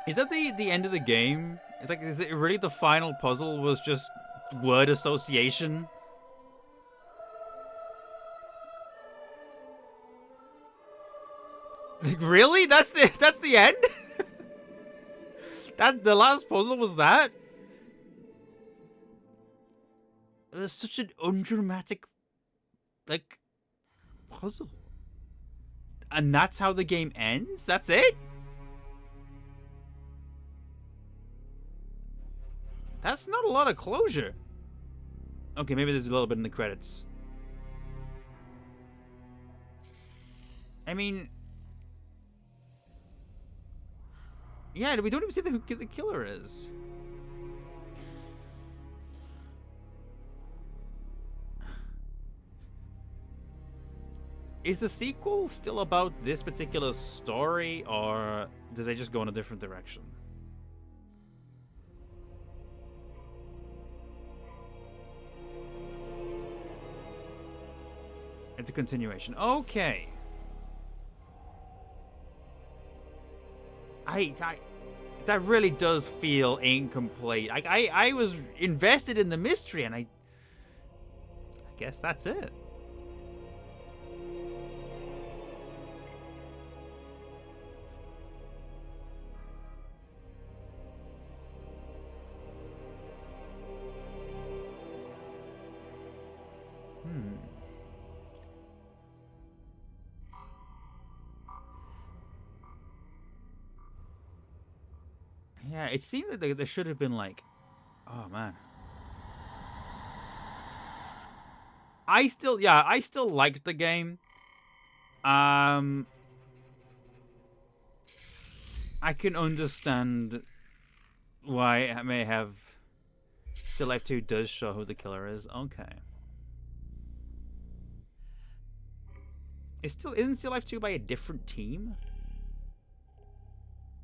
A: Is that the end of the game? It's like, is it really the final puzzle was just word association? Like, really? That's the end? That the last puzzle was that? It was such an undramatic, like, puzzle. And that's how the game ends? That's it? That's not a lot of closure. Okay, maybe there's a little bit in the credits. I mean... Yeah, we don't even see who the killer is. Is the sequel still about this particular story, or did they just go in a different direction? It's a continuation. Okay. That really does feel incomplete. I was invested in the mystery, and I guess that's it. Yeah, it seemed that there should have been like, oh man. I still liked the game. I can understand why I may have Still Life 2 does show who the killer is. Okay. Isn't Still Life 2 by a different team?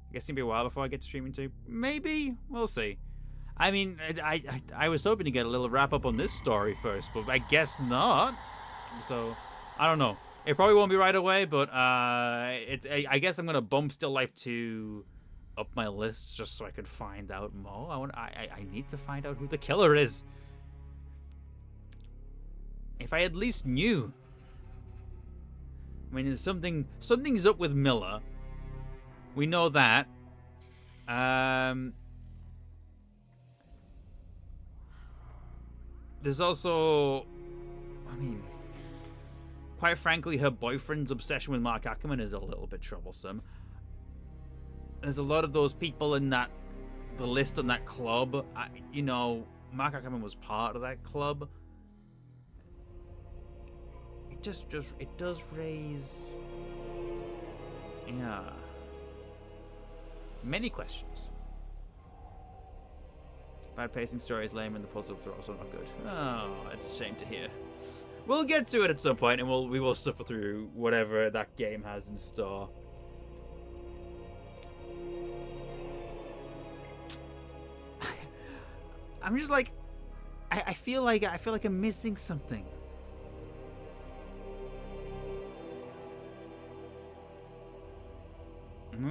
A: I guess it's gonna be a while before I get to streaming too. Maybe. We'll see. I mean, I was hoping to get a little wrap up on this story first, but I guess not. So, I don't know. It probably won't be right away, but I guess I'm gonna bump Still Life 2 up my list just so I can find out more. I need to find out who the killer is. If I at least knew. I mean, something's up with Miller. We know that. There's also, I mean, quite frankly, her boyfriend's obsession with Mark Ackerman is a little bit troublesome. There's a lot of those people in the list on that club. You know, Mark Ackerman was part of that club. It does raise, yeah, many questions. Bad pacing, story is lame, and the puzzles are also not good. Oh, it's a shame to hear. We'll get to it at some point, and we will suffer through whatever that game has in store. I'm just like, I feel like I'm missing something.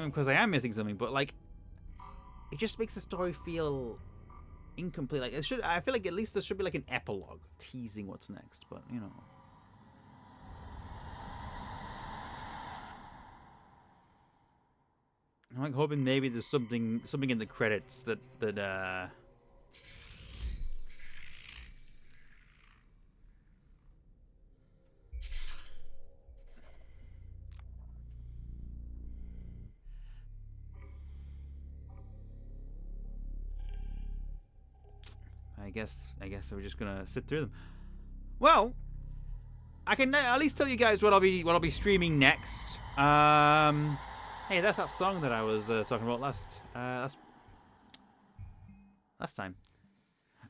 A: Because I am missing something, but like, it just makes the story feel incomplete. Like I feel like at least there should be like an epilogue teasing what's next. But you know, I'm like hoping maybe there's something in the credits that I guess we're just gonna sit through them. Well, I can at least tell you guys what I'll be streaming next. Hey, that's that song that I was talking about last time.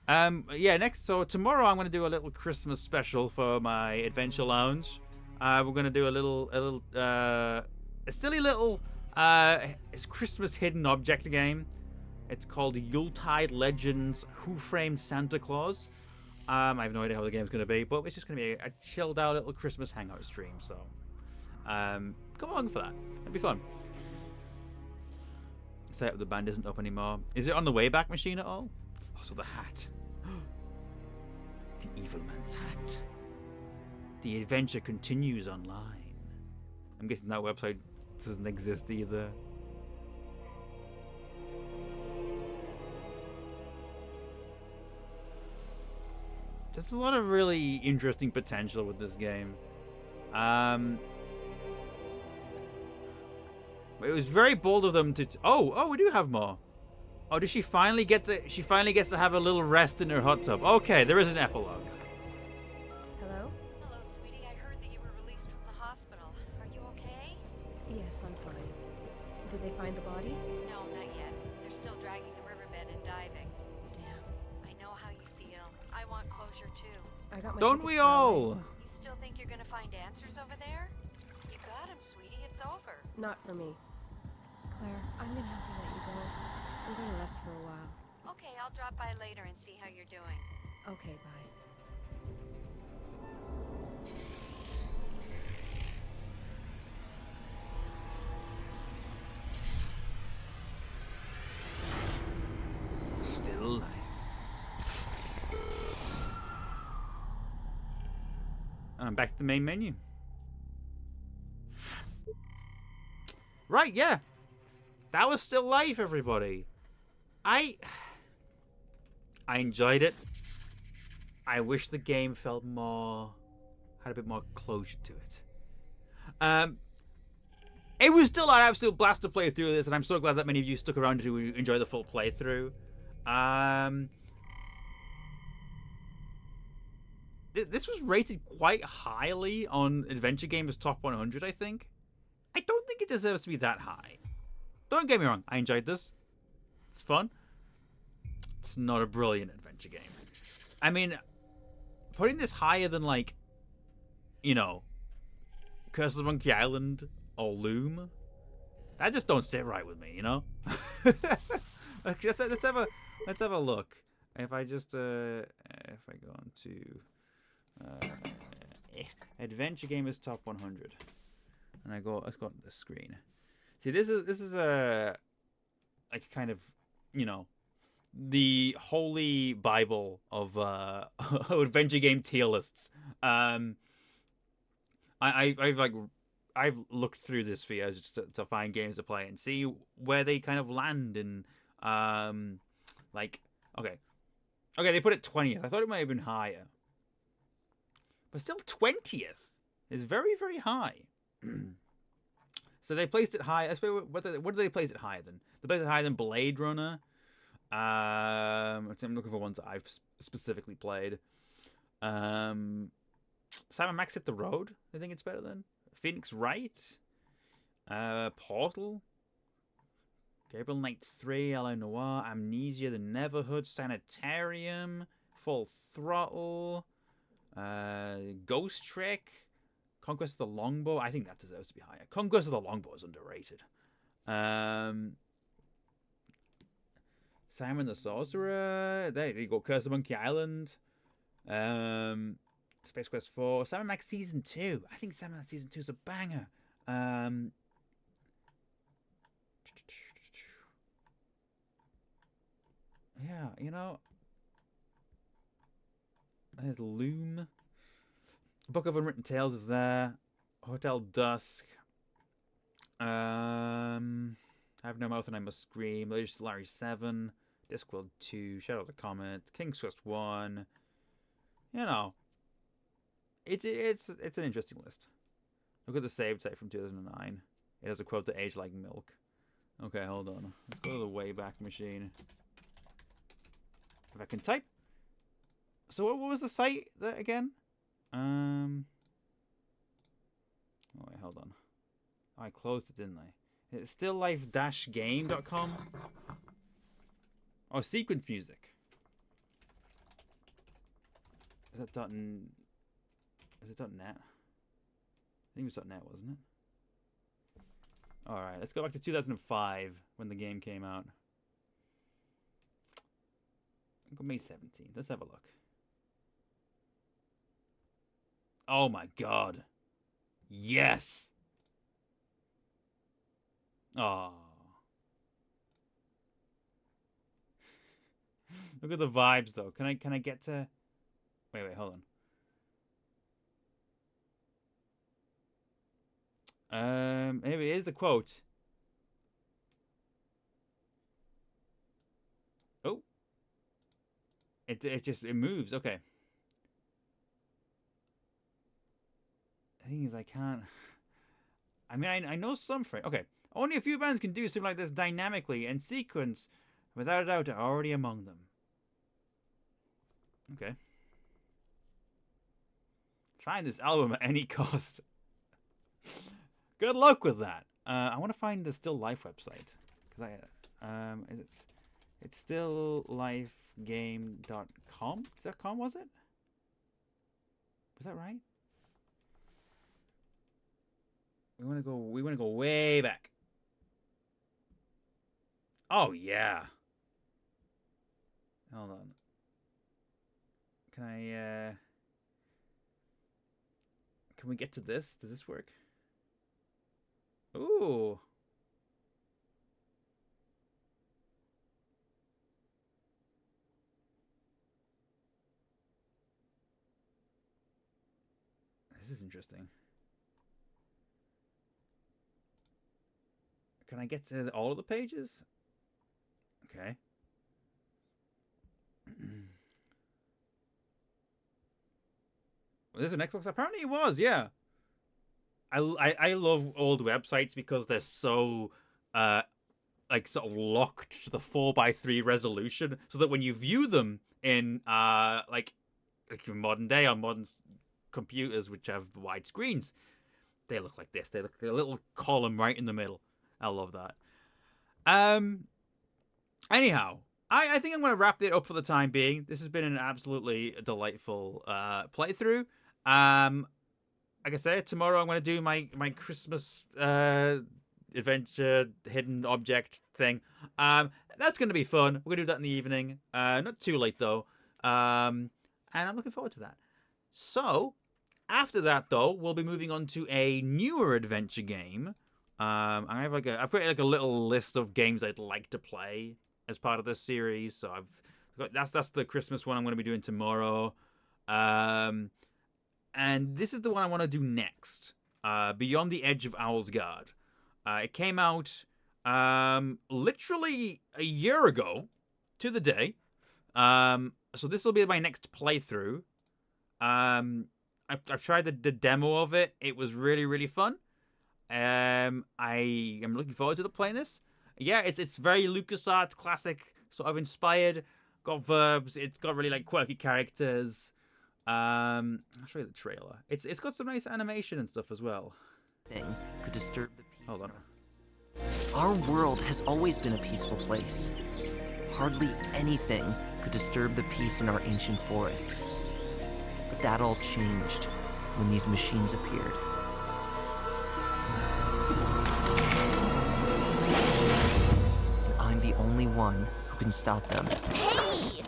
A: Yeah, so tomorrow I'm going to do a little Christmas special for my Adventure Lounge. We're going to do a silly little it's Christmas hidden object game. It's called Yuletide Legends Who Framed Santa Claus. I have no idea how the game's going to be, but it's just going to be a chilled out little Christmas hangout stream, so come along for that. It'll be fun. Set up the band isn't up anymore. Is it on the Wayback Machine at all? Also the hat. The evil man's hat. The adventure continues online. I'm guessing that website doesn't exist either. There's a lot of really interesting potential with this game. It was very bold of them to. Oh, we do have more. Oh, does she finally get to? She finally gets to have a little rest in her hot tub. Okay, there is an epilogue.
E: Hello?
K: Hello, sweetie. I heard that you were released from the hospital. Are you okay?
E: Yes, I'm fine. Did they find the body?
K: No, not yet. They're still dragging the riverbed and diving.
E: Damn.
K: I know how you feel. I want closure too.
E: I got my
A: Don't
E: tickets
A: we
E: for
A: all?
E: LA.
K: You still think you're gonna find answers over there? You got him, sweetie. It's over.
E: Not for me. Claire, I'm gonna have to let you go. I'm gonna rest for a while.
K: Okay, I'll drop by later and see how you're doing.
E: Okay, bye.
A: Still life. I'm back to the main menu. Right, yeah. That was Still Life, everybody. I enjoyed it. I wish the game felt more, had a bit more closure to it. It was still an absolute blast to play through this, and I'm so glad that many of you stuck around to enjoy the full playthrough. This was rated quite highly on Adventure Gamer's Top 100, I think. I don't think it deserves to be that high. Don't get me wrong, I enjoyed this. It's fun. It's not a brilliant adventure game. I mean, putting this higher than, like, you know, Curse of Monkey Island or Loom, that just don't sit right with me, you know? let's have a look. If I just if I go on to Adventure Gamers Top 100, and let's go on the screen. See, this is a like kind of, you know, the holy Bible of adventure game tier lists. I've looked through this for years just to find games to play and see where they kind of land in like okay, they put it 20th. I thought it might have been higher, but still 20th is very, very high. So they placed it high. I suppose, what did they place it higher than? They placed it higher than Blade Runner. I'm looking for ones that I've specifically played. Sam & Max Hit the Road. I think it's better than Phoenix Wright. Portal. Gabriel Knight 3, L.A. Noire, Amnesia, The Neverhood, Sanitarium, Full Throttle, Ghost Trick, Conquest of the Longbow. I think that deserves to be higher. Conquest of the Longbow is underrated. Simon the Sorcerer. There you go. Curse of Monkey Island. Space Quest 4. Sam & Max Season 2. I think Sam & Max Season 2 is a banger. Yeah, you know. There's Loom. Book of Unwritten Tales is there. Hotel Dusk. I Have No Mouth and I Must Scream. Legends of Larry 7. Discworld 2. Shadow of the Comet. King's Quest 1. You know. It's an interesting list. Look at the save site from 2009. It has a quote to age like milk. Okay, hold on. Let's go to the Wayback Machine. If I can type. So what was the site again? Oh wait, hold on. Oh, I closed it, didn't I? It's stilllife-game.com. Oh, Sequence Music. Is that is it .net? I think it was .net, wasn't it? All right, let's go back to 2005 when the game came out. May 17th. Let's have a look. Oh my god. Yes. Oh. Look at the vibes though. Can I get to Wait, hold on. Maybe here's the quote. Oh. It moves. Okay. The thing is, I can't. I mean, I know some frame. Okay. Only a few bands can do something like this dynamically and sequence. Without a doubt, are already among them. Okay. Find this album at any cost. Good luck with that. I want to find the Still Life website because it's stilllifegame.com. .com was it? Was that right? We want to go way back. Oh yeah. Hold on. Can we get to this? Does this work? Ooh. This is interesting. Can I get to all of the pages? Okay. Was this an Xbox? Apparently it was, yeah. I love old websites because they're so like sort of locked to the 4:3 resolution, so that when you view them in like modern day on modern computers which have wide screens, they look like this. They look like a little column right in the middle. I love that. Anyhow, I think I'm going to wrap it up for the time being. This has been an absolutely delightful playthrough. Like I said, tomorrow I'm going to do my Christmas adventure hidden object thing. That's going to be fun. We're going to do that in the evening. Not too late though. And I'm looking forward to that. So after that though, we'll be moving on to a newer adventure game. I've got like a little list of games I'd like to play as part of this series. So that's the Christmas one I'm going to be doing tomorrow. And this is the one I want to do next. Beyond the Edge of Owl's Guard. It came out literally a year ago to the day. So this will be my next playthrough. I've tried the demo of it. It was really, really fun. I am looking forward to playing this. Yeah, it's very LucasArts classic, sort of inspired. Got verbs. It's got really like quirky characters. I'll show you the trailer. It's got some nice animation and stuff as well.
L: Thing could disturb the peace.
A: Hold on.
L: Our world has always been a peaceful place. Hardly anything could disturb the peace in our ancient forests. But that all changed when these machines appeared. And I'm the only one who can stop them.
M: Hey!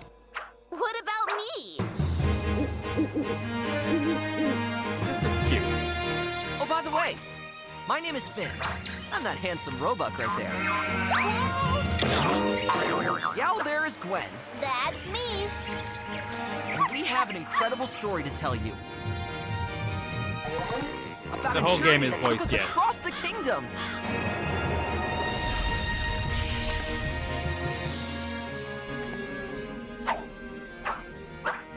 M: What about me?
A: This looks cute.
L: Oh, by the way, my name is Finn. I'm that handsome roebuck right there. Yeah, well, there is Gwen.
M: That's me.
L: And we have an incredible story to tell you. About
A: The whole
L: a
A: game
L: journey
A: is
L: that took
A: voiced,
L: us
A: yes.
L: across the kingdom.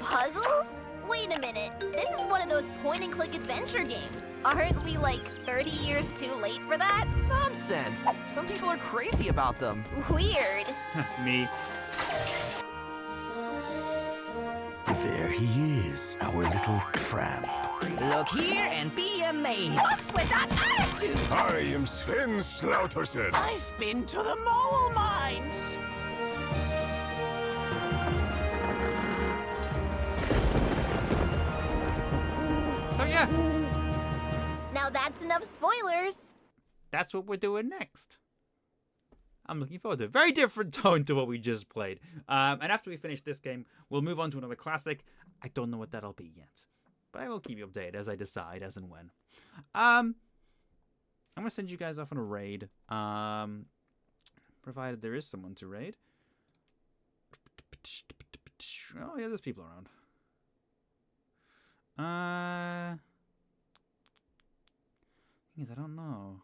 M: Puzzles? Wait a minute. This is one of those point-and-click adventure games. Aren't we like 30 years too late for that?
L: Nonsense. Some people are crazy about them.
M: Weird.
A: Me.
H: There he is, our little tramp.
N: Look here and be amazed.
M: What's with that attitude?
O: I am Sven Slaughterson.
N: I've been to the mole mines.
A: yeah.
M: Now that's enough spoilers.
A: That's what we're doing next. I'm looking forward to it. Very different tone to what we just played. And after we finish this game, we'll move on to another classic. I don't know what that'll be yet, but I will keep you updated as I decide, as and when. I'm going to send you guys off on a raid, provided there is someone to raid. Oh, yeah, there's people around. Thing is, I don't know.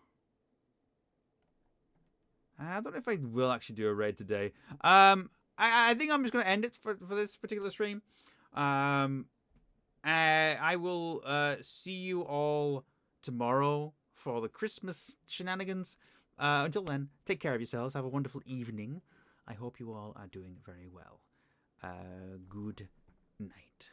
A: I don't know if I will actually do a raid today. I think I'm just going to end it for this particular stream. I will see you all tomorrow for the Christmas shenanigans. Until then, take care of yourselves. Have a wonderful evening. I hope you all are doing very well. Good night.